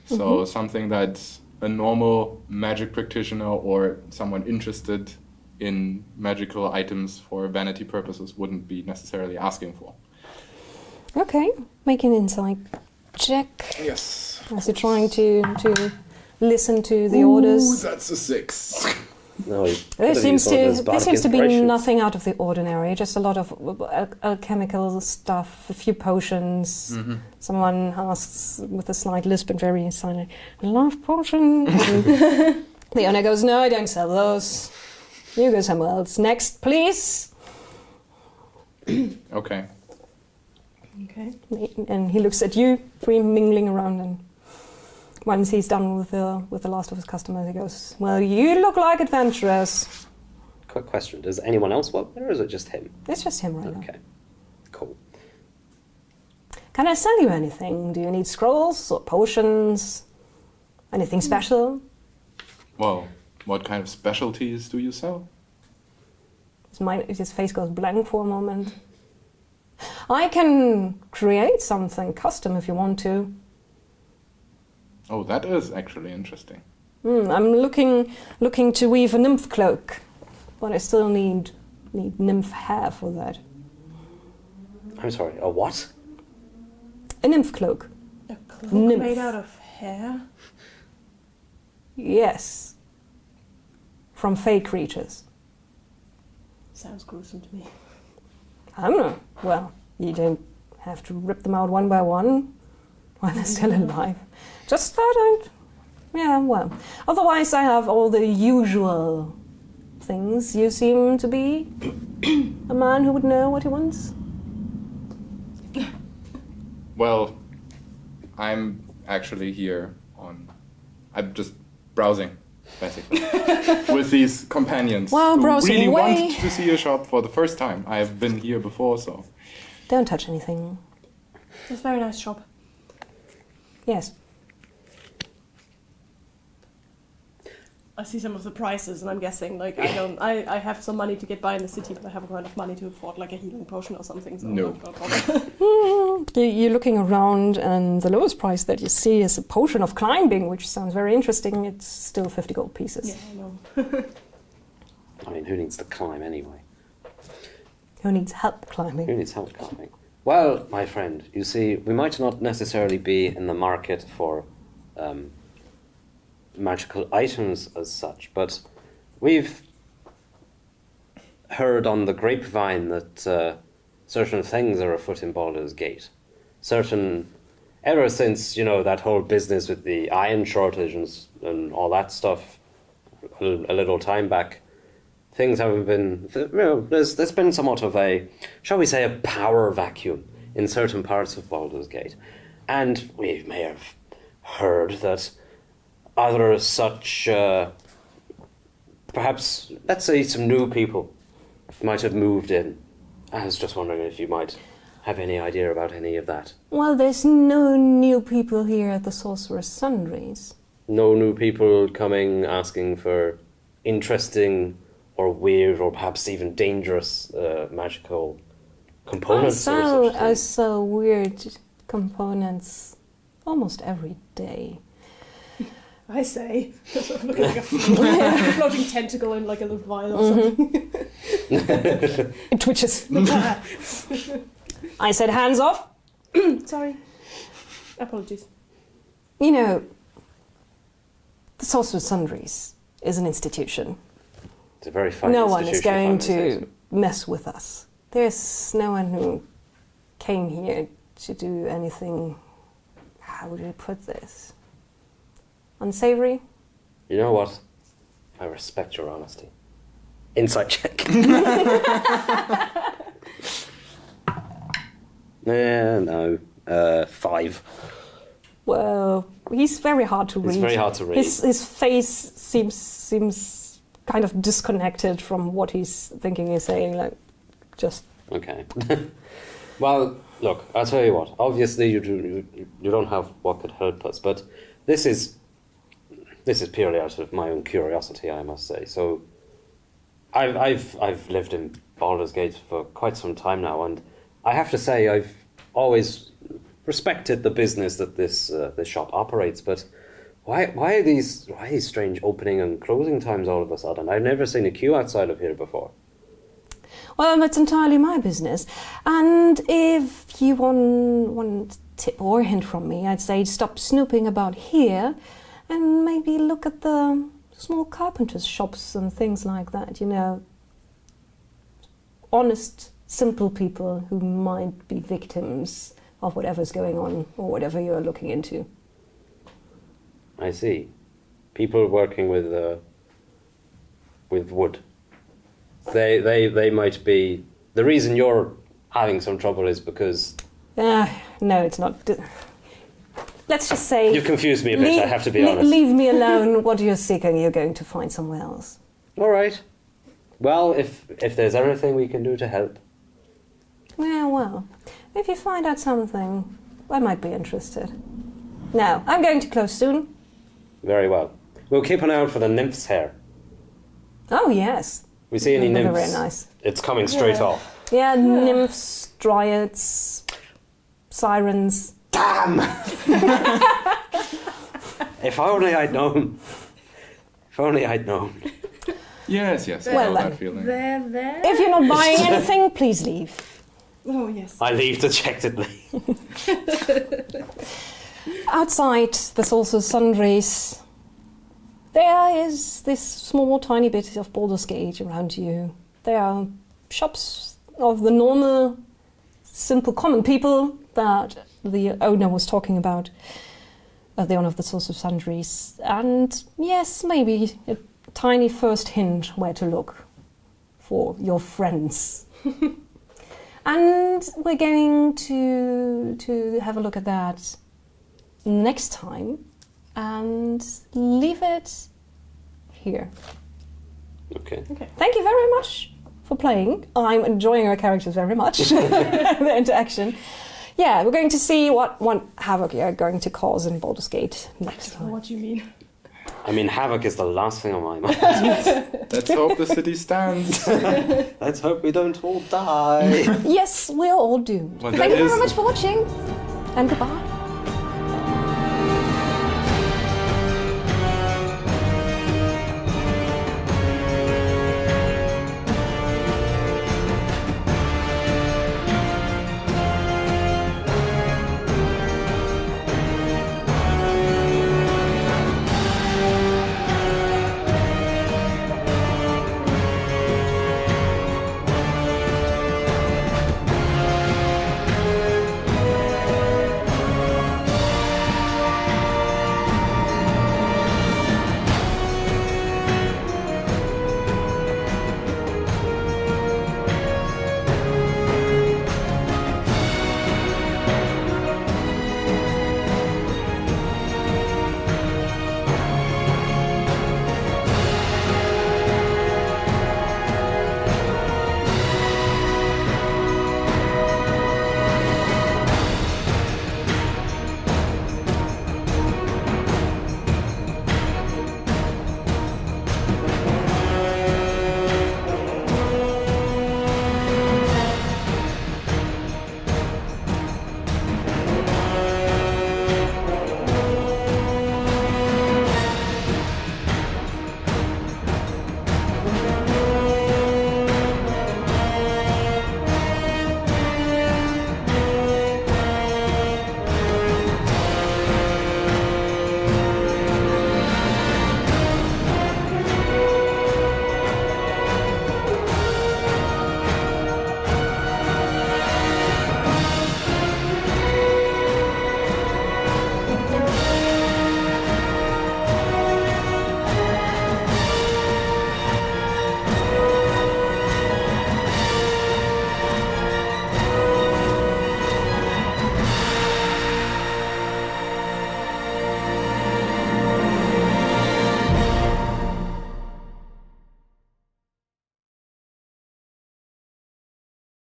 [SPEAKER 4] So something that a normal magic practitioner or someone interested in magical items for vanity purposes wouldn't be necessarily asking for.
[SPEAKER 1] Okay, make an insight check.
[SPEAKER 4] Yes.
[SPEAKER 1] As you're trying to listen to the orders.
[SPEAKER 4] That's a 6.
[SPEAKER 3] No,
[SPEAKER 1] There seems to be nothing out of the ordinary, just a lot of alchemical stuff, a few potions. Someone asks with a slight lisp and very silent, love potion? The owner goes, no, I don't sell those. You go somewhere else. Next, please.
[SPEAKER 4] Okay.
[SPEAKER 2] Okay.
[SPEAKER 1] And he looks at you, mingling around, and once he's done with the last of his customers, he goes, well, you look like adventurers.
[SPEAKER 3] Quick question, does anyone else work there, or is it just him?
[SPEAKER 1] It's just him right now.
[SPEAKER 3] Okay, cool.
[SPEAKER 1] Can I sell you anything? Do you need scrolls or potions? Anything special?
[SPEAKER 4] Well, what kind of specialties do you sell?
[SPEAKER 1] His face goes blank for a moment. I can create something custom if you want to.
[SPEAKER 4] Oh, that is actually interesting.
[SPEAKER 1] I'm looking to weave a nymph cloak, but I still need nymph hair for that.
[SPEAKER 3] I'm sorry, a what?
[SPEAKER 1] A nymph cloak.
[SPEAKER 2] A cloak
[SPEAKER 1] Nymph.
[SPEAKER 2] made out of hair?
[SPEAKER 1] Yes. From fey creatures.
[SPEAKER 2] Sounds gruesome to me.
[SPEAKER 1] I don't know. Well, you don't have to rip them out one by one while they're still alive. Just thought I'd... Yeah, well. Otherwise, I have all the usual things. You seem to be a man who would know what he wants.
[SPEAKER 4] Well, I'm actually here I'm just browsing, basically, with these companions
[SPEAKER 1] Well,
[SPEAKER 4] who
[SPEAKER 1] browsing
[SPEAKER 4] really
[SPEAKER 1] away.
[SPEAKER 4] want to see a shop for the first time. I've been here before, so...
[SPEAKER 1] Don't touch anything.
[SPEAKER 2] It's a very nice shop.
[SPEAKER 1] Yes.
[SPEAKER 2] I see some of the prices, and I'm guessing like I have some money to get by in the city, but I haven't got enough money to afford like a healing potion or something. So
[SPEAKER 4] No.
[SPEAKER 2] I'm not gonna bother.
[SPEAKER 1] You're looking around, and the lowest price that you see is a potion of climbing, which sounds very interesting. It's still 50 gold pieces.
[SPEAKER 2] Yeah, I know.
[SPEAKER 3] I mean, who needs to climb anyway?
[SPEAKER 1] Who needs help climbing?
[SPEAKER 3] Who needs help climbing? Well, my friend, you see, we might not necessarily be in the market for magical items as such, but we've heard on the grapevine that certain things are afoot in Baldur's Gate. Ever since, that whole business with the iron shortage and all that stuff a little time back, things haven't been, there's been somewhat of a, shall we say, a power vacuum in certain parts of Baldur's Gate. And we may have heard that other such, perhaps, let's say some new people might have moved in. I was just wondering if you might have any idea about any of that.
[SPEAKER 1] Well, there's no new people here at the Sorcerer's Sundries.
[SPEAKER 3] No new people coming asking for interesting or weird or perhaps even dangerous magical components or such
[SPEAKER 1] I
[SPEAKER 3] things.
[SPEAKER 1] sell weird components almost every day.
[SPEAKER 2] I say. Looking like a floating tentacle in like a little vial or something.
[SPEAKER 1] It twitches. I said hands off.
[SPEAKER 2] Sorry. Apologies.
[SPEAKER 1] You know, the Sorcerer Sundries is an institution.
[SPEAKER 3] It's a very fine
[SPEAKER 1] No one is
[SPEAKER 3] institution,
[SPEAKER 1] going
[SPEAKER 3] if I may say
[SPEAKER 1] to mess with us. There's no one who came here to do anything, how would you put this? Unsavory?
[SPEAKER 3] so. You know what? I respect your honesty. Insight check. No. 5.
[SPEAKER 1] Well, he's very hard to read.
[SPEAKER 3] It's very hard to read.
[SPEAKER 1] His face seems kind of disconnected from what he's thinking he's saying, like, just...
[SPEAKER 3] Okay. Well, look, I'll tell you what. Obviously, you don't have what could help us, but this is purely out of my own curiosity, I must say. So, I've lived in Baldur's Gate for quite some time now, and I have to say I've always respected the business that this shop operates. But why are these strange opening and closing times all of a sudden? I've never seen a queue outside of here before.
[SPEAKER 1] Well, that's entirely my business. And if you want one tip or hint from me, I'd say stop snooping about here and maybe look at the small carpenters' shops and things like that, you know. Honest, simple people who might be victims of whatever's going on or whatever you're looking into.
[SPEAKER 3] I see. People working with wood. They might be... The reason you're having some trouble is because...
[SPEAKER 1] No, it's not. Let's just say...
[SPEAKER 3] You've confused me a bit, I have to be honest.
[SPEAKER 1] Leave me alone. What you're seeking, you're going to find somewhere else.
[SPEAKER 3] All right. Well, if there's anything we can do to help...
[SPEAKER 1] Yeah, well, if you find out something, I might be interested. Now, I'm going to close soon.
[SPEAKER 3] Very well. We'll keep an eye out for the nymph's hair.
[SPEAKER 1] Oh, yes.
[SPEAKER 3] We see any
[SPEAKER 1] They're
[SPEAKER 3] nymphs,
[SPEAKER 1] very nice.
[SPEAKER 3] it's coming straight off.
[SPEAKER 1] Yeah, nymphs, dryads, sirens.
[SPEAKER 3] Damn! If only I'd known. If only I'd known.
[SPEAKER 4] Yes, I
[SPEAKER 1] Well,
[SPEAKER 4] know that feeling.
[SPEAKER 2] There.
[SPEAKER 1] If you're not buying anything, please leave.
[SPEAKER 2] Oh, yes.
[SPEAKER 3] I leave dejectedly.
[SPEAKER 1] Outside, there's also sundries. There is this small, tiny bit of Baldur's Gate around you. There are shops of the normal, simple, common people that the owner was talking about. The owner of the Source of Sundries. And yes, maybe a tiny first hint where to look for your friends. And we're going to have a look at that next time and leave it here.
[SPEAKER 3] Okay.
[SPEAKER 1] Thank you very much for playing. I'm enjoying our characters very much, the interaction. Yeah, we're going to see what havoc you're going to cause in Baldur's Gate next
[SPEAKER 2] I don't know
[SPEAKER 1] time.
[SPEAKER 2] what you mean.
[SPEAKER 3] I mean, havoc is the last thing on my mind.
[SPEAKER 4] Let's hope the city stands.
[SPEAKER 3] Let's hope we don't all die.
[SPEAKER 1] Yes, we're all doomed.
[SPEAKER 4] Well,
[SPEAKER 1] Thank
[SPEAKER 4] that
[SPEAKER 1] you very
[SPEAKER 4] is-
[SPEAKER 1] much for watching, and goodbye.